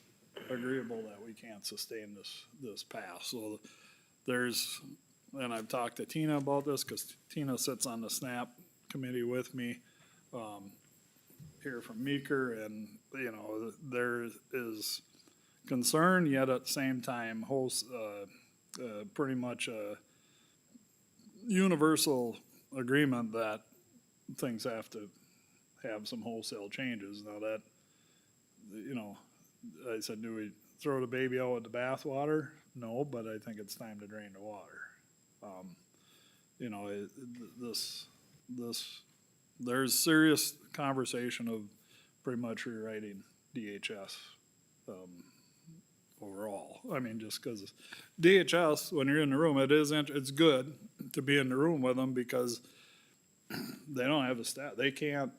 agreeable that we can't sustain this path. So and I've talked to Tina about this, cause Tina sits on the SNAP committee with me, here from Meeker, and, you know, there is concern, yet at the same time, pretty much a universal agreement that things have to have some wholesale changes. Now that, you know, I said, do we throw the baby out with the bathwater? No, but I think it's time to drain the water. You know, there's serious conversation of pretty much rewriting DHS, overall. I mean, just cause DHS, when you're in the room, it's good to be in the room with them because they don't have the staff. They can't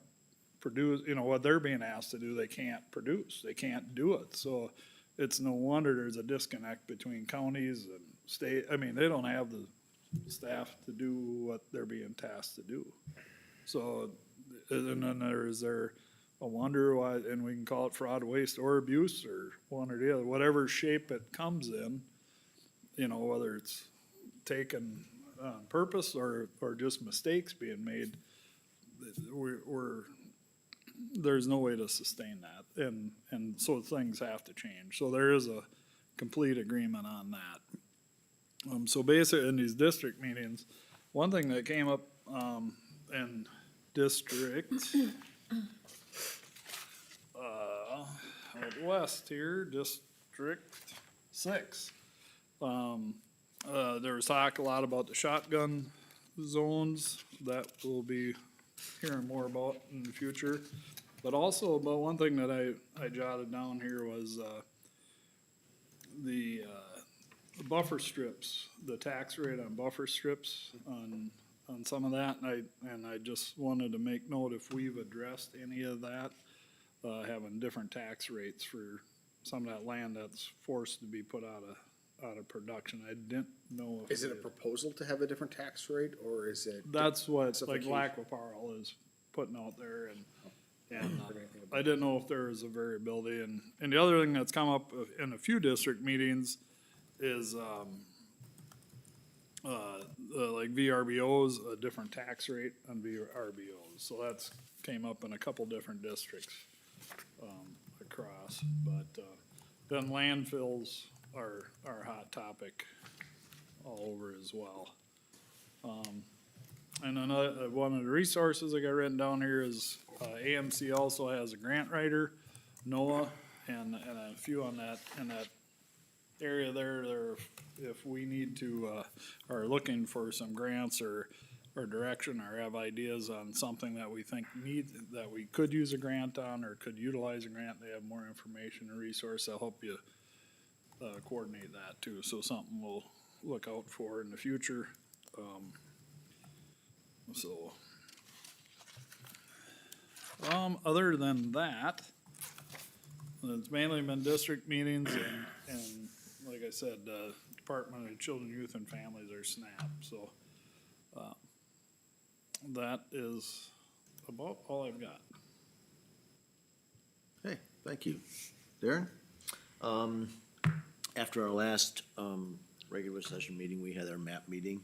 produce, you know, what they're being asked to do, they can't produce, they can't do it. So it's no wonder there's a disconnect between counties and state. I mean, they don't have the staff to do what they're being tasked to do. So, and then there's a wonder why, and we can call it fraud, waste, or abuse, or one or the other, whatever shape it comes in, you know, whether it's taken on purpose or just mistakes being made, there's no way to sustain that, and so things have to change. So there is a complete agreement on that. So basically, in these district meetings, one thing that came up, in District, out west here, District 6, there was talk a lot about the shotgun zones that we'll be hearing more about in the future. But also about one thing that I jotted down here was, the buffer strips, the tax rate on buffer strips on some of that, and I just wanted to make note if we've addressed any of that, having different tax rates for some of that land that's forced to be put out out of production. I didn't know. if Is it a they- proposal to have a different tax rate, or is it? That's what, like, Simplification. Laquaparle is putting out there, and I didn't know if there was a variability, and the other thing that's come up in a few district meetings is, like VRBOs, a different tax rate on VRBOs, so that's came up in a couple different districts, across, but, then landfills are a hot topic all over as well. And another, one of the resources I got written down here is, AMC also has a grant writer, Noah, and a few on that, in that area there, if we need to, are looking for some grants or direction, or have ideas on something that we think that we could use a grant on, or could utilize a grant, they have more information and resource, they'll help you, coordinate that too, so something we'll look out for in the future. So, other than that, it's mainly been district meetings and like I said, Department of Children, Youth and Families are SNAP, so, that is about all I've got. Hey, thank you. Darren? After our last regular session meeting, we had our MAP meeting,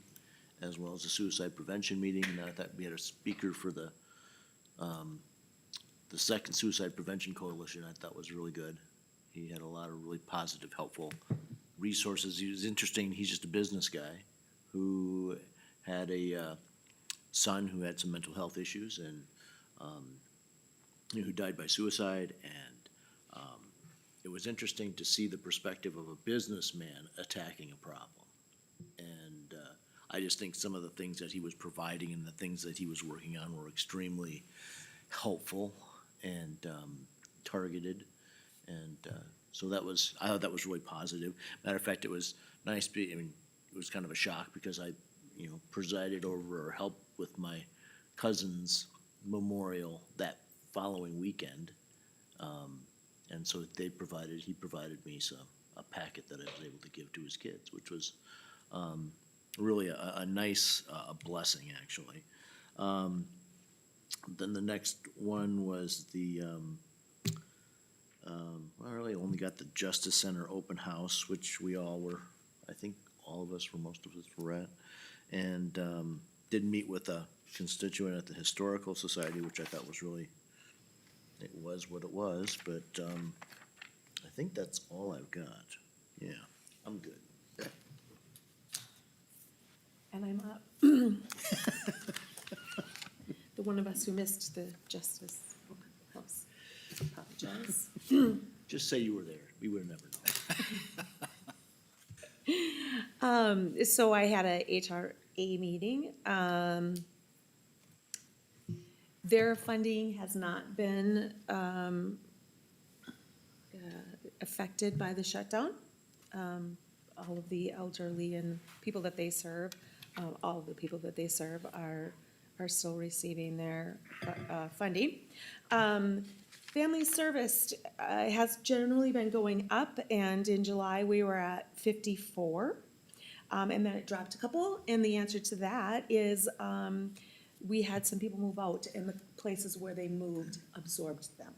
as well as a suicide prevention meeting, and I thought we had a speaker for the second Suicide Prevention Coalition. I thought was really good. He had a lot of really positive, helpful resources. He was interesting. He's just a business guy who had a son who had some mental health issues and who died by suicide, and it was interesting to see the perspective of a businessman attacking a problem. And I just think some of the things that he was providing and the things that he was working on were extremely helpful and targeted. And so I thought that was really positive. Matter of fact, it was nice, it was kind of a shock because I, presided over or helped with my cousin's memorial that following weekend. And so he provided me a packet that I was able to give to his kids, which was really a nice blessing, actually. Then the next one was I really only got the Justice Center open house, which we all were, I think most of us were at. And did meet with a constituent at the Historical Society, which I thought was really, it was what it was, but I think that's all I've got. Yeah, I'm good. And I'm up. The one of us who missed the Justice House. Apologize. Just say you were there. We would have never known. So I had a HRA meeting. Their funding has not been affected by the shutdown. All of the elderly and people that they serve, all of the people that they serve are still receiving their funding. Family service has generally been going up, and in July we were at 54. And then it dropped a couple, and the answer to that is we had some people move out, and the places where they moved absorbed them.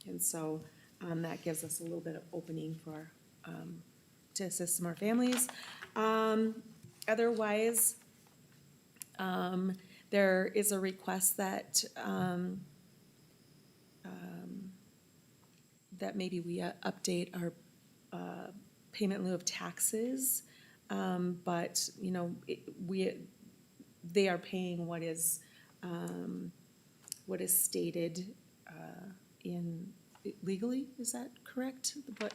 And so that gives us a little bit of opening for to assist more families. Otherwise, there is a request that that maybe we update our payment in lieu of taxes. But, they are paying what is stated in legally, is that correct? But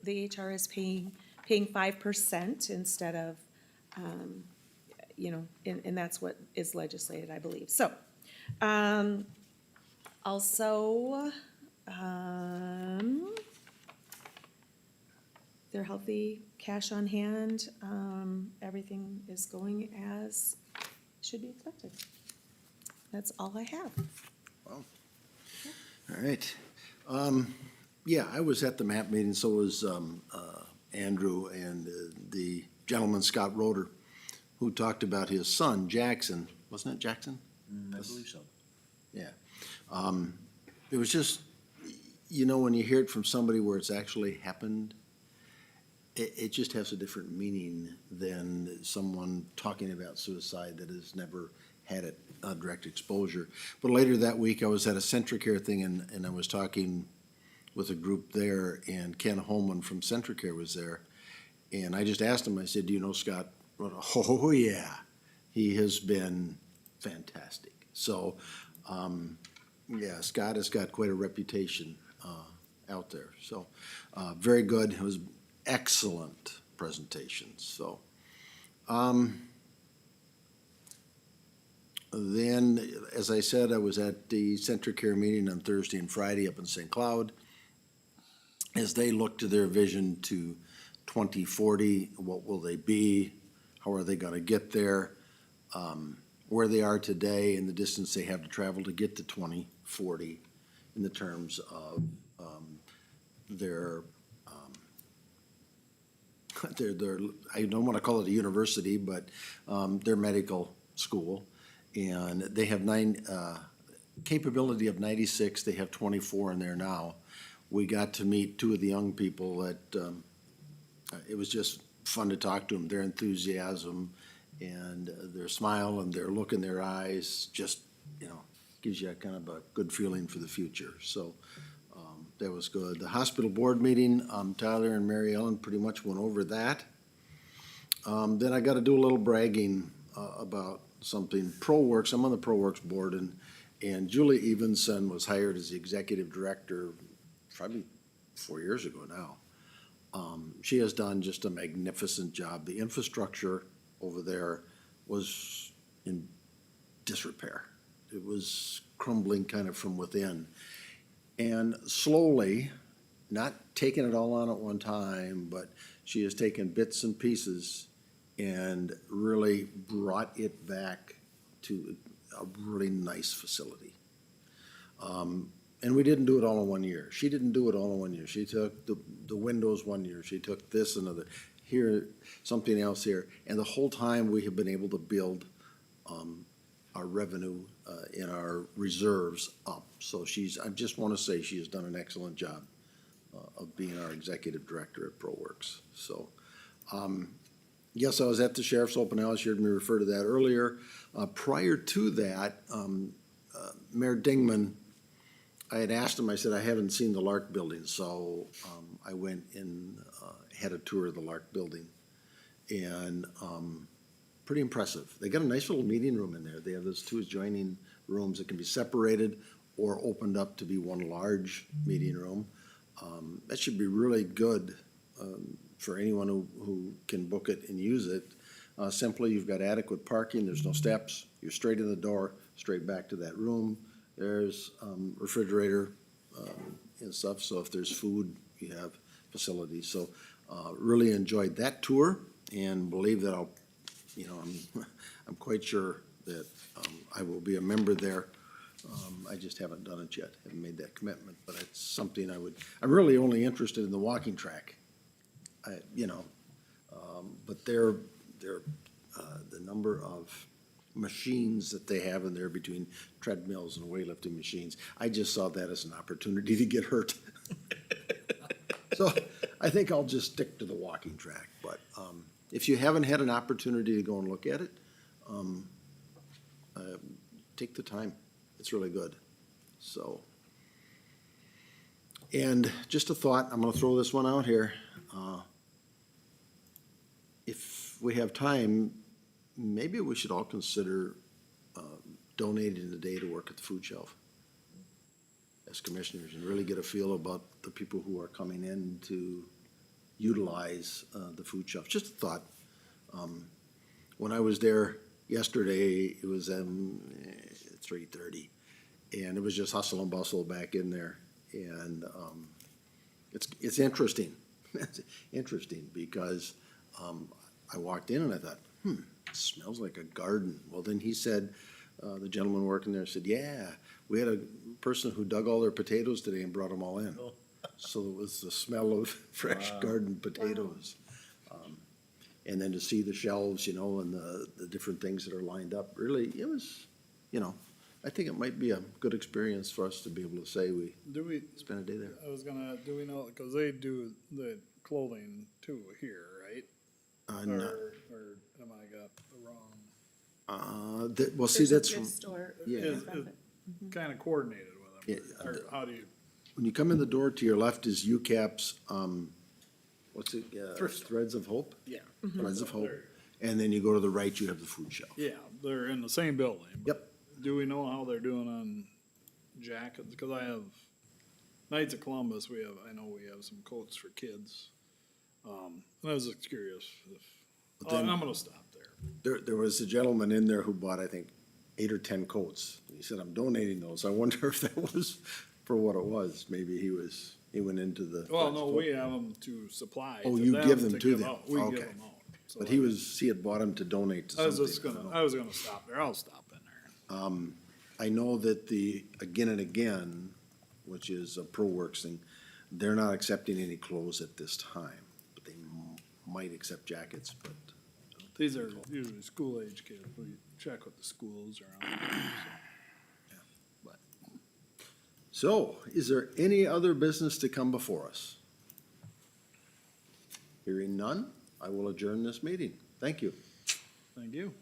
the HR is paying 5% instead of, and that's what is legislated, I believe. So, also, they're healthy, cash on hand, everything is going as should be expected. That's all I have. Wow. All right. Yeah, I was at the MAP meeting, so was Andrew and the gentleman, Scott Roeder, who talked about his son, Jackson, wasn't it Jackson? I believe so. Yeah. It was just, you know, when you hear it from somebody where it's actually happened, it just has a different meaning than someone talking about suicide that has never had it, direct exposure. But later that week, I was at a Centricare thing and I was talking with a group there, and Ken Holman from Centricare was there. And I just asked him, I said, do you know Scott? Oh, yeah. He has been fantastic. So, yeah, Scott has got quite a reputation out there. So, very good. It was excellent presentation. So, then, as I said, I was at the Centricare meeting on Thursday and Friday up in St. Cloud. As they look to their vision to 2040, what will they be? How are they going to get there? Where they are today and the distance they have to travel to get to 2040 in the terms of their, I don't want to call it a university, but their medical school. And they have capability of 96, they have 24 in there now. We got to meet two of the young people that, it was just fun to talk to them, their enthusiasm and their smile and their look in their eyes, just, you know, gives you a kind of a good feeling for the future. So, that was good. The hospital board meeting, Tyler and Mary Ellen pretty much went over that. Then I got to do a little bragging about something. ProWorks, I'm on the ProWorks board, and Julie Evenson was hired as the executive director probably 4 years ago now. She has done just a magnificent job. The infrastructure over there was in disrepair. It was crumbling kind of from within. And slowly, not taking it all on at one time, but she has taken bits and pieces and really brought it back to a really nice facility. And we didn't do it all in 1 year. She didn't do it all in 1 year. She took the windows 1 year. She took this another, here, something else here. And the whole time we have been able to build our revenue in our reserves up. So I just want to say she has done an excellent job of being our executive director at ProWorks. So, yes, I was at the Sheriff's Open House. You heard me refer to that earlier. Prior to that, Mayor Dingman, I had asked him, I said, I haven't seen the Lark building, so I went and had a tour of the Lark building. And pretty impressive. They got a nice little meeting room in there. They have those two adjoining rooms that can be separated or opened up to be one large meeting room. That should be really good for anyone who can book it and use it. Simply, you've got adequate parking, there's no steps, you're straight in the door, straight back to that room. There's refrigerator and stuff, so if there's food, you have facilities. So really enjoyed that tour and believe that I'm quite sure that I will be a member there. I just haven't done it yet, haven't made that commitment, but it's something I'm really only interested in the walking track. But the number of machines that they have in there between treadmills and weightlifting machines, I just saw that as an opportunity to get hurt. So I think I'll just stick to the walking track, but if you haven't had an opportunity to go and look at it, take the time. It's really good. So, and just a thought, I'm gonna throw this one out here. If we have time, maybe we should all consider donating a day to work at the food shelf as commissioners and really get a feel about the people who are coming in to utilize the food shelf. Just a thought. When I was there yesterday, it was 3:30, and it was just hustle and bustle back in there. And it's interesting. It's interesting because I walked in and I thought, it smells like a garden. Well, then he said, the gentleman working there said, yeah, we had a person who dug all their potatoes today and brought them all in. So it was the smell of fresh garden potatoes. And then to see the shelves, you know, and the different things that are lined up, really, it was, you know, I think it might be a good experience for us to be able to say we Do we, spent a day there. I was gonna, do we know, cause they do the clothing too here, right? No. Or am I got the wrong? Well, see, There's a that's, thrift store yeah. Is kinda coordinated with them, Yeah, or how do you? when you come in the door, to your left is UCAP's, what's it, Thrift store. Threads of Hope? Yeah. Threads of Hope. And then you go to the right, you have the food shelf. Yeah, they're in the same building. but Yep. Do we know how they're doing on jackets? Cause I have Knights of Columbus, I know we have some coats for kids. I was just curious if, then- I'm gonna stop there. There was a gentleman in there who bought, I think, 8 or 10 coats. He said, I'm donating those. I wonder if that was for what it was. Maybe he went into the. Well, no, we have them to supply. Oh, you give them to them. out. We give Okay. them out. So But he had bought them to donate to I was something. just I don't gonna, know. I was gonna stop there. I'll stop in there. I know that Again and Again, which is a ProWorks thing, they're not accepting any clothes at this time, but they might accept jackets, but. These are usually school-age kids. We check with the schools around. But So, is there any other business to come before us? Hearing none, I will adjourn this meeting. Thank you. thank you.